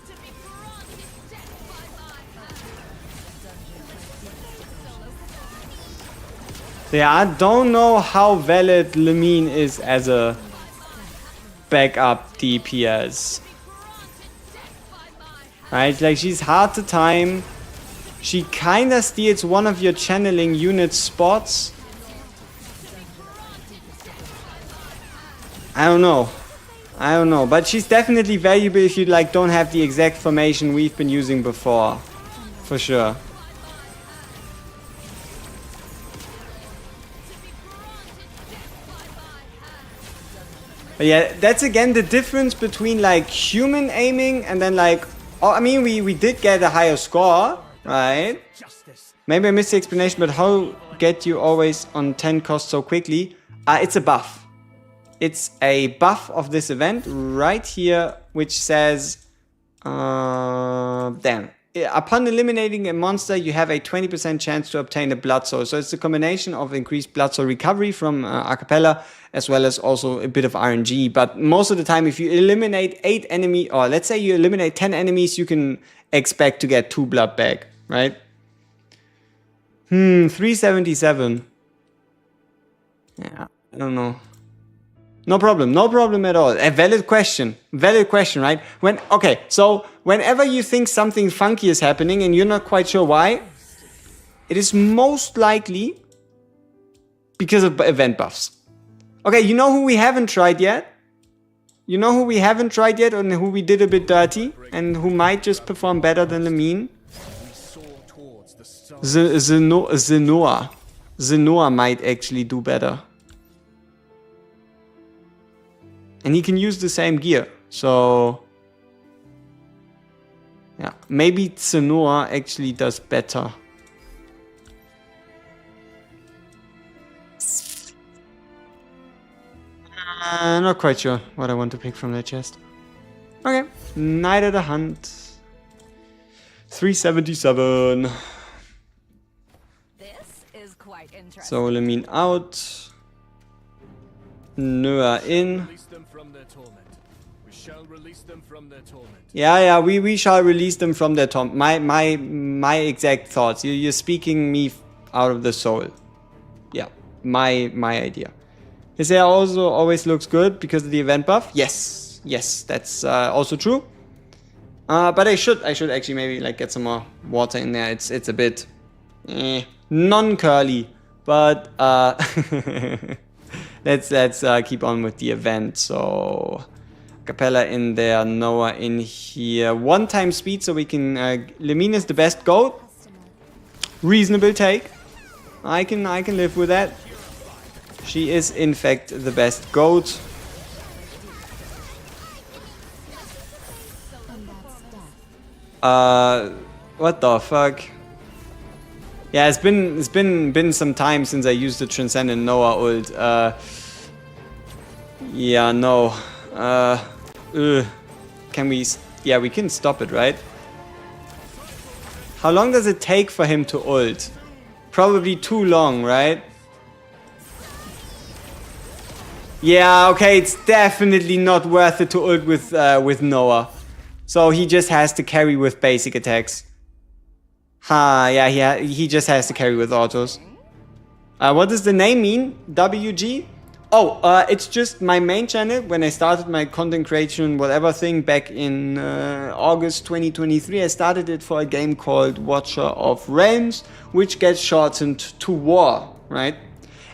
Speaker 2: To be granted death by my hand.
Speaker 3: Yeah, I don't know how valid Lamine is as a backup DPS. Right, like she's hard to time. She kinda steals one of your channeling unit spots. I don't know, but she's definitely valuable if you like don't have the exact formation we've been using before, for sure. But yeah, that's again the difference between like human aiming and then like, oh, I mean, we did get a higher score, right?
Speaker 4: Justice.
Speaker 3: Maybe I missed the explanation, but how get you always on 10 cost so quickly? It's a buff. It's a buff of this event right here, which says, damn, upon eliminating a monster, you have a 20% chance to obtain a blood soul. So it's a combination of increased blood soul recovery from a cappella, as well as also a bit of RNG. But most of the time, if you eliminate 8 enemies, or let's say you eliminate 10 enemies, you can expect to get 2 blood back, right? 377. Yeah, I don't know. No problem at all. A valid question, right? So whenever you think something funky is happening and you're not quite sure why, it is most likely because of event buffs. Okay, you know who we haven't tried yet? And who we did a bit dirty and who might just perform better than the mean? Zenoa. Zenoa might actually do better. And he can use the same gear, so yeah, maybe Zenoa actually does better. Not quite sure what I want to pick from that chest. Okay, Night of the Hunt. 377.
Speaker 2: This is quite interesting.
Speaker 3: Soulamin out. Noah in.
Speaker 4: Release them from their torment. We shall release them from their torment.
Speaker 3: Yeah, we shall release them from their torment. My exact thoughts. You're speaking me out of the soul. Yeah, my idea. His hair also always looks good because of the event buff. Yes, that's also true. But I should actually maybe like get some more water in there. It's a bit non-curly, but let's keep on with the event. So Capella in there, Noah in here. 1 time speed, so we can. Lemine is the best goat. Reasonable take. I can live with that. She is in fact the best goat. What the fuck? Yeah, it's been some time since I used the Transcendent Noah ult. Yeah, no. Can we? Yeah, we can stop it, right? How long does it take for him to ult? Probably too long, right? Yeah, okay, it's definitely not worth it to ult with Noah. So he just has to carry with basic attacks. Yeah, he just has to carry with autos. What does the name mean? WG? Oh, it's just my main channel. When I started my content creation whatever thing back in August 2023, I started it for a game called Watcher of Realms, which gets shortened to War, right?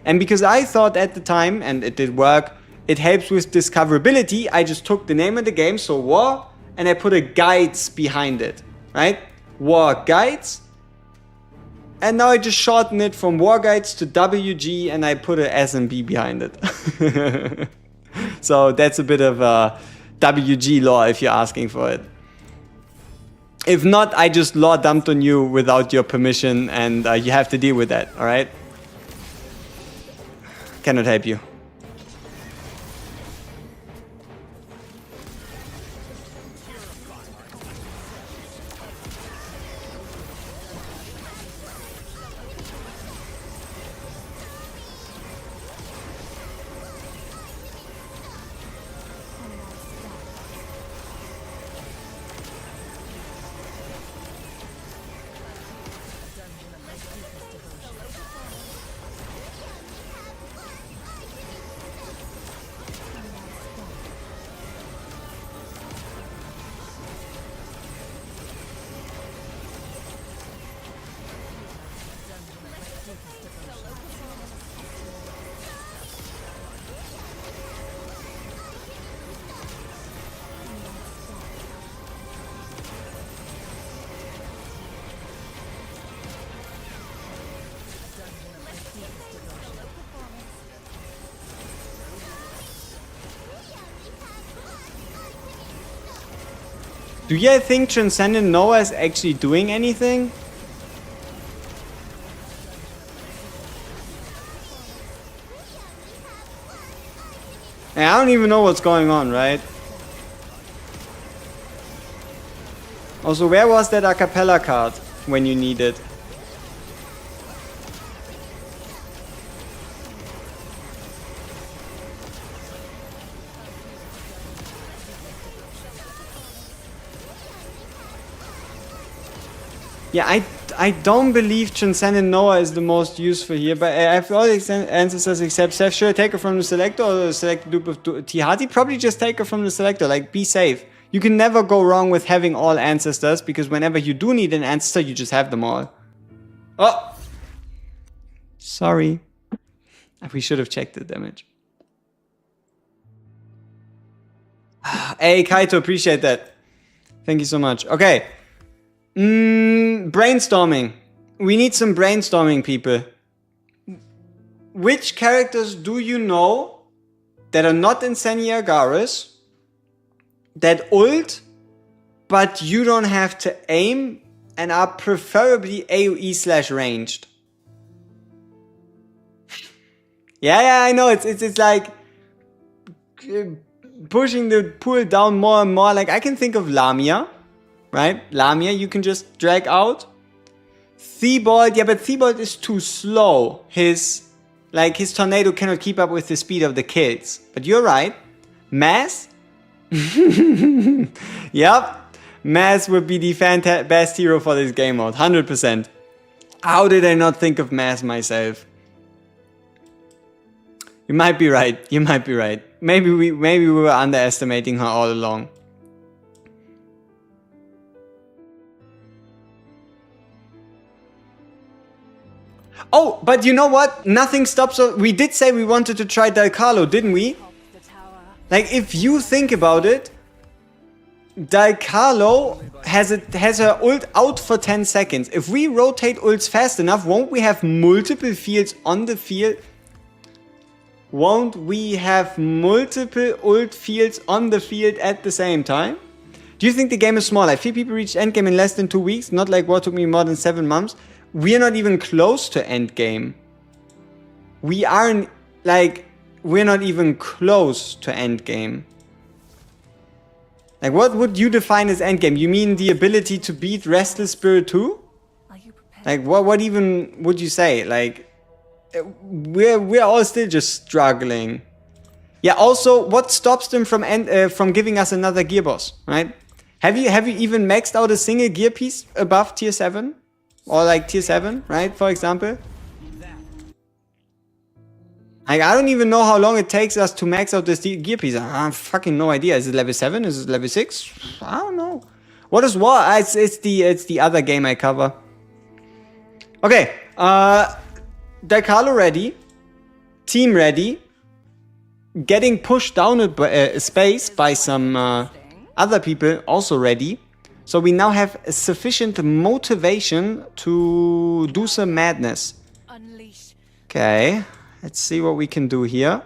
Speaker 3: And because I thought at the time, and it did work, it helps with discoverability, I just took the name of the game, so War, and I put a guides behind it, right? War guides. And now I just shorten it from War Guides to WG and I put a SMB behind it. So that's a bit of WG lore if you're asking for it. If not, I just lore dumped on you without your permission and you have to deal with that, alright? Cannot help you. Do you think Transcendent Noah is actually doing anything? I don't even know what's going on, right? Also, where was that a cappella card when you need it? Yeah, I don't believe Transcendent Noah is the most useful here, but I have all the ancestors except Seth. Should I take her from the selector or select a dupe of Tihati? Probably just take her from the selector, like be safe. You can never go wrong with having all ancestors, because whenever you do need an ancestor, you just have them all. Oh! Sorry. We should have checked the damage. Hey, Kaito, appreciate that. Thank you so much. Okay. Brainstorming. We need some brainstorming, people. Which characters do you know that are not in Senya Garrus, that ult, but you don't have to aim and are preferably AoE/ranged? Yeah, I know. It's like pushing the pool down more and more. Like, I can think of Lamia. Right? Lamia you can just drag out. Thibault, yeah, but Thibault is too slow. His tornado cannot keep up with the speed of the kills. But you're right. Mass? Yep. Mass would be the best hero for this game mode. 100%. How did I not think of Mass myself? You might be right. You might be right. Maybe we were underestimating her all along. Oh, but you know what? Nothing stops us. We did say we wanted to try Del Carlo, didn't we? Like, if you think about it, Del Carlo has her ult out for 10 seconds. If we rotate ults fast enough, won't we have multiple fields on the field? Won't we have multiple ult fields on the field at the same time? Do you think the game is small? Like, 3 people reached endgame in less than 2 weeks, not like what took me more than 7 months. We're not even close to endgame. We're not even close to endgame. Like, what would you define as endgame? You mean the ability to beat Restless Spirit 2? Like, what even would you say? Like, we're all still just struggling. Yeah, also, what stops them from giving us another gear boss, right? Have you even maxed out a single gear piece above tier 7? Or like tier 7, right, for example? Like, I don't even know how long it takes us to max out this gear piece. I have fucking no idea. Is it level 7? Is it level 6? I don't know. What is war? It's the other game I cover. Okay. Del Carlo ready. Team ready. Getting pushed down a space by some other people also ready. So we now have sufficient motivation to do some madness. Okay, let's see what we can do here.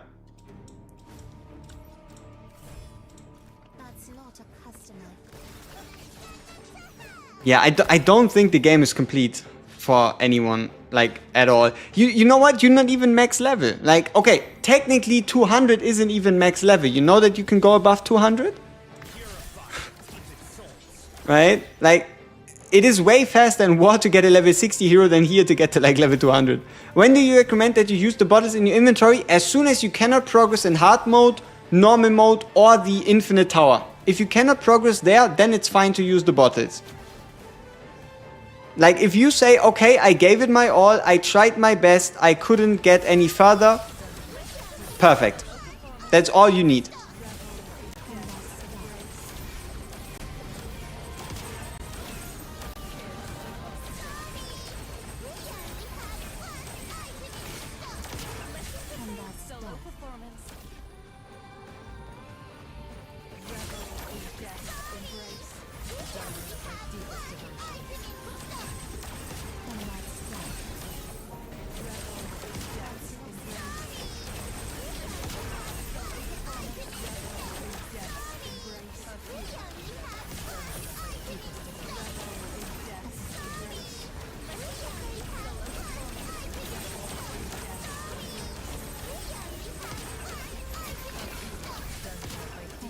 Speaker 3: Yeah, I don't think the game is complete for anyone, like, at all. You know what? You're not even max level. Like, okay, technically 200 isn't even max level. You know that you can go above 200? Right? Like, it is way faster in War to get a level 60 hero than here to get to like level 200. When do you recommend that you use the bottles in your inventory? As soon as you cannot progress in hard mode, normal mode, or the infinite tower. If you cannot progress there, then it's fine to use the bottles. Like, if you say, okay, I gave it my all, I tried my best, I couldn't get any further, perfect. That's all you need.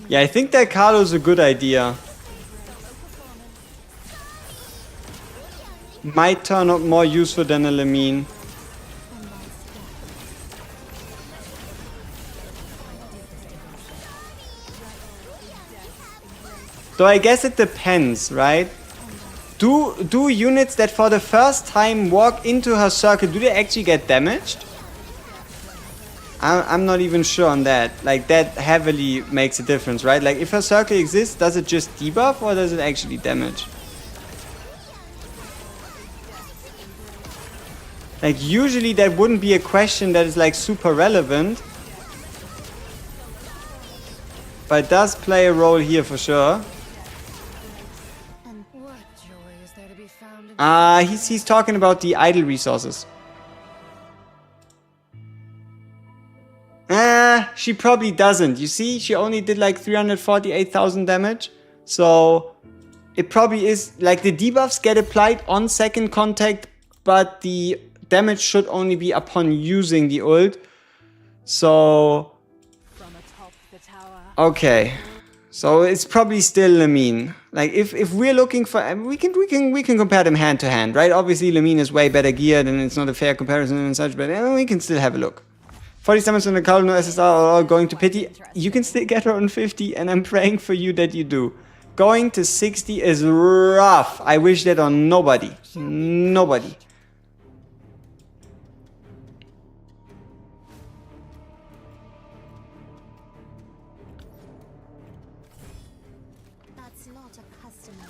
Speaker 3: Yeah, I think that Carlo's a good idea. might turn out more useful than a Lamine. So I guess it depends, right? Do units that for the first time walk into her circle, do they actually get damaged? I'm not even sure on that. Like, that heavily makes a difference, right? Like, if her circle exists, does it just debuff or does it actually damage? Like, usually that wouldn't be a question that is like super relevant. But it does play a role here for sure. He's talking about the idle resources. She probably doesn't. You see, she only did like 348,000 damage. So it probably is like the debuffs get applied on second contact, but the damage should only be upon using the ult. So okay. So it's probably still Lamine. Like if we're looking for, we can compare them hand to hand, right? Obviously Lamine is way better geared and it's not a fair comparison and such, but we can still have a look. 40 summons on the card, no SSR are all going to pity. You can still get her on 50 and I'm praying for you that you do. Going to 60 is rough. I wish that on nobody. Nobody.
Speaker 5: That's not a customer.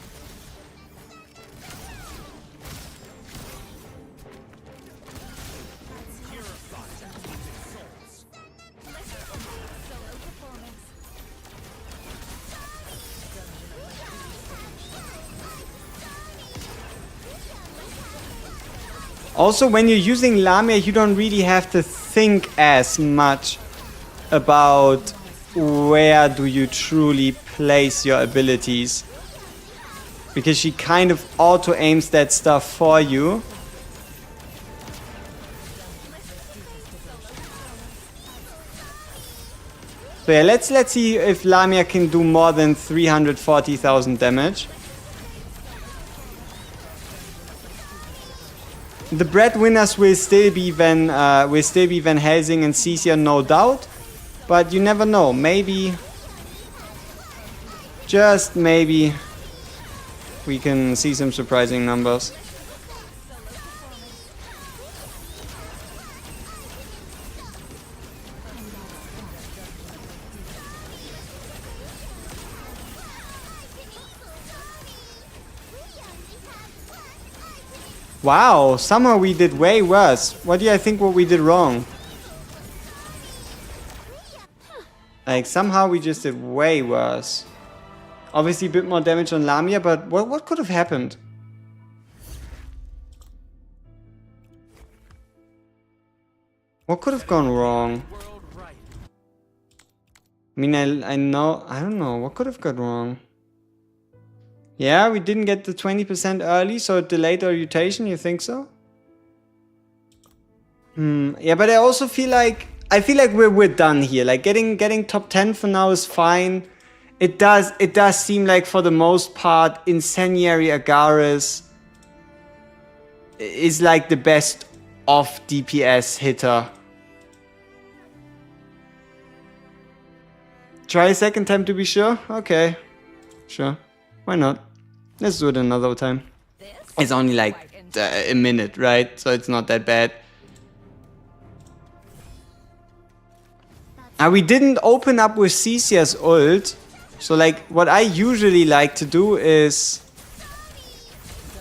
Speaker 3: Also, when you're using Lamia, you don't really have to think as much about where do you truly place your abilities. Because she kind of auto-aims that stuff for you. So yeah, let's see if Lamia can do more than 340,000 damage. The breadwinners will still be Van Helsing and Cecia, no doubt. But you never know. Maybe, just maybe, we can see some surprising numbers. Wow, somehow we did way worse. What do you think what we did wrong? Like, somehow we just did way worse. Obviously a bit more damage on Lamia, but what could have happened? What could have gone wrong? I mean, I don't know. What could have gone wrong? Yeah, we didn't get the 20% early, so it delayed our rotation, you think so? Yeah, but I also feel like we're done here. Like getting top 10 for now is fine. It does seem like for the most part Incendiary Agares is like the best off DPS hitter. Try a second time to be sure? Okay. Sure. Why not? Let's do it another time. It's only like a minute, right? So it's not that bad. We didn't open up with Cecia's ult. So like what I usually like to do is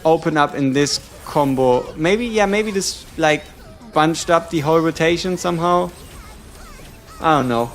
Speaker 3: open up in this combo. Maybe this like bunched up the whole rotation somehow. I don't know.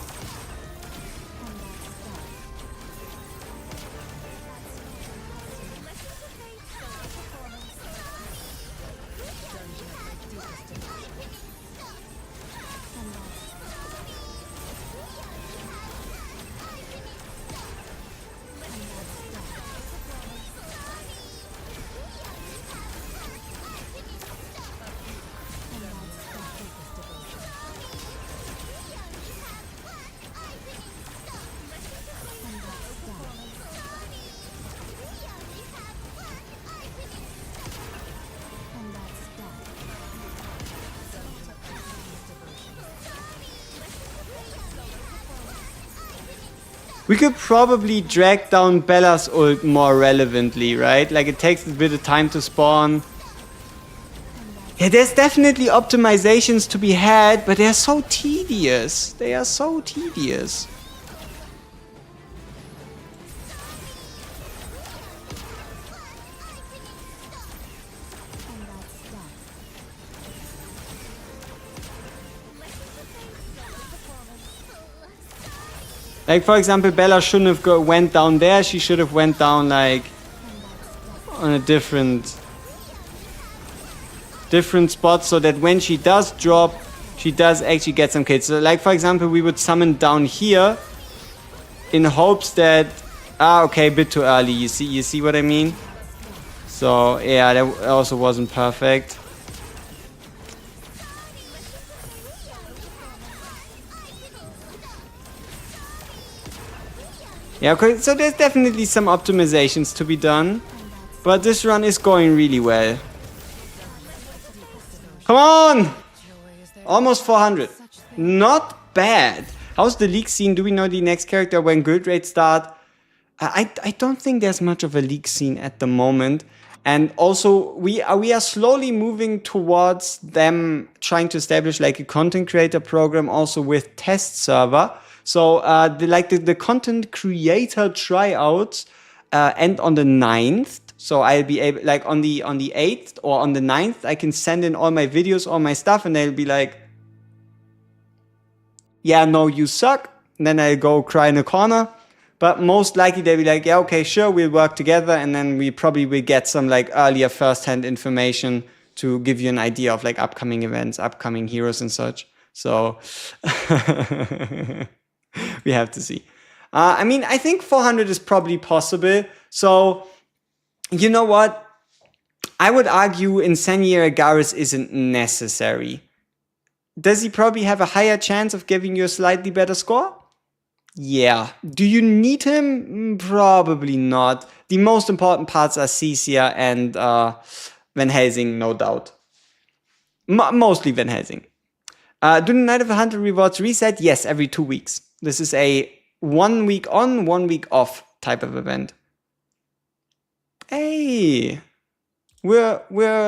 Speaker 3: We could probably drag down Bella's ult more relevantly, right? Like it takes a bit of time to spawn. Yeah, there's definitely optimizations to be had, but they're so tedious. They are so tedious. Like for example, Bella shouldn't have went down there. She should have went down like on a different spot, so that when she does drop, she does actually get some kills. So like for example, we would summon down here in hopes that okay, a bit too early. You see what I mean? So yeah, that also wasn't perfect. Yeah, okay, so there's definitely some optimizations to be done, but this run is going really well. Come on! Almost 400. Not bad. How's the league scene? Do we know the next character when guild raids start? I don't think there's much of a league scene at the moment. And also, we are slowly moving towards them trying to establish like a content creator program also with test server. So the content creator tryouts end on the 9th. So I'll be able, like on the 8th or on the 9th, I can send in all my videos, all my stuff, and they'll be like, yeah, no, you suck. And then I'll go cry in a corner. But most likely they'll be like, yeah, okay, sure, we'll work together. And then we probably will get some like earlier first-hand information to give you an idea of like upcoming events, upcoming heroes and such. So we have to see. I mean, I think 400 is probably possible. So, you know what? I would argue Incendiary Agaris isn't necessary. Does he probably have a higher chance of giving you a slightly better score? Yeah. Do you need him? Probably not. The most important parts are Cecia and Van Helsing, no doubt. Mostly Van Helsing. Do the Night of the Hunter rewards reset? Yes, every 2 weeks. This is a 1 week on, 1 week off type of event. Hey, we're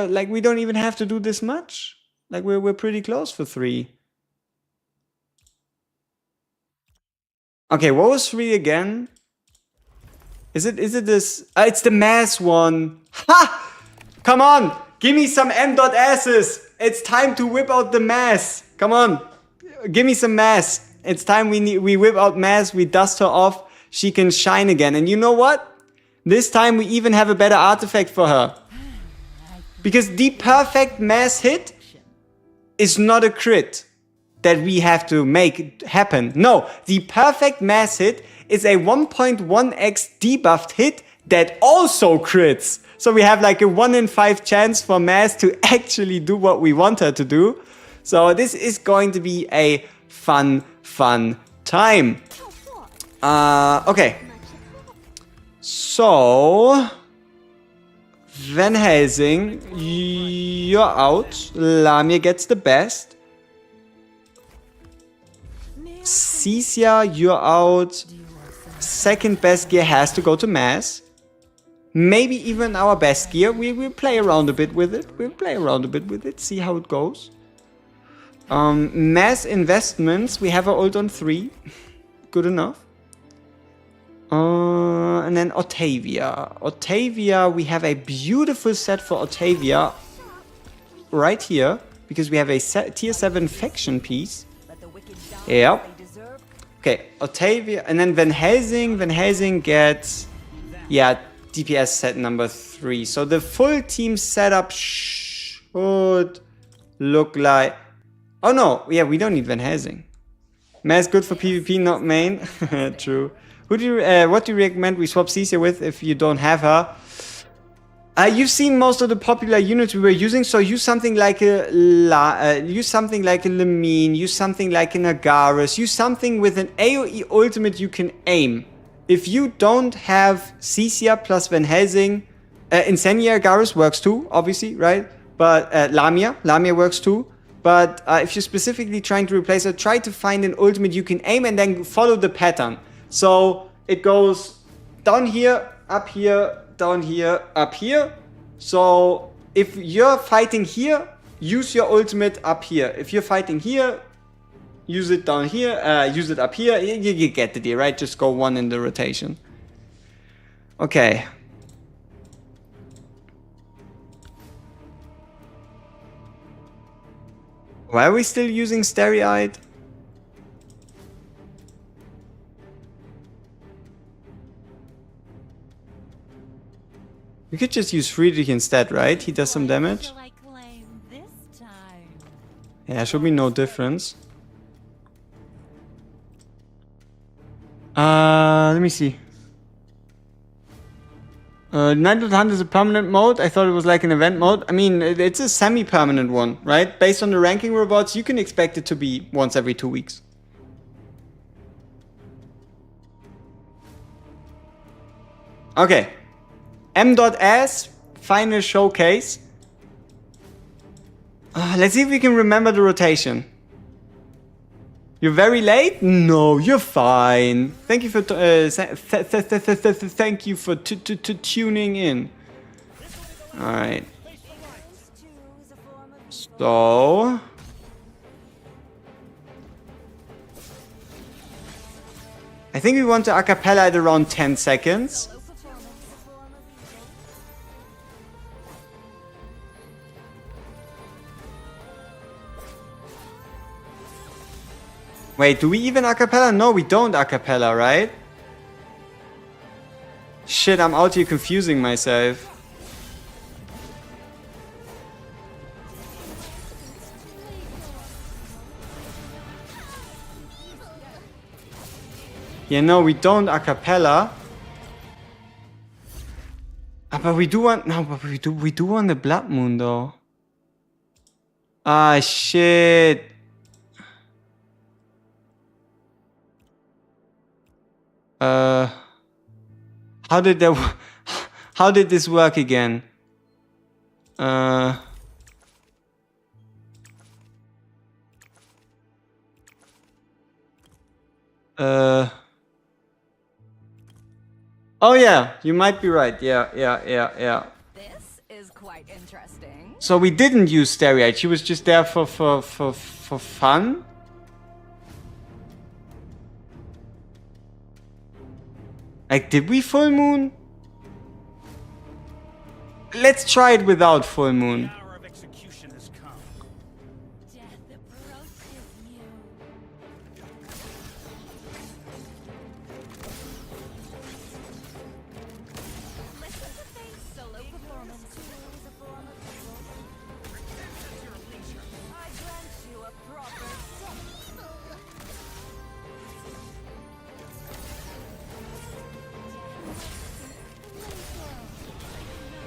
Speaker 3: like, we don't even have to do this much. Like we're pretty close for 3. Okay, what was 3 again? Is it this? It's the mass one. Ha! Come on, give me some M.S's. It's time to whip out the mass. Come on, give me some mass. It's time we whip out mass. We dust her off. She can shine again. And you know what? This time we even have a better artifact for her. Because the perfect mass hit is not a crit that we have to make happen. No, the perfect mass hit is a 1.1x debuffed hit that also crits. So we have like a 1 in 5 chance for mass to actually do what we want her to do. So this is going to be a fun time. Okay. So, Van Helsing, you're out. Lamia gets the best. Cecia, you're out. Second best gear has to go to Mass. Maybe even our best gear. We'll play around a bit with it. See how it goes. Mass investments. We have our ult on 3. Good enough. And then Octavia. Octavia, we have a beautiful set for Octavia right here, because we have a tier 7 faction piece. Yep. Okay, Octavia, and then Van Helsing. Van Helsing gets, yeah, DPS set number 3. So the full team setup should look like, oh no, yeah, we don't need Van Helsing. Mass good for PvP, not main. True. What do you recommend we swap Cecia with if you don't have her? You've seen most of the popular units we were using, so use something like a Lamine, use something like an Agaris, use something with an AoE ultimate you can aim. If you don't have Cecia plus Van Helsing, Incendiary Agaris works too, obviously, right? But Lamia works too. But if you're specifically trying to replace her, try to find an ultimate you can aim and then follow the pattern. So it goes down here, up here, down here, up here. So if you're fighting here, use your ultimate up here. If you're fighting here, use it down here, use it up here. You get the deal, right? Just go one in the rotation. Okay. Why are we still using Starry-Eyed? We could just use Friedrich instead, right? He does some damage.
Speaker 2: Shall I claim this time?
Speaker 3: Yeah, should be no difference. Let me see. Night Hunt is a permanent mode. I thought it was like an event mode. I mean, it's a semi-permanent one, right? Based on the ranking robots, you can expect it to be once every 2 weeks. Okay. M.S. Final showcase. Let's see if we can remember the rotation. You're very late? No, you're fine. Thank you for thank you for tuning in. All right. So I think we want to acapella at around 10 seconds. Wait, do we even acapella? No, we don't acapella, right? Shit, I'm out here confusing myself. Yeah, no, we don't acapella. But we do want... No, but we do want the Blood Moon, though. Ah, shit. How did this work again? Oh yeah, you might be right. Yeah.
Speaker 2: This is quite interesting.
Speaker 3: So we didn't use Starry-Eyed. She was just there for fun. Like, did we full moon? Let's try it without full moon.
Speaker 4: The hour of execution has come.
Speaker 2: Death approaches you. Listen to Faye's solo performance. I grant you a proper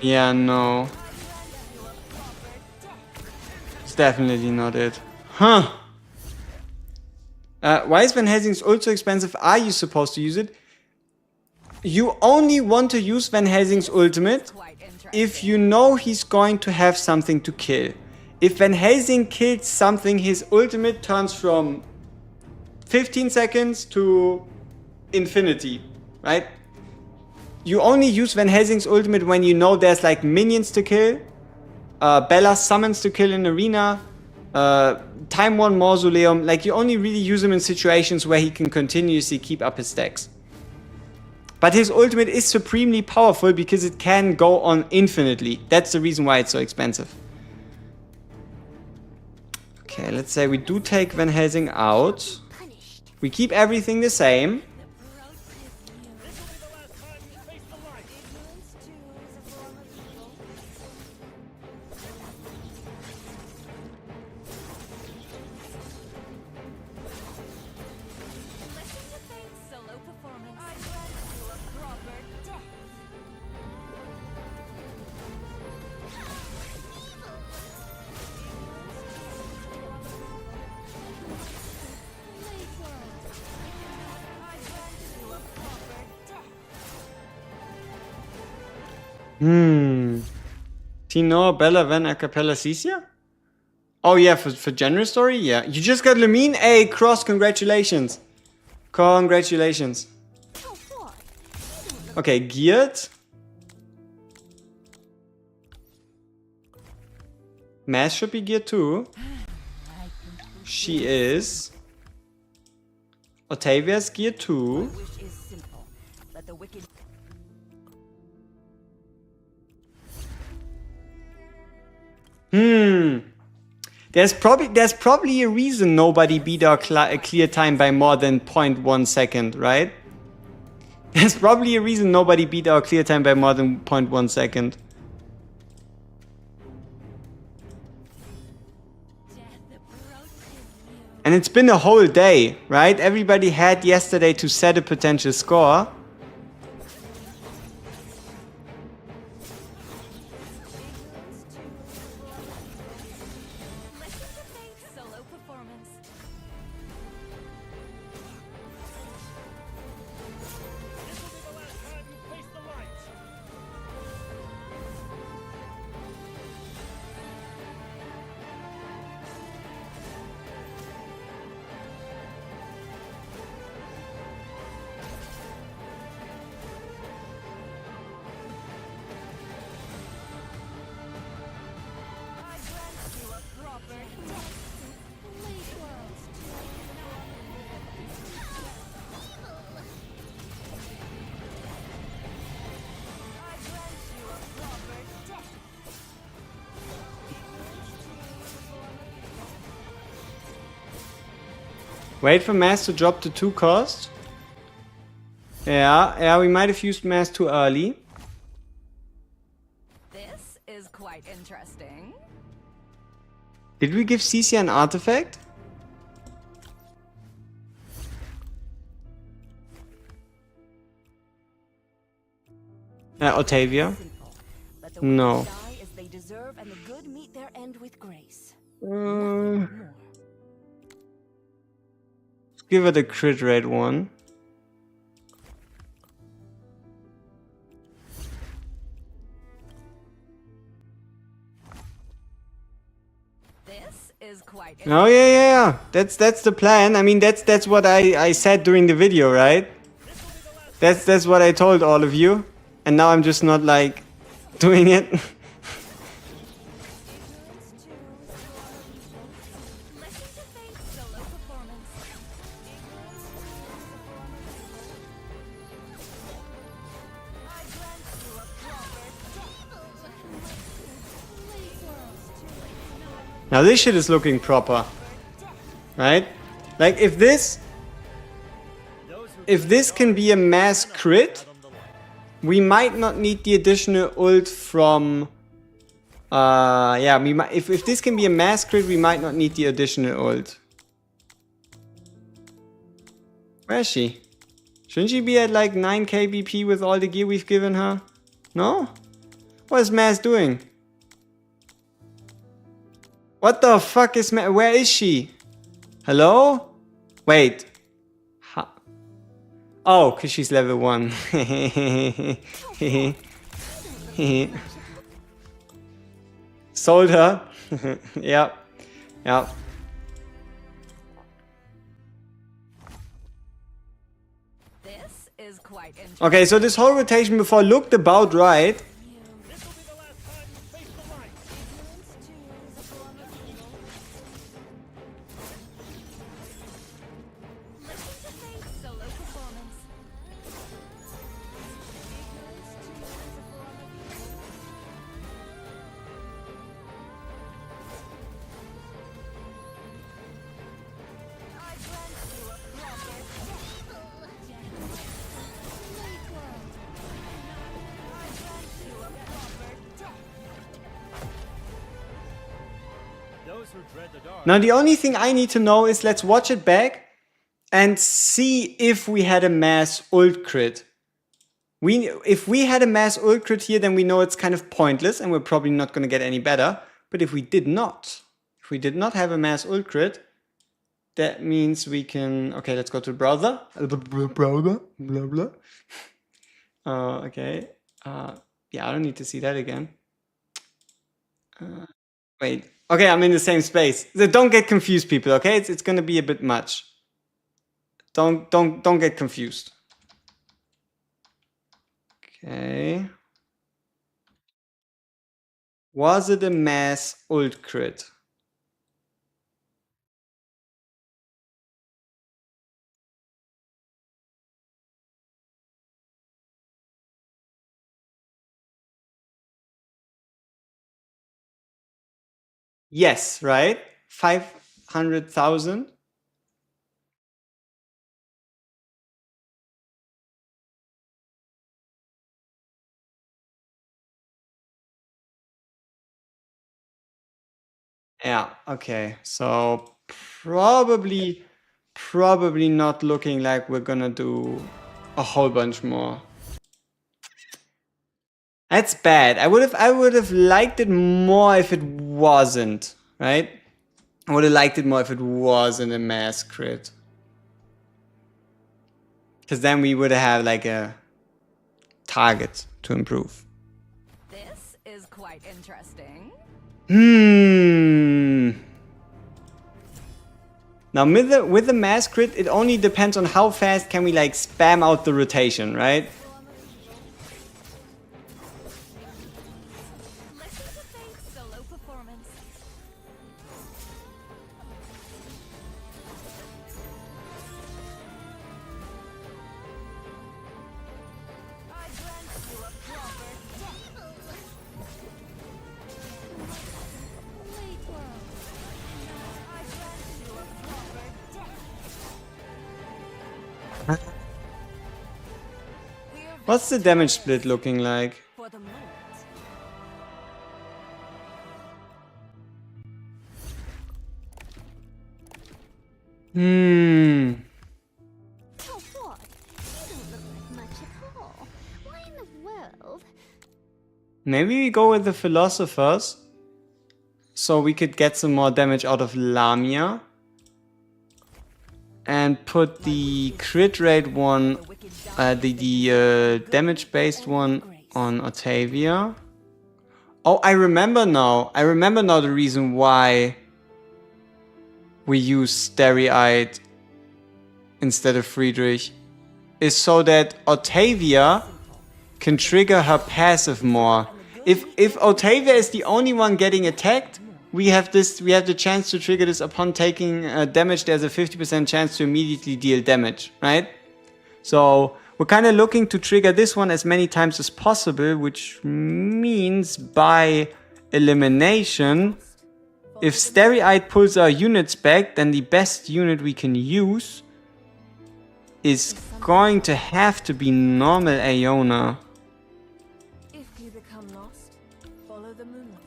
Speaker 3: Yeah, no. It's definitely not it. Huh. Why is Van Helsing's ult so expensive? Are you supposed to use it? You only want to use Van Helsing's ultimate if you know he's going to have something to kill. If Van Helsing kills something, his ultimate turns from 15 seconds to infinity, right? You only use Van Helsing's ultimate when you know there's like minions to kill, Bella summons to kill in arena, time 1 mausoleum. Like, you only really use him in situations where he can continuously keep up his stacks. But his ultimate is supremely powerful because it can go on infinitely. That's the reason why it's so expensive. Okay, let's say we do take Van Helsing out. We keep everything the same. Tino, Bella, Van, Acapella, Cecia? Oh yeah, for general story? Yeah. You just got Lamine? Hey, Cross, congratulations. Congratulations.
Speaker 5: Oh, what?
Speaker 3: Okay, geared. Mass should be geared too. She is. Octavia's geared too.
Speaker 2: Wish is simple. Let the wicked
Speaker 3: There's probably a reason nobody beat our clear time by more than 0.1 second, right? There's probably a reason nobody beat our clear time by more than 0.1 second. And it's been a whole day, right? Everybody had yesterday to set a potential score.
Speaker 2: solo performance.
Speaker 4: This will be the last time you face the light.
Speaker 2: I grant you a proper death. I grant you a proper death.
Speaker 3: Wait for mass to drop to 2 cost. Yeah, we might have used mass too early.
Speaker 2: This is quite interesting.
Speaker 3: Did we give Cecia an artifact? Octavia?
Speaker 2: Simple. Let the
Speaker 3: No.
Speaker 2: wicked die as they deserve, and the good meet their end with grace.
Speaker 3: More.
Speaker 2: More.
Speaker 3: Give her the crit rate one.
Speaker 2: This is quite
Speaker 3: Oh yeah. That's the plan. I mean that's what I said during the video, right? That's what I told all of you. And now I'm just not like doing it.
Speaker 2: Listen to Faith's solo performance. I grant you a proper death.
Speaker 3: Now this shit is looking proper. Right? Like if this can be a mass crit, we might not need the additional ult from yeah, we might if this can be a mass crit, we might not need the additional ult. Where is she? Shouldn't she be at like 9k BP with all the gear we've given her? No? What is Mass doing? What the fuck is Mass? Where is she? Hello? Wait. Oh, because she's level 1. Sold her. Yep. Yep.
Speaker 2: This is quite interesting.
Speaker 3: Okay, so this whole rotation before looked about right.
Speaker 4: This will be the last time you face the light.
Speaker 2: Listen to Faith's solo performance. I grant you a proper death. I grant you a proper death.
Speaker 4: Those who dread the dark.
Speaker 3: Now the only thing I need to know is let's watch it back and see if we had a mass ult crit. If we had a mass ult crit here, then we know it's kind of pointless and we're probably not going to get any better. But if we did not have a mass ult crit, that means we can... Okay, let's go to the browser. Browser, blah, blah. Okay. Yeah, I don't need to see that again. Wait. Okay, I'm in the same space. So don't get confused, people, okay? It's going to be a bit much. Don't get confused. Okay. Was it a mass ult crit? Yes, right? 500,000? Yeah, okay. So probably not looking like we're gonna do a whole bunch more. That's bad. I would have liked it more if it wasn't, right? I would have liked it more if it wasn't a mass crit. Because then we would have like a target to improve.
Speaker 2: This is quite interesting.
Speaker 3: Now with the mass crit, it only depends on how fast can we like spam out the rotation, right?
Speaker 2: Listen to Faith's solo performance. I grant you a proper death.
Speaker 5: Late world.
Speaker 2: I grant you a proper death.
Speaker 3: What's the damage split looking like?
Speaker 2: For the moment.
Speaker 5: Oh, what? You don't look like much at all. Why in the world?
Speaker 3: Maybe we go with the philosophers. So we could get some more damage out of Lamia. And put the crit rate one, the damage based one on Octavia. Oh, I remember now. I remember now the reason why we use Starry-Eyed instead of Friedrich is so that Octavia can trigger her passive more. If Octavia is the only one getting attacked, we have the chance to trigger this upon taking damage. There's a 50% chance to immediately deal damage, right? So we're kind of looking to trigger this one as many times as possible, which means by elimination, if Starry-Eyed pulls our units back, then the best unit we can use is going to have to be normal Aeona.
Speaker 2: If you become lost, follow the moonlight.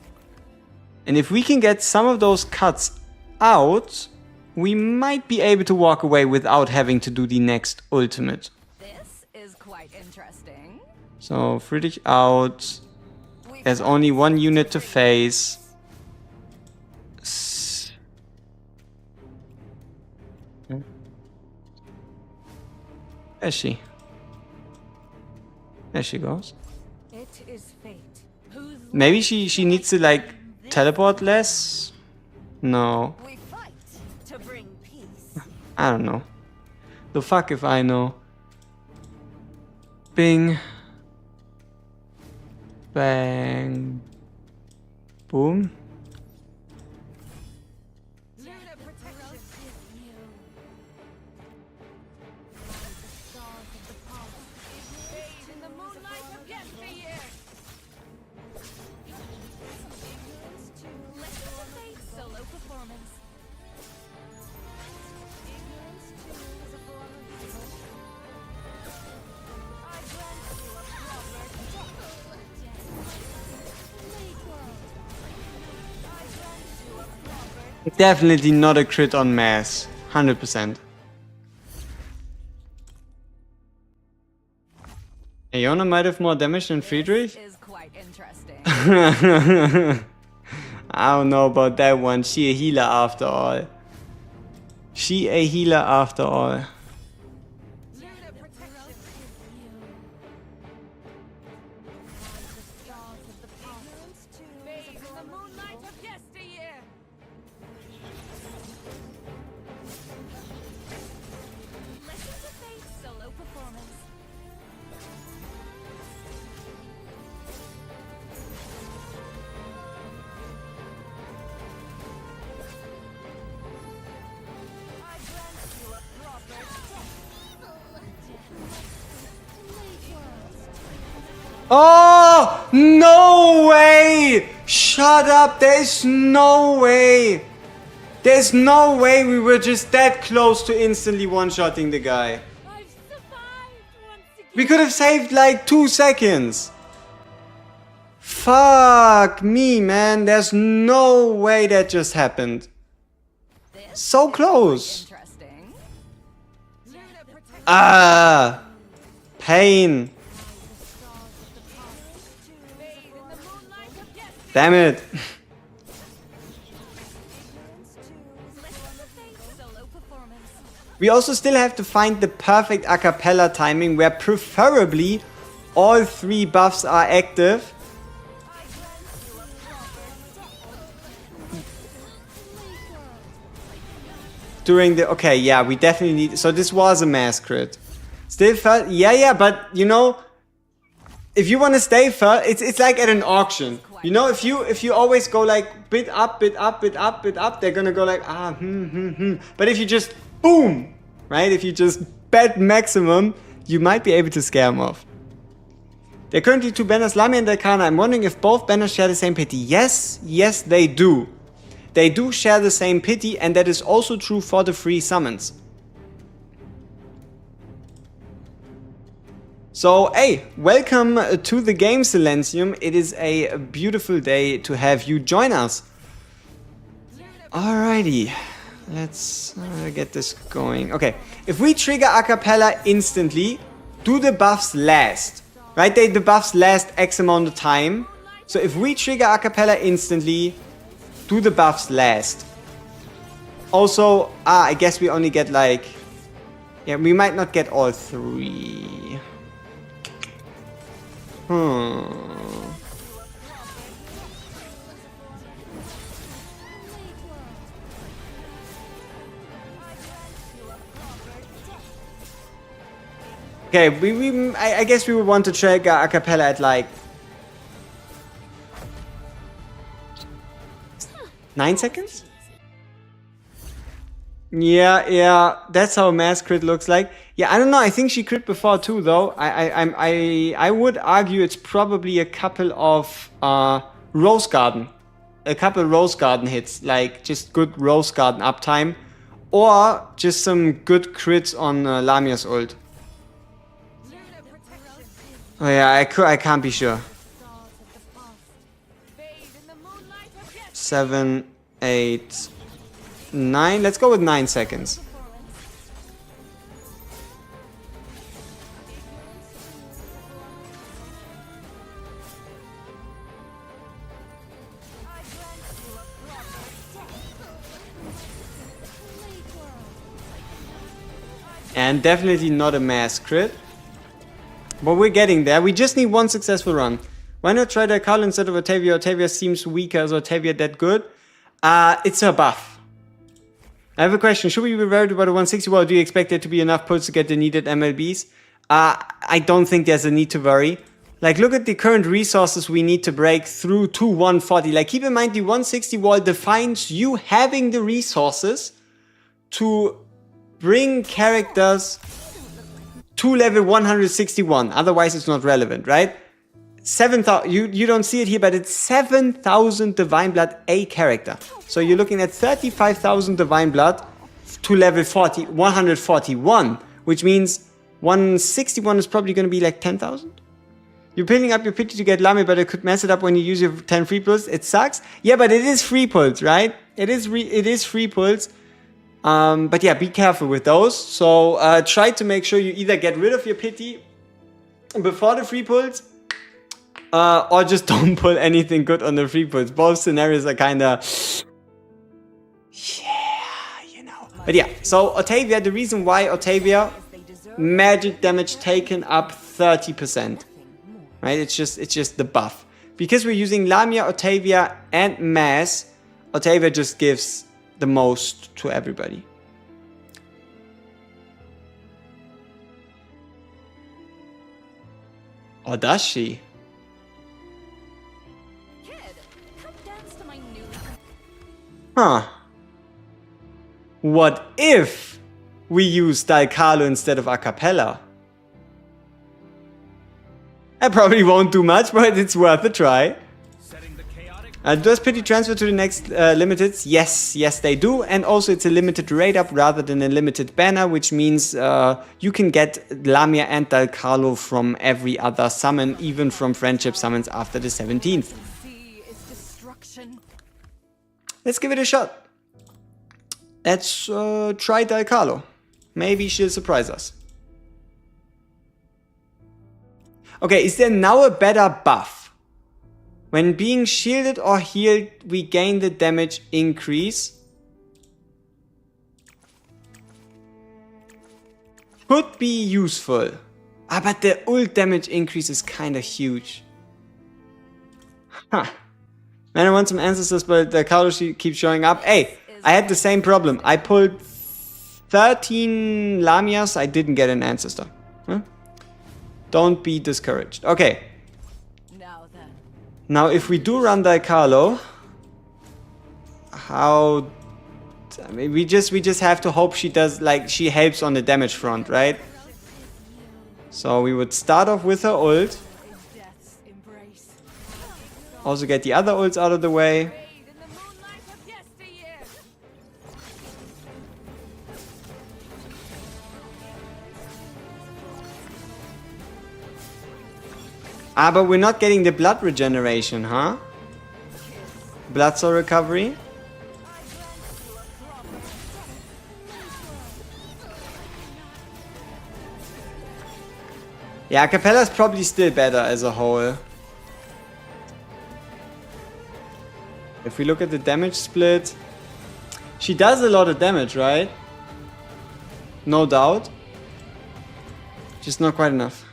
Speaker 3: And if we can get some of those cuts out, we might be able to walk away without having to do the next ultimate.
Speaker 2: This is quite interesting.
Speaker 3: So Friedrich out. There's only one unit to face. Where is she? There she goes.
Speaker 2: It is fate. Whose
Speaker 3: Maybe she needs to like teleport less? No.
Speaker 2: we fight to bring peace.
Speaker 3: I don't know. The fuck if I know. Bing. Bang. Boom.
Speaker 2: Lunar protection. Bathe in the moonlight of yesteryear. Listen to Faith's solo performance. I grant you a proper death.
Speaker 5: Late world.
Speaker 2: I grant you a proper
Speaker 3: Definitely not a crit on mass. 100%. Aeona might have more damage than Friedrich?
Speaker 2: is quite interesting.
Speaker 3: I don't know about that one. She a healer after all. She a healer after all.
Speaker 2: Lunar protection. Bathe in the moonlight of yesteryear. Listen to Faith's solo performance.
Speaker 3: Oh, no way! Shut up, there's no way! There's no way we were just that close to instantly one-shotting the guy.
Speaker 2: I've survived once again.
Speaker 3: We could have saved like 2 seconds. Fuck me, man. There's no way that just happened. So close.
Speaker 1: Interesting.
Speaker 3: Ah, pain. Damn it.
Speaker 2: Solo performance.
Speaker 3: We also still have to find the perfect a cappella timing where preferably all 3 buffs are active. During the... Okay, yeah, we definitely need... So this was a mass crit. Still first... Yeah, but, you know... If you want to stay first, it's like at an auction. You know, if you always go like bid up, they're gonna go like, But if you just... Boom! Right? If you just bet maximum, you might be able to scare them off. There are currently 2 banners, Lamia and Delcana. I'm wondering if both banners share the same pity. Yes, they do. They do share the same pity, and that is also true for the free summons. So, hey, welcome to the game, Silencium. It is a beautiful day to have you join us. Alrighty, let's get this going. Okay, if we trigger a cappella instantly, do the buffs last? Right, the buffs last X amount of time. So if we trigger a cappella instantly, do the buffs last? Also, I guess we only get like... Yeah, we might not get all 3. Okay, I guess we would want to trigger a cappella at like 9 seconds? Yeah, that's how mass crit looks like. Yeah, I don't know. I think she crit before too, though. I would argue it's probably a couple of Rose Garden, hits, like just good Rose Garden uptime, or just some good crits on Lamia's ult. Oh yeah, I can't be sure. 7, 8, 9. Let's go with 9 seconds. And definitely not a mass crit. But we're getting there. We just need 1 successful run. Why not try Carl instead of Otavia? Otavia seems weaker. Is Otavia that good? It's her buff. I have a question. Should we be worried about a 160 wall? Do you expect there to be enough pulls to get the needed MLBs? I don't think there's a need to worry. Like, look at the current resources we need to break through to 140. Like, keep in mind the 160 wall defines you having the resources to bring characters to level 161. Otherwise, it's not relevant, right? 7,000. You don't see it here, but it's 7,000 Divine Blood a character. So you're looking at 35,000 Divine Blood to level 141, which means 161 is probably going to be like 10,000. You're building up your pity to get Lamia, but it could mess it up when you use your 10 free pulls. It sucks. Yeah, but it is free pulls, right? It is free pulls. But yeah, be careful with those. So try to make sure you either get rid of your pity before the free pulls, or just don't pull anything good on the free pulls. Both scenarios are kind of... Yeah, you know. But yeah, so Otavia, the reason why Otavia, magic damage taken up 30%. Right? It's just the buff. Because we're using Lamia, Otavia, and Mass, Otavia just gives the most to everybody. Or does she?
Speaker 2: Kid, come dance to my new...
Speaker 3: Huh. What if we use Dalcalo instead of a cappella? That probably won't do much, but it's worth a try.
Speaker 4: Setting the chaotic
Speaker 3: Does Pity transfer to the next limited? Yes, they do. And also it's a limited raid up rather than a limited banner, which means you can get Lamia and Dal Carlo from every other summon, even from friendship summons after the 17th.
Speaker 1: Sea is destruction.
Speaker 3: Let's give it a shot. Let's try Dal Carlo. Maybe she'll surprise us. Okay, is there now a better buff? When being shielded or healed, we gain the damage increase. Could be useful. Ah, but the ult damage increase is kind of huge. Huh. Man, I want some ancestors, but the Carlo keeps showing up. Hey, I had the same problem. I pulled 13 Lamias. I didn't get an ancestor. Huh? Don't be discouraged. Okay.
Speaker 1: Now then.
Speaker 3: Now, if we do run Dal Carlo, how? I mean, we just have to hope she does, like, she helps on the damage front, right? So we would start off with her ult.
Speaker 1: In death's embrace.
Speaker 3: Also get the other ults out of the way.
Speaker 2: Bathe in the moonlight of yesteryear.
Speaker 3: Ah, but we're not getting the blood regeneration, huh? Blood soul recovery. Yeah, Capella's probably still better as a whole. If we look at the damage split, she does a lot of damage, right? No doubt. Just not quite enough.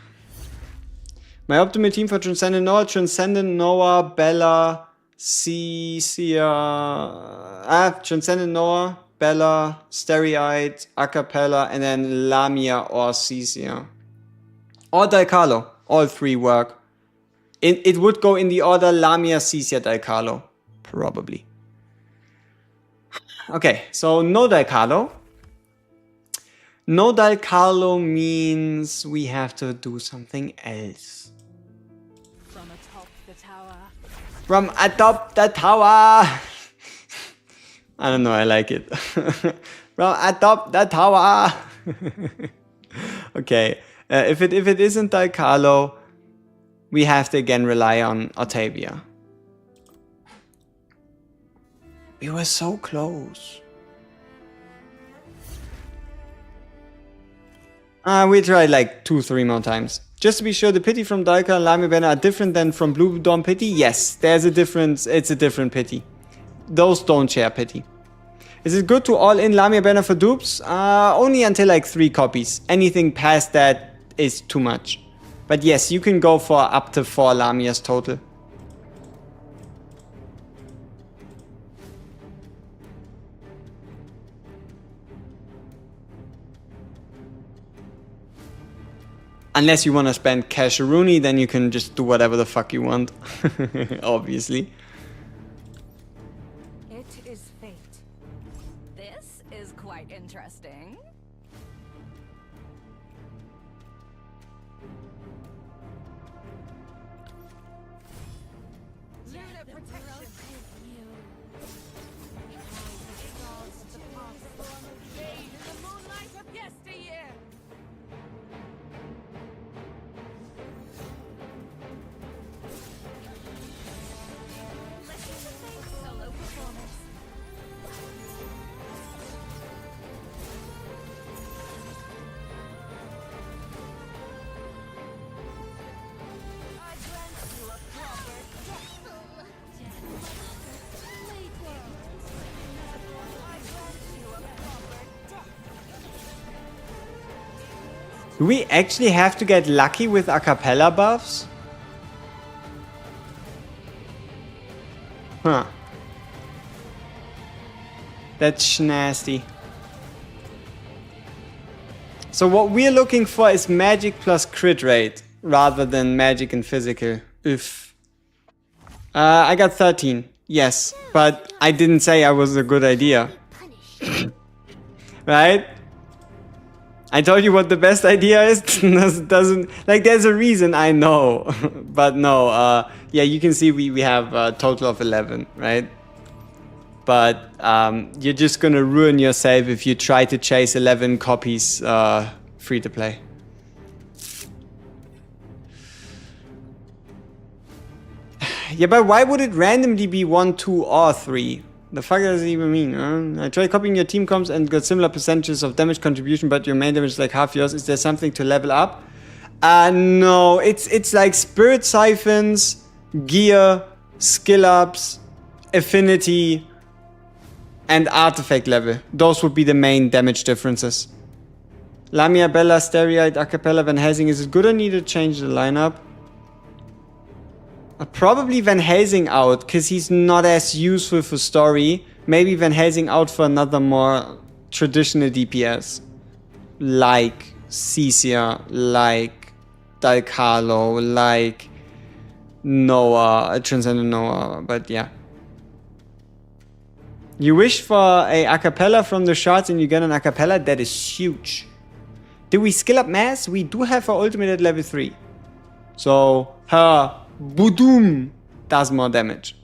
Speaker 3: My optimal team for Transcendent Noah, Bella, Cia, Transcendent Noah, Bella, Stereoid, Acapella, and then Lamia or Cicia. Or Dal Carlo. All three work. It would go in the order Lamia, Cicia, Dal Carlo. Probably. Okay, so no Dal Carlo. No Dal Carlo means we have to do something else.
Speaker 1: From atop the tower.
Speaker 3: From atop the tower. I don't know, I like it. From atop the tower. Okay, if it isn't Dal Carlo, we have to again rely on Octavia. We were so close. We tried like 2-3 more times. Just to be sure, the pity from Dalka and Lamia Banner are different than from Blue Dawn Pity? Yes, there's a difference. It's a different pity. Those don't share pity. Is it good to all in Lamia Banner for dupes? Only until like 3 copies. Anything past that is too much. But yes, you can go for up to 4 Lamias total. Unless you want to spend Casharuni, then you can just do whatever the fuck you want. Obviously.
Speaker 2: It is fate. This is quite interesting. Lunar protection. Bathe in the moonlight of yesteryear. Solo performance. I grant you a proper death. I grant you a proper death.
Speaker 3: Do we actually have to get lucky with acapella buffs? Huh. That's nasty. So what we're looking for is magic plus crit rate rather than magic and physical. Oof. I got 13. Yes, but I didn't say I was a good idea.
Speaker 5: Punish.
Speaker 3: Right? I told you what the best idea is. Doesn't like there's a reason I know, but no. Yeah, you can see we have a total of 11, right? But you're just gonna ruin yourself if you try to chase 11 copies free to play. Yeah, but why would it randomly be 1, 2, or 3? The fuck does it even mean? I tried copying your team comps and got similar percentages of damage contribution, but your main damage is like half yours. Is there something to level up? No, it's like spirit siphons, gear, skill ups, affinity, and artifact level. Those would be the main damage differences. Lamia, Bella, Stereoid, Acapella, Van Helsing. Is it good or need to change the lineup? Probably Van Helsing out, because he's not as useful for story. Maybe Van Helsing out for another more traditional DPS. Like Cecia, like Dalcalo, like Noah, Transcendent Noah, but yeah. You wish for a acapella from the shards and you get an acapella? That is huge. Did we skill up Mass? We do have her ultimate at level 3. So her Boom does more damage.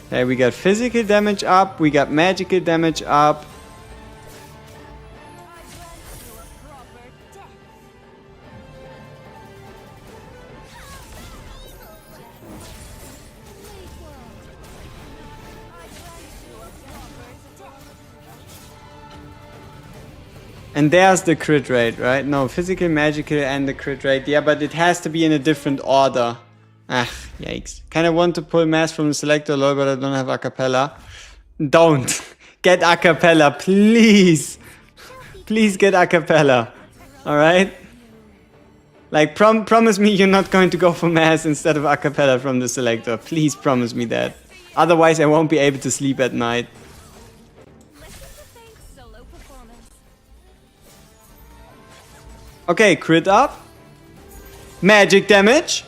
Speaker 3: Okay, we got physical damage up, we got magical damage up. And there's the crit rate, right? No, physical, magical, and the crit rate. Yeah, but it has to be in a different order. Ah, yikes. Kinda want to pull mass from the selector, lol, but I don't have acapella. Don't. Get acapella, please. Please get acapella. Alright? Like, promise me you're not going to go for mass instead of acapella from the selector. Please promise me that. Otherwise, I won't be able to sleep at night. Okay, crit up. Magic damage.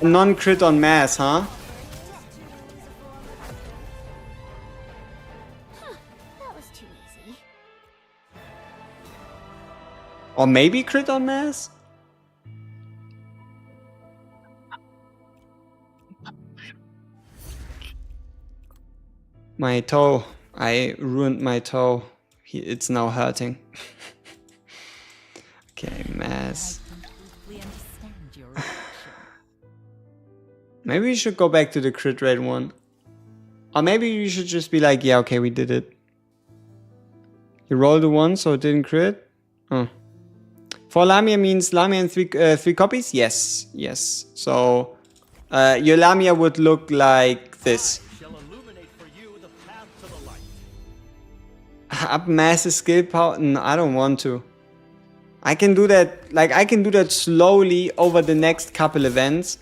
Speaker 3: Non-crit on mass, huh?
Speaker 5: That was too easy.
Speaker 3: Or maybe crit on mass? My toe. I ruined my toe. It's now hurting. Okay, mass. Maybe we should go back to the crit rate one. Or maybe we should just be like, yeah, okay, we did it. You rolled a 1, so it didn't crit? Oh. For Lamia means Lamia and three copies? Yes, yes. So, your Lamia would look like this. Up massive skill power? No, I don't want to. I can do that, like, I can do that slowly over the next couple events.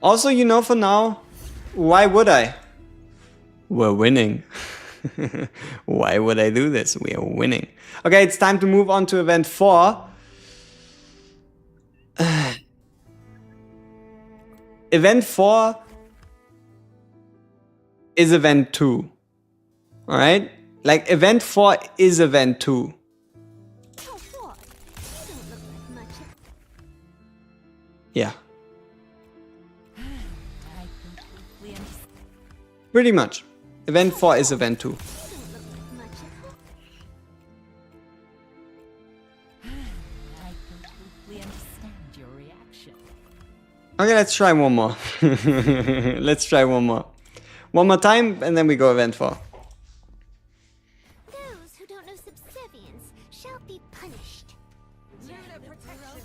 Speaker 3: Also, you know, for now, why would I? We're winning. Why would I do this? We are winning. Okay, it's time to move on to event 4. Event 4 is event 2. Alright? Like, event 4 is event 2.
Speaker 5: Oh, what? You don't look like much.
Speaker 3: Yeah. Pretty much. Event 4 is event 2.
Speaker 5: You don't look like much.
Speaker 2: I completely understand your reaction.
Speaker 3: Okay, let's try one more. Let's try one more. One more time, and then we go event 4.
Speaker 5: Those who don't know subservience shall be punished.
Speaker 2: Lunar protection.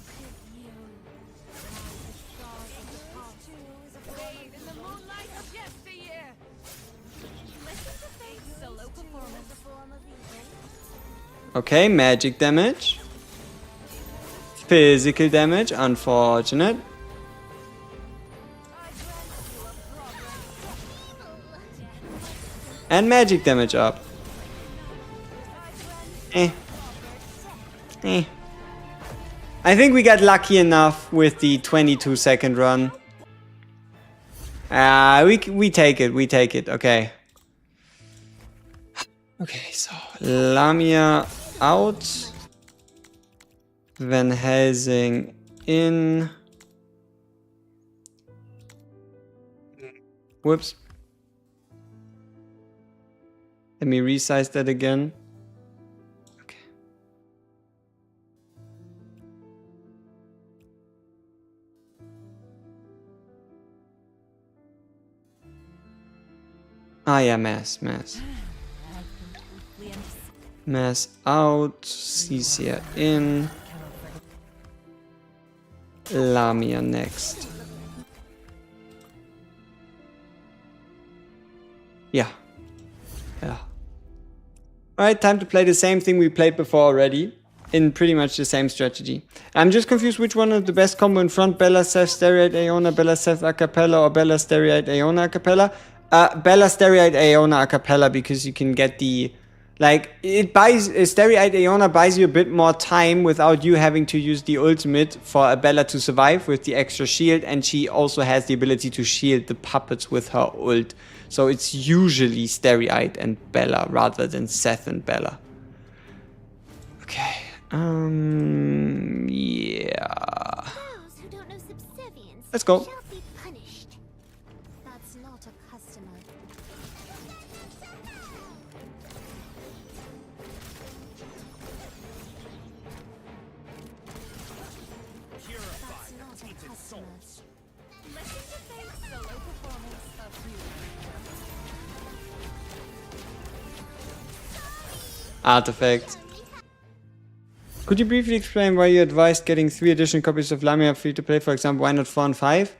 Speaker 2: Bathe in the moonlight of yesteryear. Listen to fate. Solo performance.
Speaker 3: Okay, magic damage. Physical damage, unfortunate. And magic damage up. Eh. I think we got lucky enough with the 22-second run. We take it, okay. Okay, so Lamia out. Van Helsing in. Whoops. Let me resize that again. Okay. Ah yeah, mass. Mass out, Cecia in. Lamia next. Yeah. Alright, time to play the same thing we played before already. In pretty much the same strategy. I'm just confused which one is the best combo in front. Bella, Seth, Stereite, Aeona, Bella, Seth, Acapella, or Bella, Stereite, Aeona, Acapella. Bella, Stereite, Aeona, Acapella, because you can get the... Like, it buys... Stereite, Aeona buys you a bit more time without you having to use the ultimate for a Bella to survive with the extra shield. And she also has the ability to shield the puppets with her ult. So it's usually Stereite and Bella rather than Seth and Bella. Okay. Yeah.
Speaker 5: Those who don't know subservience
Speaker 3: Let's go.
Speaker 5: shall be punished. That's not a customer.
Speaker 4: Purify
Speaker 5: That's
Speaker 4: the
Speaker 5: not a
Speaker 4: tainted
Speaker 5: customer.
Speaker 4: souls.
Speaker 2: Listen to fate's solo performance of you.
Speaker 3: Artifact. Could you briefly explain why you advised getting 3 additional copies of Lamia free to play? For example, why not 4 and 5?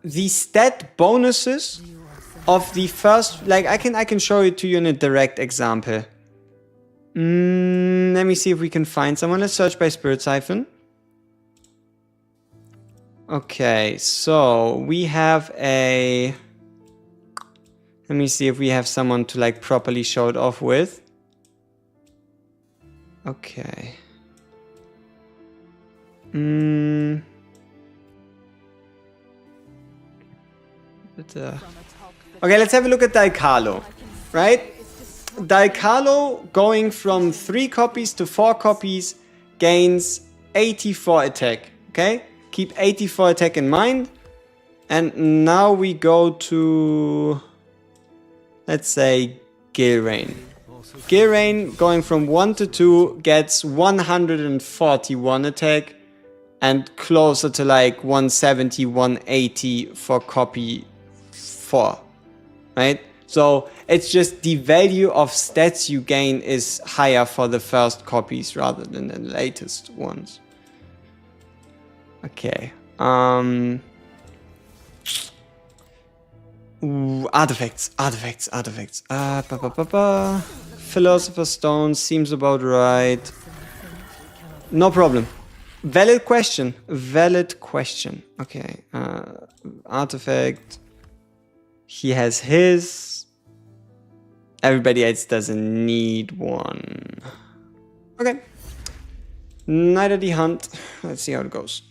Speaker 3: The stat bonuses of the first, like I can show it to you in a direct example. Let me see if we can find someone. Let's search by Spirit Siphon. Okay, so we have a... Let me see if we have someone to like properly show it off with. Okay. Okay, let's have a look at Dalcalo, right? Dalcalo going from 3 copies to 4 copies gains 84 attack, okay? Keep 84 attack in mind. And now we go to, let's say, Gilrain. Gilrain going from 1 to 2 gets 141 attack and closer to like 170, 180 for copy 4, right? So it's just the value of stats you gain is higher for the first copies rather than the latest ones. Okay. Ooh, artifacts. Philosopher's Stone seems about right. No problem. Valid question. Okay. Artifact. He has his. Everybody else doesn't need one. Okay. Neither the hunt. Let's see how it goes.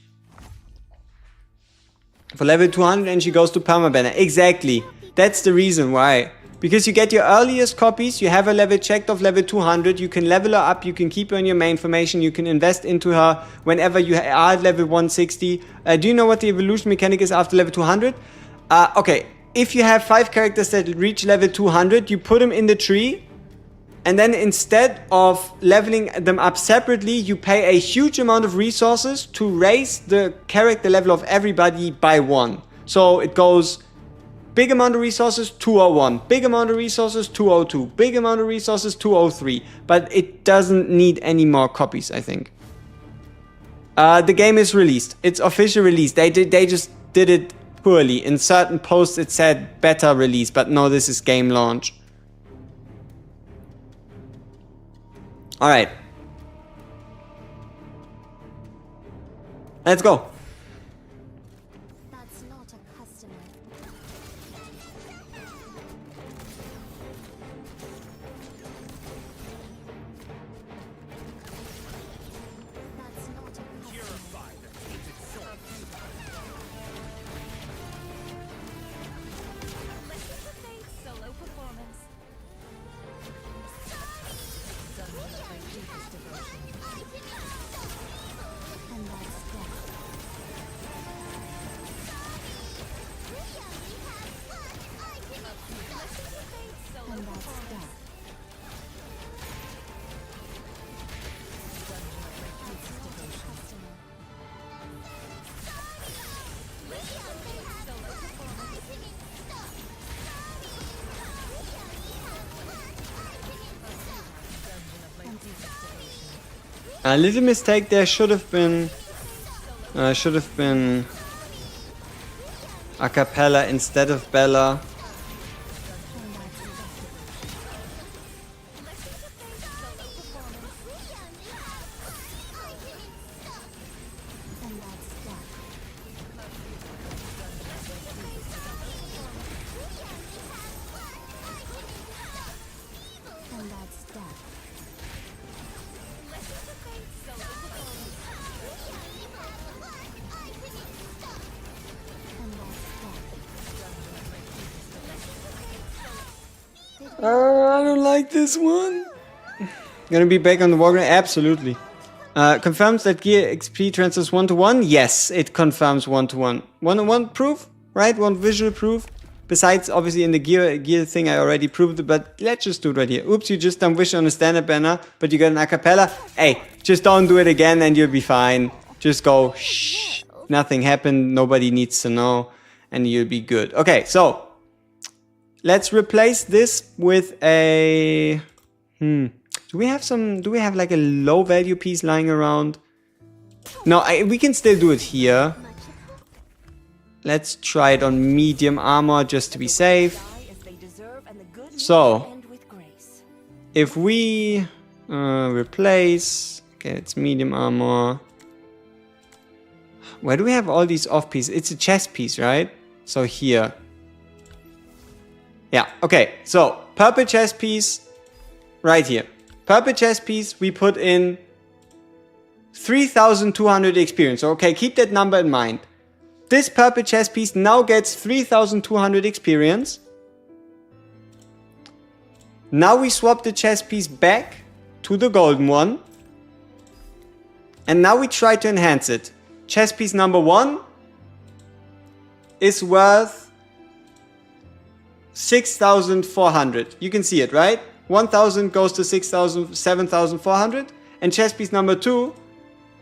Speaker 3: For level 200 and she goes to Permabanner. Exactly. That's the reason why. Because you get your earliest copies, you have a level checked of level 200, you can level her up, you can keep her in your main formation, you can invest into her whenever you are at level 160. Do you know what the evolution mechanic is after level 200? Okay, if you have 5 characters that reach level 200, you put them in the tree, and then instead of leveling them up separately, you pay a huge amount of resources to raise the character level of everybody by 1. So it goes Big amount of resources, 201. Big amount of resources, 202. Big amount of resources, 203. But it doesn't need any more copies, I think. The game is released. It's officially released. They just did it poorly. In certain posts it said beta release, but no, this is game launch. Alright. Let's go.
Speaker 5: That's not a customer. That's not a customer.
Speaker 4: Purify the tainted soul.
Speaker 2: Listen to Fate's solo performance.
Speaker 5: And that's death.
Speaker 2: Listen to Fate's solo
Speaker 5: And that's
Speaker 2: performance.
Speaker 5: death. That's not a customer.
Speaker 2: Listen to Fate's solo performance.
Speaker 3: A little mistake there, should have been a cappella instead of Bella.
Speaker 5: And that's death.
Speaker 2: Listen to Fate's solo performance.
Speaker 5: And that's death. And that's death.
Speaker 2: Listen to Fate's solo performance.
Speaker 5: And that's death.
Speaker 3: I don't like this one. Gonna be back on the warground? Absolutely. Confirms that gear XP transfers 1-to-1? Yes, it confirms 1-to-1. 1-to-1 proof, right? One visual proof. Besides, obviously, in the gear thing, I already proved it, but let's just do it right here. Oops, you just done wish on a standard banner, but you got an acapella. Hey, just don't do it again and you'll be fine. Just go, shh, nothing happened, nobody needs to know, and you'll be good. Okay, so let's replace this with a... Do we have like a low value piece lying around? No, we can still do it here. Let's try it on medium armor just to be safe. So, if we replace... Okay, it's medium armor. Where do we have all these off pieces? It's a chest piece, right? So here. Yeah, okay. So, purple chest piece right here. Purple chest piece, we put in 3,200 experience. Okay, keep that number in mind. This purple chest piece now gets 3,200 experience. Now we swap the chest piece back to the golden one. And now we try to enhance it. Chest piece number 1 is worth 6,400. You can see it, right? 1,000 goes to 6,000, 7,400. And chest piece number 2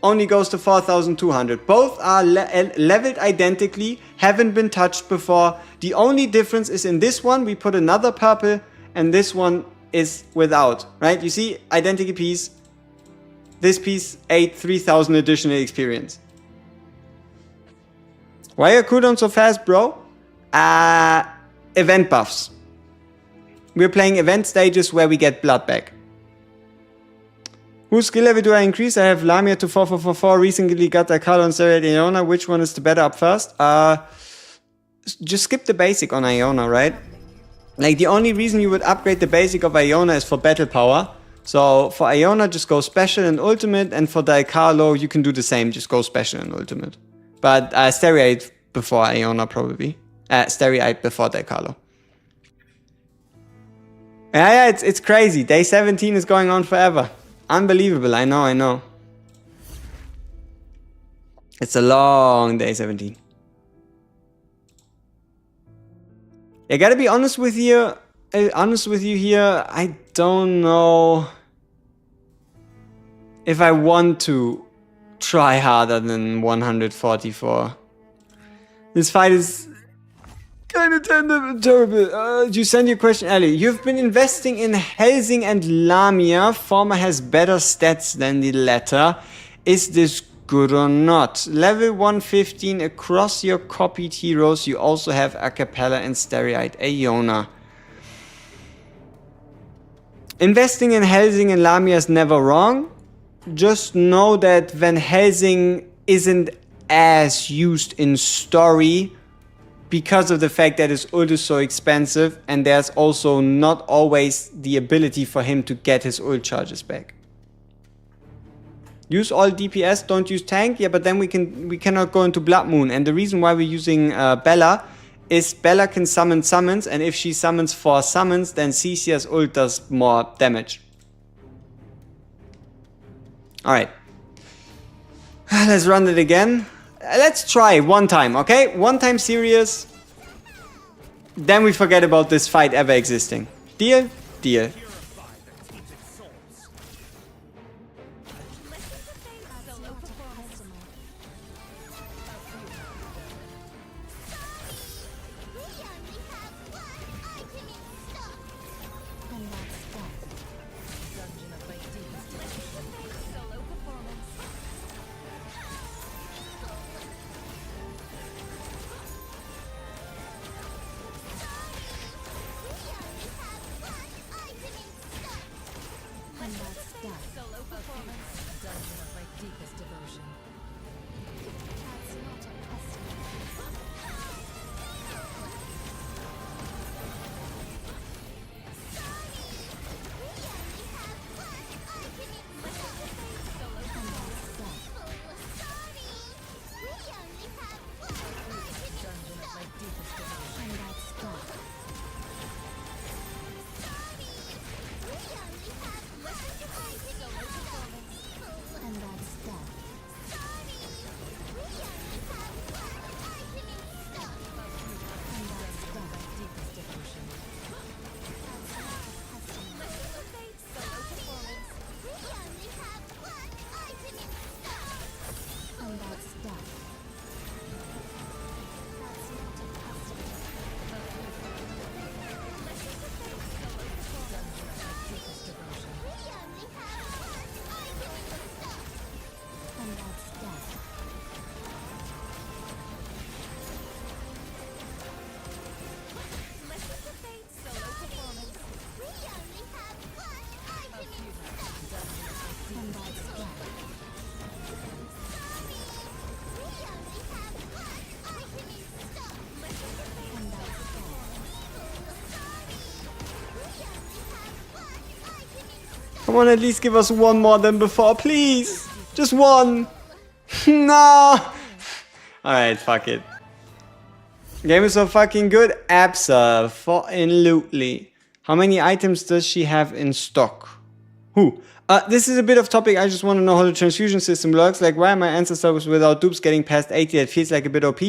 Speaker 3: only goes to 4,200. Both are leveled identically, haven't been touched before. The only difference is in this one, we put another purple, and this one is without, right? You see, identical piece. This piece ate 3,000 additional experience. Why are cooldowns so fast, bro? Event buffs. We're playing event stages where we get blood back. Whose skill level do I increase? I have Lamia to 4444. Recently got a card on Sarah and Iona. Which one is the better up first? Just skip the basic on Iona, right? Like, the only reason you would upgrade the basic of Iona is for battle power. So for Iona, just go special and ultimate. And for Daikalo, you can do the same. Just go special and ultimate. But Stereoid before Iona, probably. Stereoid before Daikalo. Yeah, it's crazy. Day 17 is going on forever. Unbelievable, I know. It's a long day 17. I gotta be honest with you here, I don't know if I want to try harder than 144. This fight is Kind of terrible. You send your question, Ali. You've been investing in Helsing and Lamia. Former has better stats than the latter. Is this good or not? Level 115 across your copied heroes. You also have Acapella and Stereite Aeona. Investing in Helsing and Lamia is never wrong. Just know that when Helsing isn't as used in story, because of the fact that his ult is so expensive, and there's also not always the ability for him to get his ult charges back. Use all DPS, don't use tank. Yeah, but then we cannot go into Blood Moon. And the reason why we're using Bella is Bella can summon summons, and if she summons 4 summons, then Cecia's ult does more damage. Alright. Let's run it again. Let's try one time, okay? One time serious. Then we forget about this fight ever existing. Deal? Deal. Come on, at least give us one more than before, please. Just one. No. Alright, fuck it. Game is so fucking good. Absolutely. How many items does she have in stock? Who? This is a bit of topic. I just want to know how the transfusion system works. Like, why are my ancestors without dupes getting past 80? That feels like a bit OP.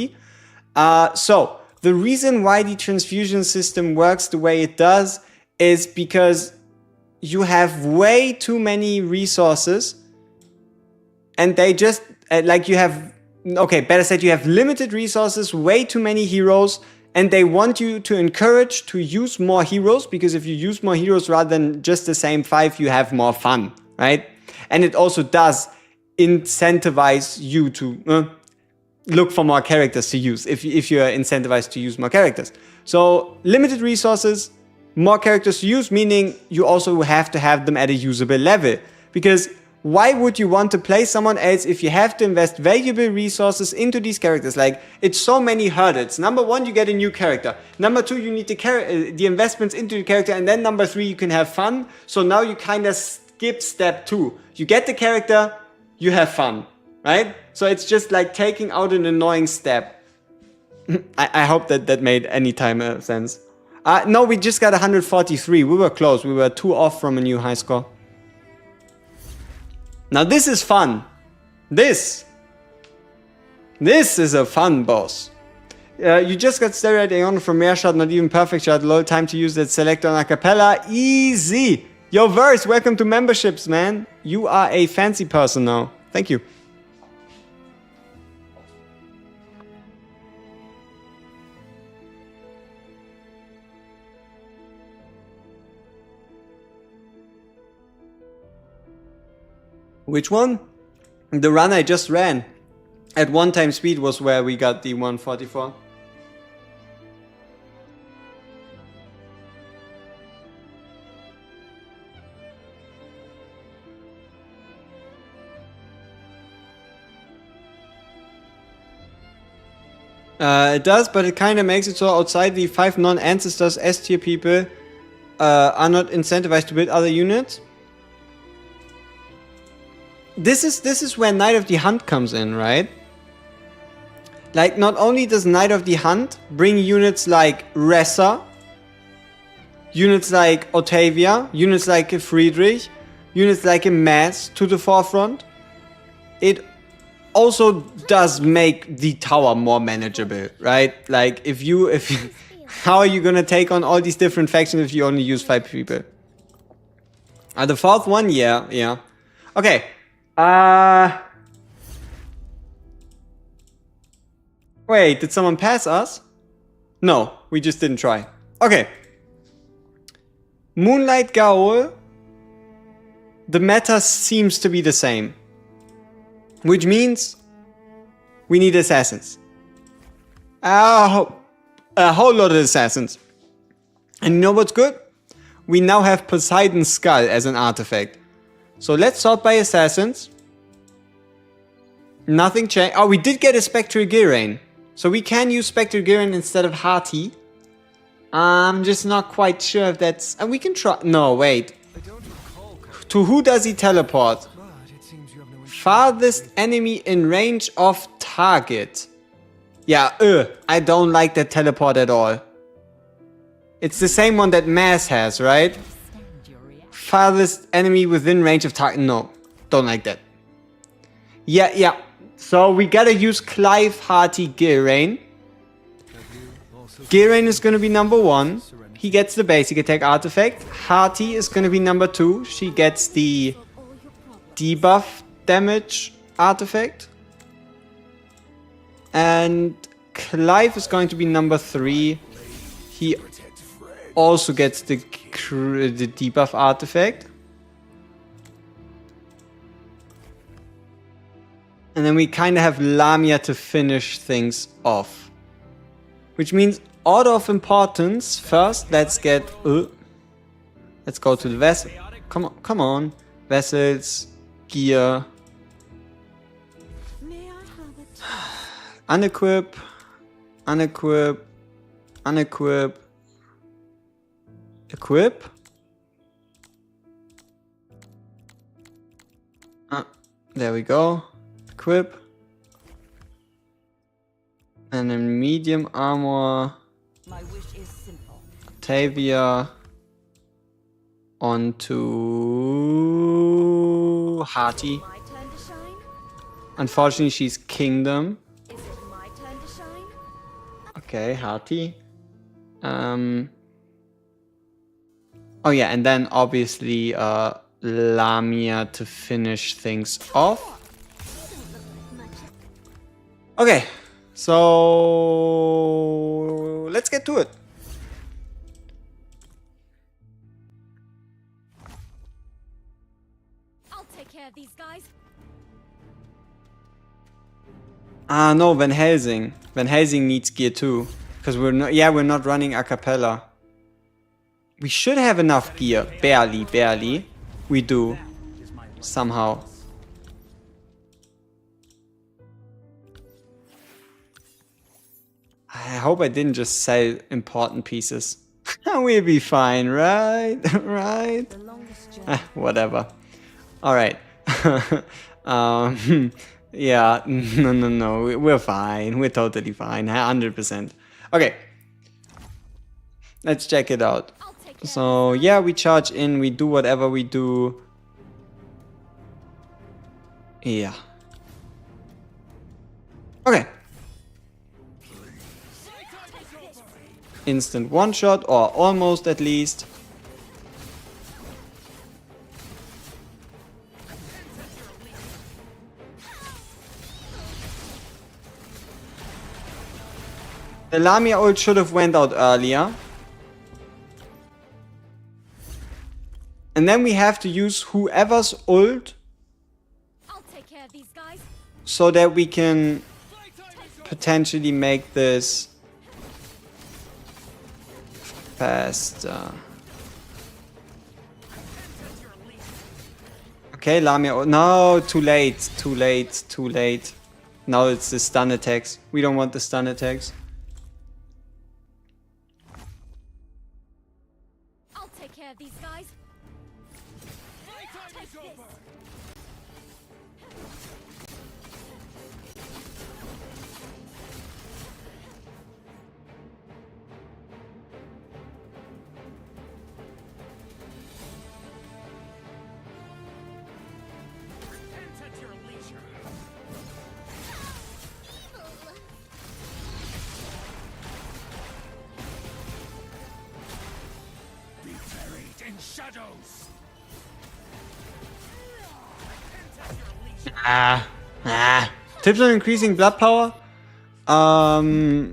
Speaker 3: So, the reason why the transfusion system works the way it does is because you have way too many resources, and they just, like, you have, okay, better said, you have limited resources, way too many heroes, and they want you to encourage to use more heroes, because if you use more heroes rather than just the same 5, you have more fun, right? And it also does incentivize you to look for more characters to use, if you're incentivized to use more characters. So, limited resources, more characters to use, meaning you also have to have them at a usable level. Because why would you want to play someone else if you have to invest valuable resources into these characters? Like, it's so many hurdles. Number 1, you get a new character. Number 2, you need the investments into the character. And then number 3, you can have fun. So now you kind of skip step 2. You get the character, you have fun, right? So it's just like taking out an annoying step. I hope that made any time sense. No, we just got 143. We were close. We were 2 off from a new high score. Now this is fun. This is a fun boss. You just got Stereite Aeon from Rare Shot, not even Perfect Shot. Low time to use that selector on Acapella. Easy. Yo, Verse, welcome to memberships, man. You are a fancy person now. Thank you. Which one? The run I just ran. At 1 time speed was where we got the 144. It does, but it kind of makes it so outside the 5 non-ancestors, S-tier people are not incentivized to build other units. This is where Knight of the Hunt comes in, right? Like, not only does Knight of the Hunt bring units like Ressa, units like Octavia, units like a Friedrich, units like a Mass to the forefront, it also does make the tower more manageable, right? Like, if you how are you gonna take on all these different factions if you only use 5 people? The 4th one, yeah. Okay. Wait, did someone pass us? No, we just didn't try. Okay. Moonlight Gaol. The meta seems to be the same. Which means we need assassins. A whole lot of assassins. And you know what's good? We now have Poseidon's Skull as an artifact. So let's sort by assassins. Nothing changed. Oh, we did get a Spectral Girain. So we can use Spectral Girain instead of Hati. I'm just not quite sure if that's... And we can try... No, wait. To who does he teleport? Farthest enemy in range of target. Yeah, I don't like that teleport at all. It's the same one that Mass has, right? Farthest enemy within range of target. No, don't like that. Yeah. So we gotta use Clive, Hati, Girain. Girain is gonna be number 1. He gets the basic attack artifact. Hati is gonna be number 2. She gets the debuff damage artifact. And Clive is going to be number 3. He also gets the debuff artifact. And then we kind of have Lamia to finish things off. Which means order of importance. First, let's get... let's go to the vessel. Come on. Vessels, gear. Unequip. Equip. There we go. Equip. And then medium armor.
Speaker 2: My wish is simple.
Speaker 3: Octavia. Onto Hati.
Speaker 2: My turn to shine?
Speaker 3: Unfortunately, she's Kingdom.
Speaker 2: Is it my turn to shine?
Speaker 3: Okay, Hati. Oh yeah, and then obviously Lamia to finish things off. Okay, so let's get to it.
Speaker 2: I'll take care of these guys.
Speaker 3: No, Van Helsing. Van Helsing needs gear too. Because we're not running a cappella. We should have enough gear. Barely. We do. Somehow. I hope I didn't just sell important pieces. We'll be fine, right? Right? Whatever. Alright. Yeah, no, we're fine. We're totally fine. 100%. Okay. Let's check it out. So, yeah, we charge in, we do whatever we do. Yeah. Okay. Instant one shot, or almost at least. The Lamia ult should have went out earlier. And then we have to use whoever's ult
Speaker 2: these guys.
Speaker 3: so that we can potentially make this faster. Okay, Lamia. Oh, no, too late. Too late. Too late. Now it's the stun attacks. We don't want the stun attacks.
Speaker 2: I'll take care of these guys. Take this.
Speaker 4: At your leisure. Be buried in shadows.
Speaker 3: Tips on increasing blood power.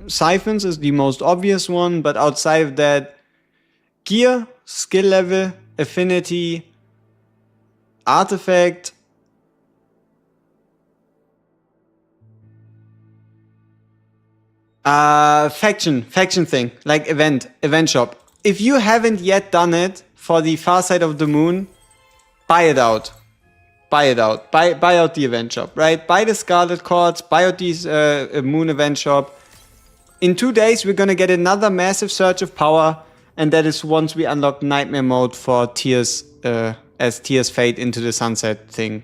Speaker 3: Siphons is the most obvious one, but outside of that, gear, skill level, affinity, artifact. Faction thing, like event shop. If you haven't yet done it for the far side of the moon, buy it out. Buy out the event shop, right? Buy the Scarlet Cords, buy out these moon event shop. In 2 days, we're gonna get another massive surge of power, and that is once we unlock Nightmare mode for Tears, as Tears fade into the sunset thing.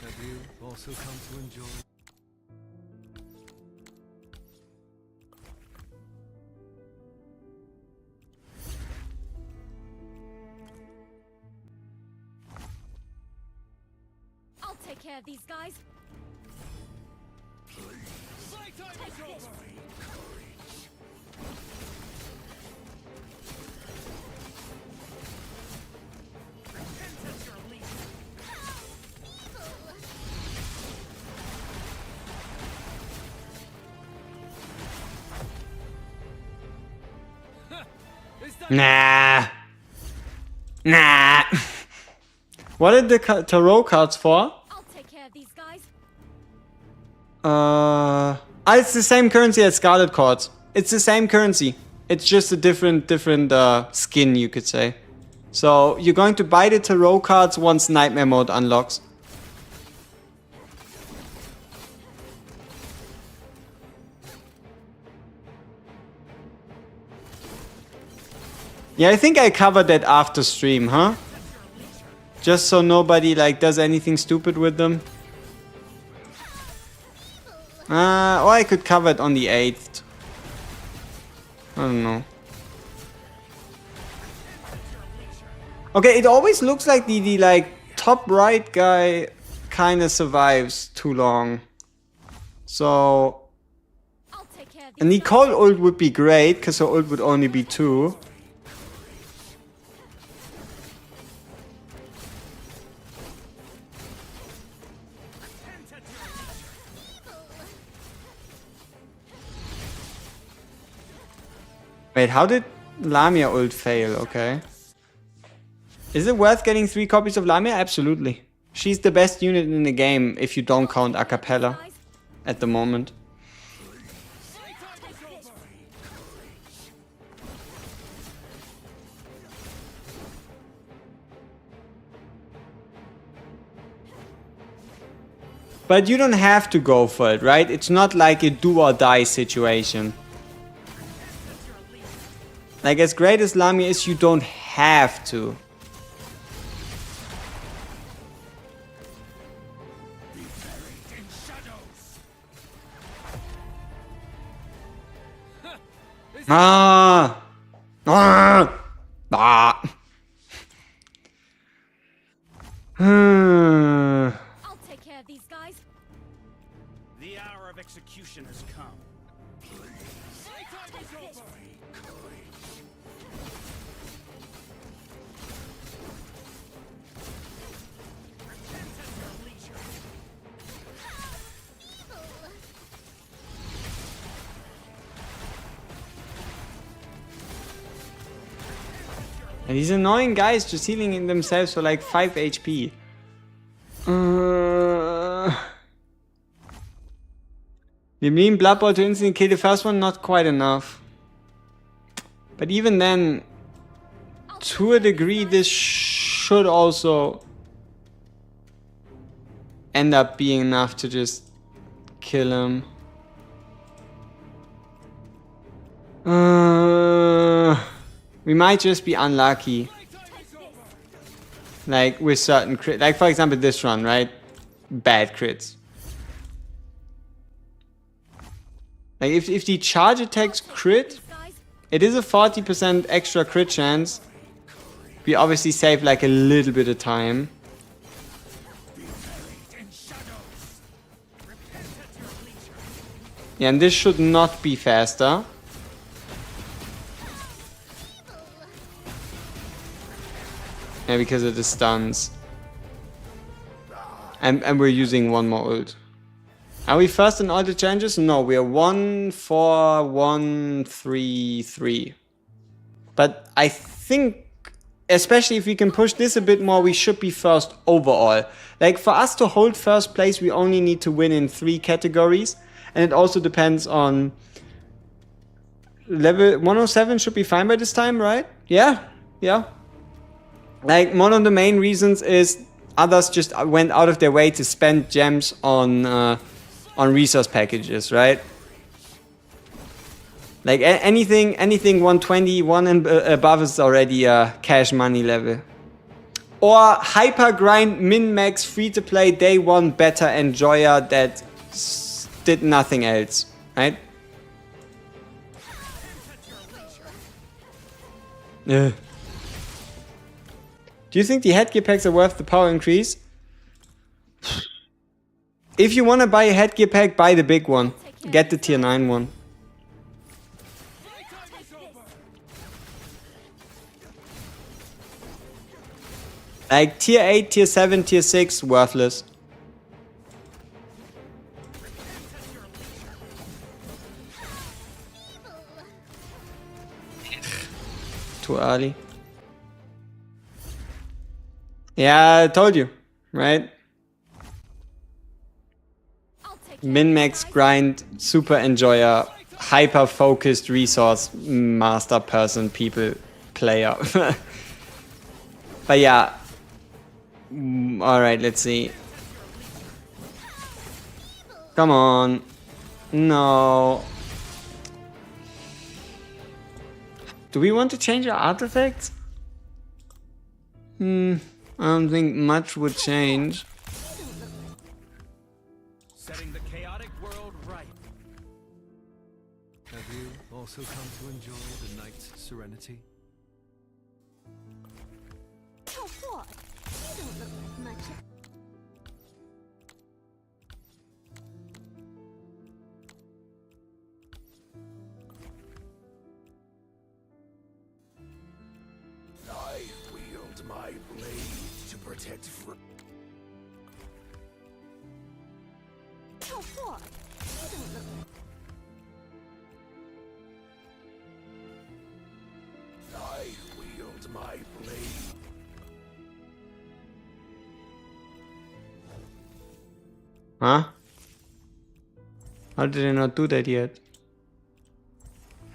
Speaker 6: Have you also come to enjoy?
Speaker 2: I'll take care of these guys. Take this.
Speaker 3: Nah. What are the tarot cards for?
Speaker 2: I'll take care of these guys.
Speaker 3: It's the same currency as Scarlet Cords. It's the same currency. It's just a different skin, you could say. So you're going to buy the tarot cards once Nightmare mode unlocks. Yeah, I think I covered that after stream, huh? Just so nobody like does anything stupid with them. Or I could cover it on the 8th. I don't know. Okay, it always looks like the like top right guy kind of survives too long. So
Speaker 2: I'll take care of
Speaker 3: a
Speaker 2: these
Speaker 3: Nicole ult would be great because her ult would only be 2. Wait, how did Lamia ult fail? Okay. Is it worth getting 3 copies of Lamia? Absolutely. She's the best unit in the game if you don't count a cappella
Speaker 2: guys.
Speaker 3: at the moment.
Speaker 2: Take this.
Speaker 3: But you don't have to go for it, right? It's not like a do or die situation. Like, as great as Lamia is, you don't have to. Ah! Ah! Ah!
Speaker 2: I'll take care of these guys.
Speaker 4: The hour of execution has come.
Speaker 2: Take this.
Speaker 3: And these annoying guys just healing themselves for like 5 HP. The mean Blood Ball to instantly kill the first one, not quite enough. But even then, to a degree, this should also end up being enough to just kill him. We might just be unlucky. Like with certain crit, like for example this run, right? Bad crits. Like if the charge attacks crit, it is a 40% extra crit chance. We obviously save like a little bit of time. Yeah, and this should not be faster. Yeah, because of the stuns. And we're using one more ult. Are we first in all the challenges? No, we are 1, 4, 1, 3, 3. But I think, especially if we can push this a bit more, we should be first overall. Like for us to hold first place, we only need to win in 3 categories. And it also depends on level 107 should be fine by this time, right? Yeah, yeah. Like one of the main reasons is others just went out of their way to spend gems on resource packages, right? Like anything 120, 1 and above is already a cash money level. Or hyper grind, min max, free to play, day 1 beta enjoyer that did nothing else, right? Yeah. Do you think the headgear packs are worth the power increase? If you want to buy a headgear pack, buy the big one. Get the tier 9 one. Like tier 8, tier 7, tier 6, worthless. Too early. Yeah, I told you, right? Min-max grind, super enjoyer, hyper-focused resource, master person, people, player. But yeah. Alright, let's see. Come on. No. Do we want to change our artifacts? I don't think much would change.
Speaker 4: Setting the chaotic world right.
Speaker 6: Have you also come to enjoy the night's serenity?
Speaker 5: Oh, what? You don't look like much.
Speaker 7: I wield my blade to protect free.
Speaker 5: Oh, what? You don't look.
Speaker 7: I wield my blade.
Speaker 3: Huh? How did I not do that yet?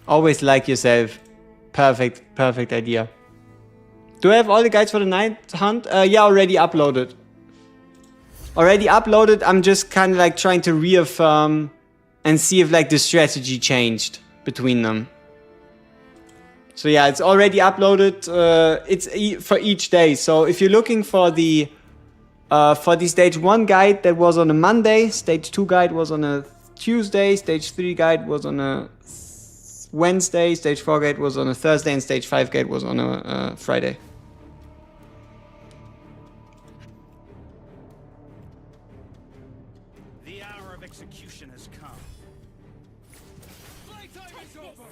Speaker 3: Always like yourself. Perfect idea. Do I have all the guides for the night hunt? Yeah, already uploaded. I'm just kind of like trying to reaffirm and see if like the strategy changed between them. So yeah, it's already uploaded. It's for each day. So if you're looking for the stage 1 guide that was on a Monday, stage 2 guide was on a Tuesday, stage 3 guide was on a Wednesday, stage 4 guide was on a Thursday, and stage 5 guide was on a Friday.
Speaker 4: The hour of execution has come. Playtime is over.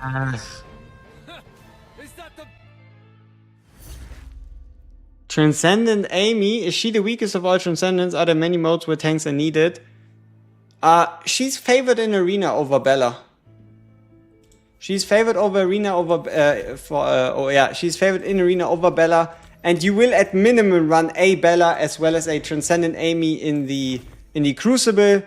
Speaker 4: Is that the
Speaker 3: Transcendent Amy, is she the weakest of all Transcendents? Are there many modes where tanks are needed? She's favored in Arena over Bella. She's favored over Arena over she's favored in Arena over Bella, and you will at minimum run a Bella as well as a Transcendent Amy in the Crucible.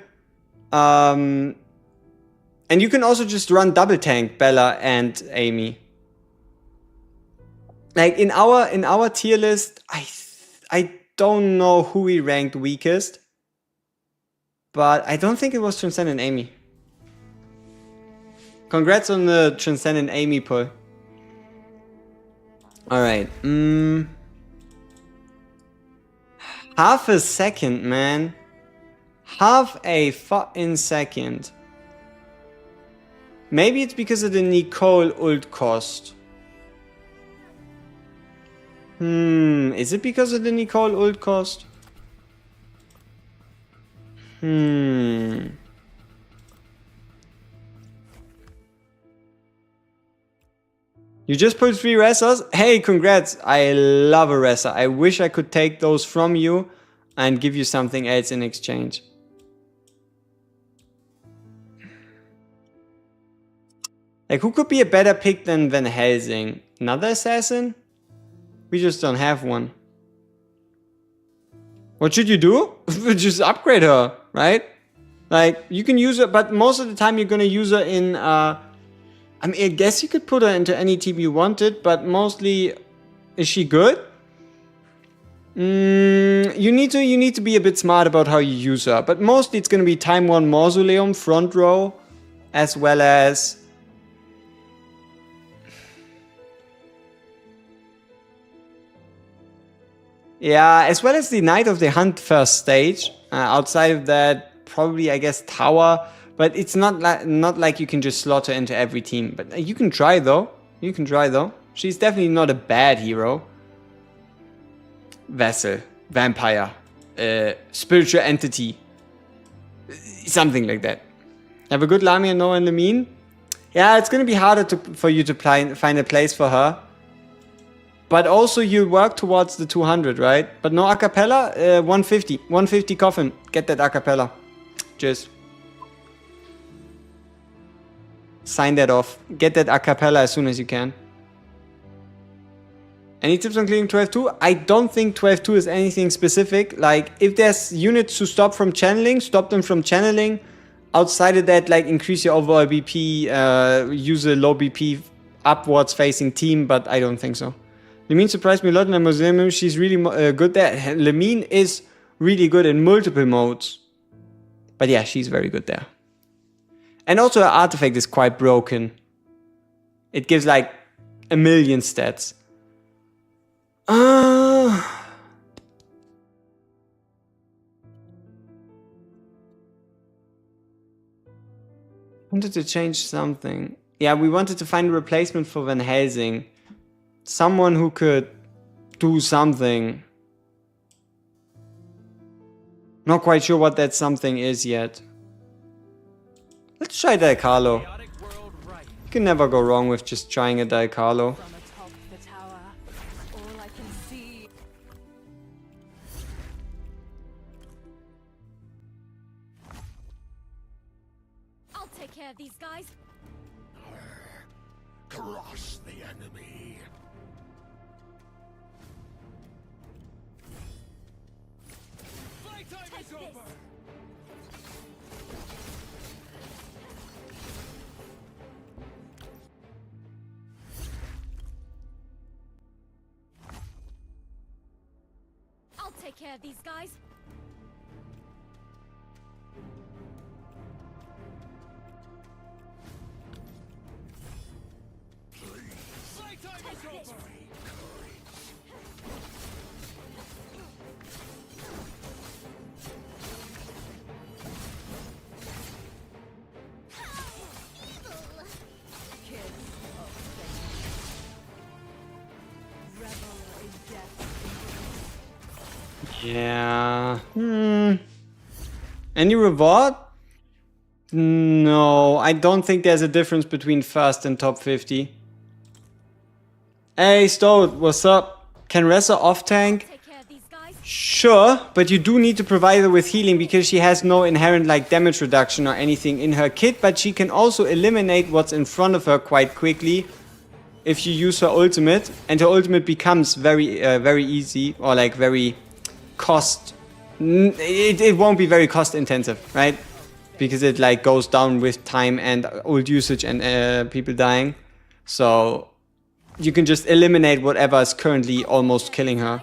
Speaker 3: And you can also just run double tank Bella and Amy. Like in our tier list, I don't know who we ranked weakest, but I don't think it was Transcendent Amy. Congrats on the Transcendent Amy pull. Alright. Half a second, man. Half a fucking second. Maybe it's because of the Nicole ult cost. Is it because of the Nicole ult cost? You just put 3 Ressas? Hey, congrats. I love a Ressa. I wish I could take those from you and give you something else in exchange. Like, who could be a better pick than Van Helsing? Another assassin? We just don't have one. What should you do? Just upgrade her, right? Like, you can use her, but most of the time you're gonna use her in, I mean, I guess you could put her into any team you wanted, but mostly, is she good? You need to be a bit smart about how you use her, but mostly it's gonna be time 1 Mausoleum, front row, as well as... Yeah, as well as the Night of the Hunt first stage. Outside of that, probably, I guess, Tower. But it's not like you can just slot her into every team. But you can try, though. You can try, though. She's definitely not a bad hero. Vessel. Vampire. Spiritual entity. Something like that. Have a good Lamia, Noah, and Lamine. Yeah, it's going to be harder for you to find a place for her. But also you work towards the 200, right? But no acapella, 150. 150 coffin. Get that acapella. Just sign that off. Get that acapella as soon as you can. Any tips on clearing 12-2? I don't think 12-2 is anything specific. Like, if there's units to stop from channeling, stop them from channeling. Outside of that, like, increase your overall BP, use a low BP upwards facing team, but I don't think so. Lamine surprised me a lot in the mausoleum. She's really good there. Lamine is really good in multiple modes. But yeah, she's very good there. And also her artifact is quite broken. It gives like 1,000,000 stats. Wanted to change something. Yeah, we wanted to find a replacement for Van Helsing. Someone who could do something. Not quite sure what that something is yet. Let's try Del Carlo. You can never go wrong with just trying a Del Carlo.
Speaker 1: From atop the tower, all I can see.
Speaker 2: I'll take care of these guys.
Speaker 7: Crush the enemy.
Speaker 4: playtime is over?
Speaker 2: I'll take care of these guys.
Speaker 4: Playtime is over.
Speaker 1: Kiss of fate. Revel in death.
Speaker 3: Yeah. Any reward? No, I don't think there's a difference between first and top 50. Hey, Stoat, what's up? Can Ressa off-tank?
Speaker 2: Take care of these guys.
Speaker 3: Sure, but you do need to provide her with healing because she has no inherent like damage reduction or anything in her kit, but she can also eliminate what's in front of her quite quickly if you use her ultimate, and her ultimate becomes very easy, or like very it won't be very cost intensive, right? Because it like goes down with time and ult usage and people dying. So you can just eliminate whatever is currently almost killing her.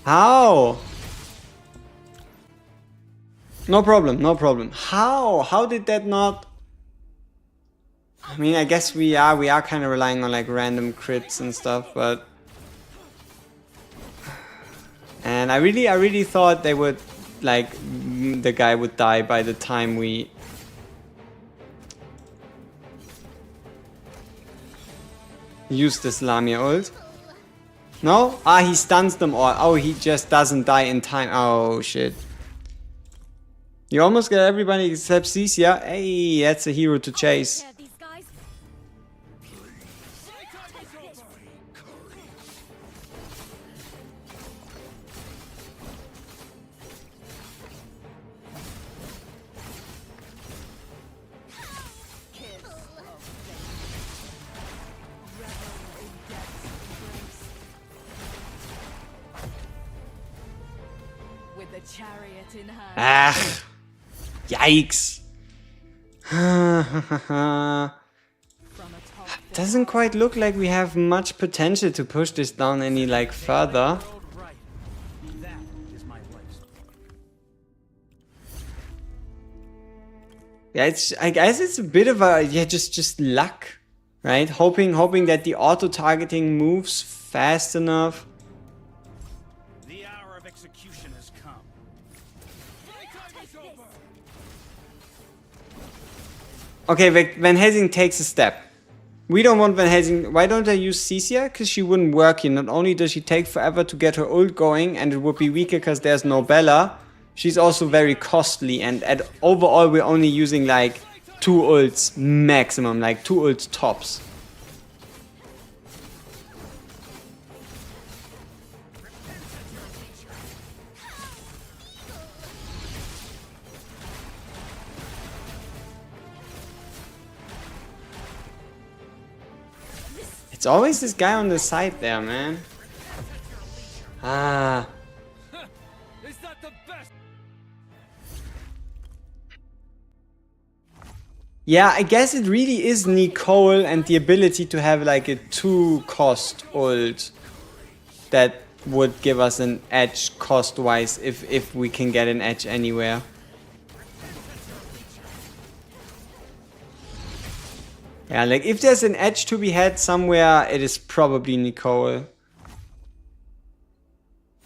Speaker 3: How? No problem, no problem. How did that not? I mean, I guess we are kind of relying on like random crits and stuff, but and I really thought they would like the guy would die by the time we use this Lamia ult. No? Ah, he stuns them all. Oh, he just doesn't die in time. Oh shit. You almost got everybody except Cecia. Hey, that's a hero to chase.
Speaker 2: Take care of these guys.
Speaker 1: With the chariot in hand.
Speaker 3: Ah, yikes. Doesn't quite look like we have much potential to push this down any like further.
Speaker 4: World right. That is my place.
Speaker 3: Yeah, I guess it's a bit of a just luck, right? Hoping that the auto targeting moves fast enough.
Speaker 4: The hour of execution has come.
Speaker 3: Okay, Van Helsing takes a step. We don't want Van Helsing. Why don't I use Cecia? Because she wouldn't work here. Not only does she take forever to get her ult going, and it would be weaker because there's no Bella, she's also very costly. And overall, we're only using like 2 ults maximum, like 2 ults tops. It's always this guy on the side there, man. Ah.
Speaker 4: Is that the best?
Speaker 3: Yeah, I guess it really is Nicole and the ability to have like a 2-cost ult that would give us an edge cost-wise if we can get an edge anywhere. Yeah, like if there's an edge to be had somewhere, it is probably Nicole.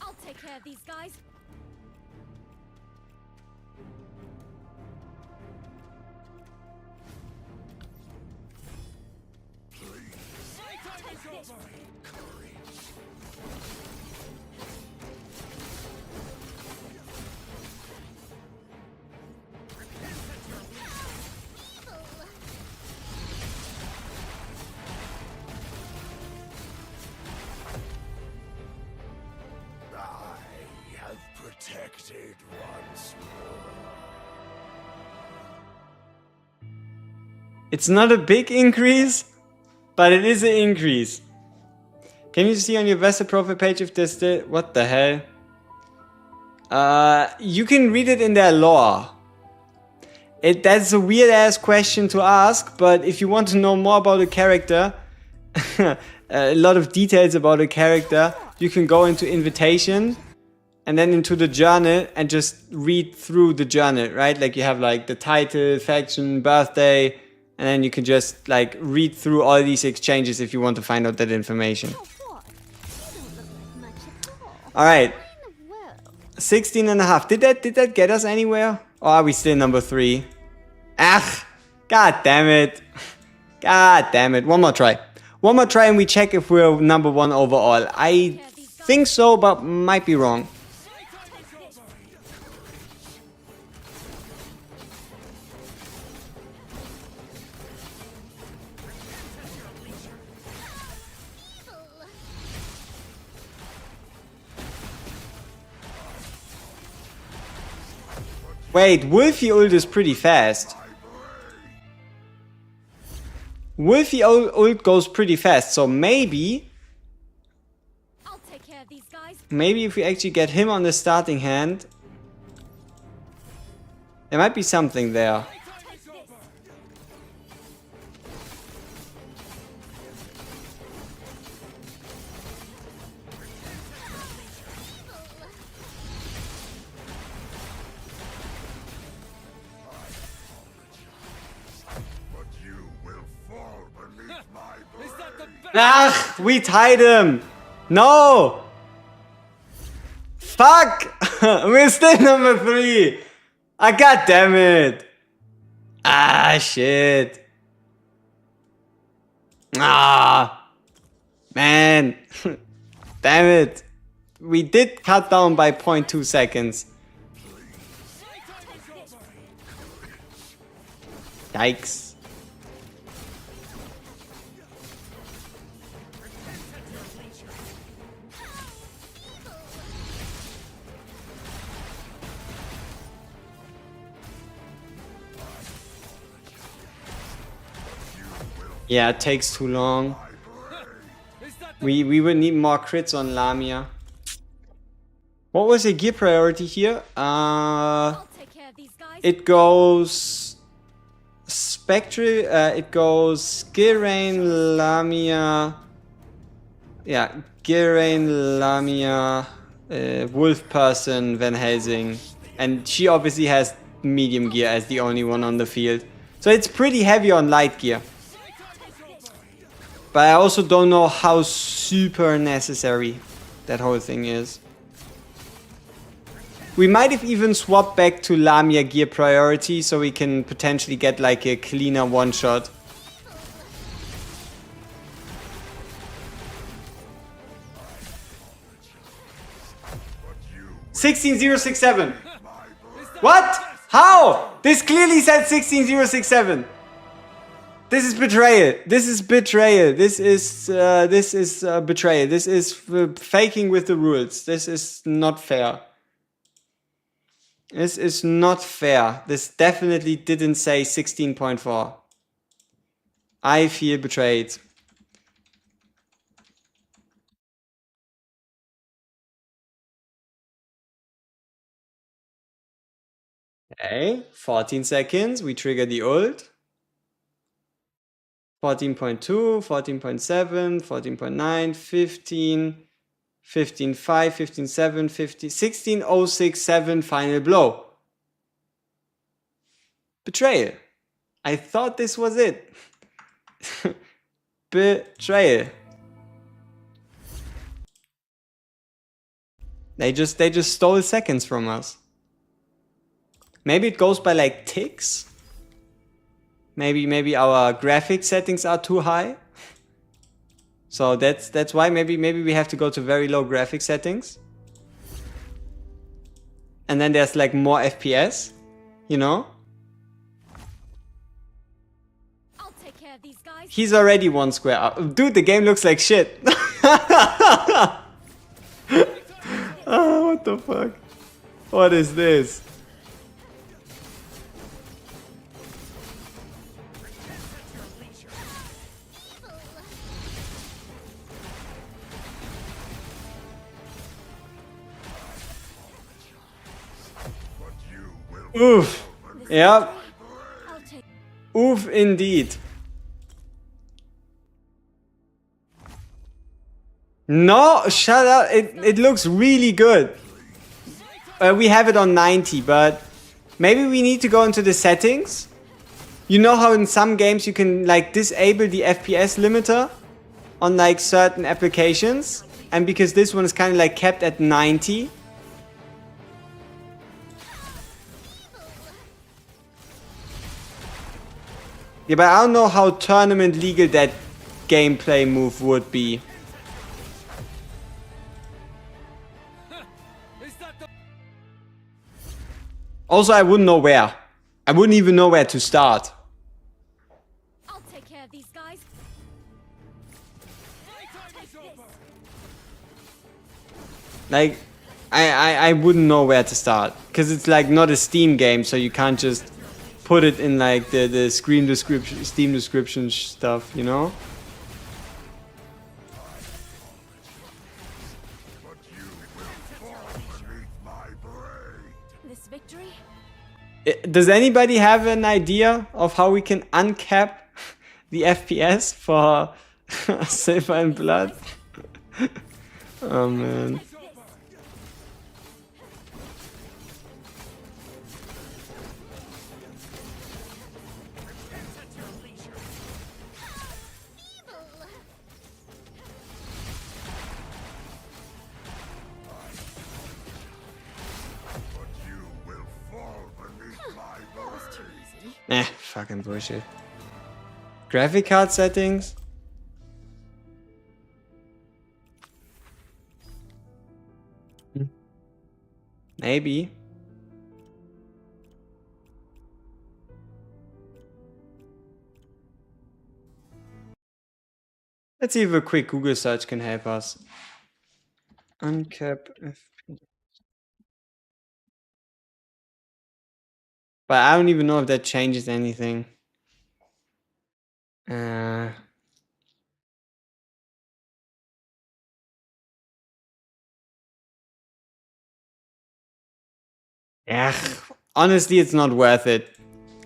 Speaker 2: I'll take care of these guys.
Speaker 7: I have protected once more.
Speaker 3: It's not a big increase, but it is an increase. Can you see on your Vesta profile page if there's still... What the hell? You can read it in their lore. That's a weird ass question to ask, but if you want to know more about a character, a lot of details about a character, you can go into invitation and then into the journal and just read through the journal, right? Like you have like the title, faction, birthday, and then you can just like read through all these exchanges if you want to find out that information.
Speaker 5: Oh, what? You don't look like much at all.
Speaker 3: All right,
Speaker 5: What in the world?
Speaker 3: 16 and a half. Did that get us anywhere? Or are we still number 3? Ah! God damn it. God damn it. One more try. One more try and we check if we're number 1 overall. I think so, but might be wrong. Wait, Wolfie ult is pretty fast. Wolfie ult goes pretty fast, so maybe
Speaker 2: I'll take care of these guys.
Speaker 3: maybe if we actually get him on the starting hand, there might be something there.
Speaker 7: But you will fall beneath my blade.
Speaker 3: Ah, we tied him. No. Fuck. We're still number 3. Ah, god damn it. Ah, shit. Ah, man. Damn it. We did cut down by 0.2 seconds. Yikes. Yeah, it takes too long. We would need more crits on Lamia. What was the gear priority here?
Speaker 2: I'll take care of these guys.
Speaker 3: It goes Spectre, it goes Geraint, Lamia. Yeah, Geraint, Lamia, Wolf Person, Van Helsing. And she obviously has medium gear as the only one on the field. So it's pretty heavy on light gear. But I also don't know how super necessary that whole thing is. We might have even swapped back to Lamia gear priority so we can potentially get like a cleaner one-shot. $16,067. What? How? This clearly said 16067. This is betrayal. This is betrayal. This is betrayal. This is faking with the rules. This is not fair. This is not fair. This definitely didn't say 16.4. I feel betrayed. Okay, 14 seconds. We trigger the ult. 14.2, 14.7, 14.9, 15, 15.5, 15.7, 15, 16.067 final blow. Betrayal. I thought this was it. Betrayal. They just stole seconds from us. Maybe it goes by like ticks. Maybe our graphic settings are too high. So that's why maybe we have to go to very low graphic settings. And then there's like more FPS, you know?
Speaker 2: I'll take care of these guys.
Speaker 3: He's already 1 square up. Dude, the game looks like shit. Oh, what the fuck? What is this? Oof. Yep.
Speaker 2: I'll take.
Speaker 3: Oof indeed. No, shut up. It looks really good. We have it on 90, but maybe we need to go into the settings. You know how in some games you can like disable the FPS limiter on like certain applications? And because this one is kind of like kept at 90. Yeah, but I don't know how tournament legal that gameplay move would be.
Speaker 4: Is that the
Speaker 3: Also, I wouldn't know where. I wouldn't even know where to start.
Speaker 2: I'll take care of these guys.
Speaker 4: playtime is over?
Speaker 3: Like, I wouldn't know where to start. Because it's like not a Steam game, so you can't just put it in like the Steam description stuff, you know?
Speaker 7: But you will fall beneath my blade.
Speaker 2: This victory?
Speaker 3: Does anybody have an idea of how we can uncap the FPS for Silver and Blood? Oh man.
Speaker 7: But you will fall beneath my blade.
Speaker 2: Too easy.
Speaker 3: Eh, fucking bullshit. Graphic card settings? Maybe. Let's see if a quick Google search can help us. Uncap FPS. But I don't even know if that changes anything. Yeah, honestly, it's not worth it.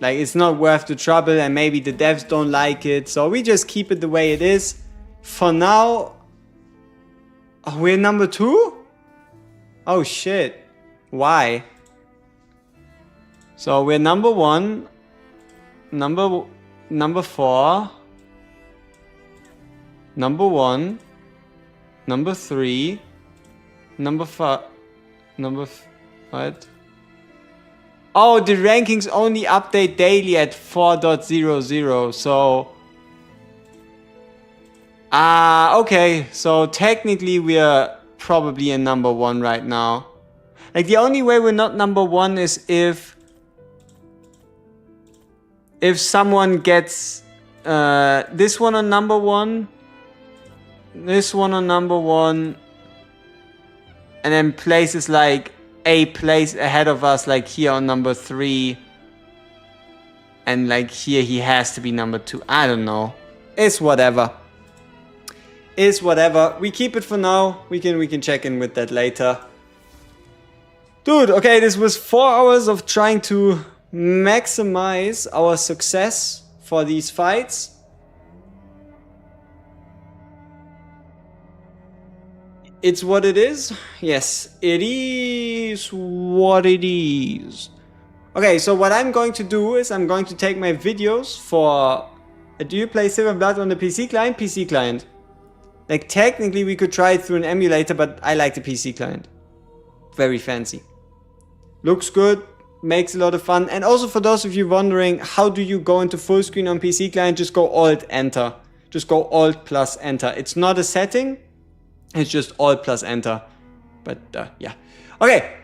Speaker 3: Like, it's not worth the trouble, and maybe the devs don't like it, so we just keep it the way it is. For now... Oh, we're number 2? Oh shit. Why? So we're number 1, number 4, number 1, number 3, number 5, what? Oh, the rankings only update daily at 4.00, so... okay, so technically we are probably in number 1 right now. Like, the only way we're not number 1 is if someone gets this one on number 1, this one on number 1, and then places like a place ahead of us, like here on number 3, and like here he has to be number 2. I don't know. It's whatever. It's whatever. We keep it for now. We can check in with that later. Dude, okay, this was 4 hours of trying to maximize our success for these fights. It's what it is. Yes, it is what it is. Okay, so what I'm going to do is I'm going to take my videos for... Do you play Silver and Blood on the PC client? PC client. Like, technically we could try it through an emulator, but I like the PC client. Very fancy. Looks good, makes a lot of fun. And also for those of you wondering, how do you go into full screen on PC client? Just go Alt Enter. Just go Alt plus Enter. It's not a setting. It's just Alt plus Enter. But yeah. Okay.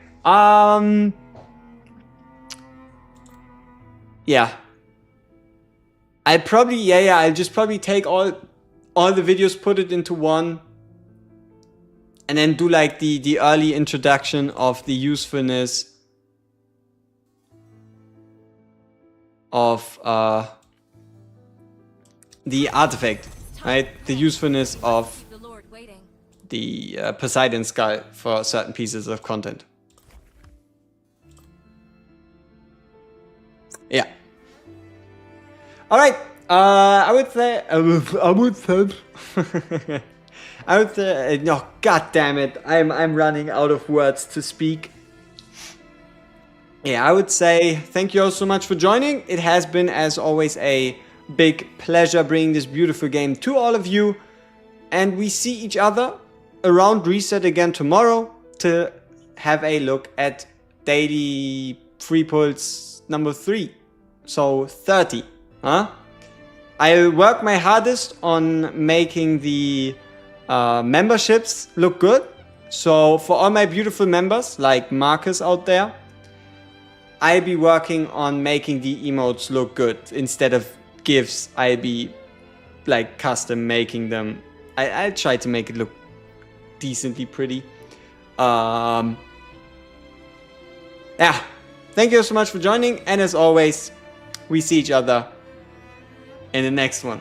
Speaker 3: Yeah. I'll probably, I'll just probably take all the videos, put it into one, and then do like the early introduction of the usefulness of the artifact, right? The usefulness of
Speaker 2: The Lord waiting.
Speaker 3: the Poseidon skull for certain pieces of content. Yeah. All right. I would say. No, god damn it! I'm running out of words to speak. Yeah, I would say thank you all so much for joining. It has been, as always, a big pleasure bringing this beautiful game to all of you. And we see each other around Reset again tomorrow to have a look at daily free pulse number 3. So 30, huh? I'll work my hardest on making the memberships look good. So for all my beautiful members, like Marcus out there, I'll be working on making the emotes look good. Instead of GIFs, I'll be like custom making them. I'll try to make it look decently pretty. Yeah, thank you so much for joining, and as always, we see each other in the next one.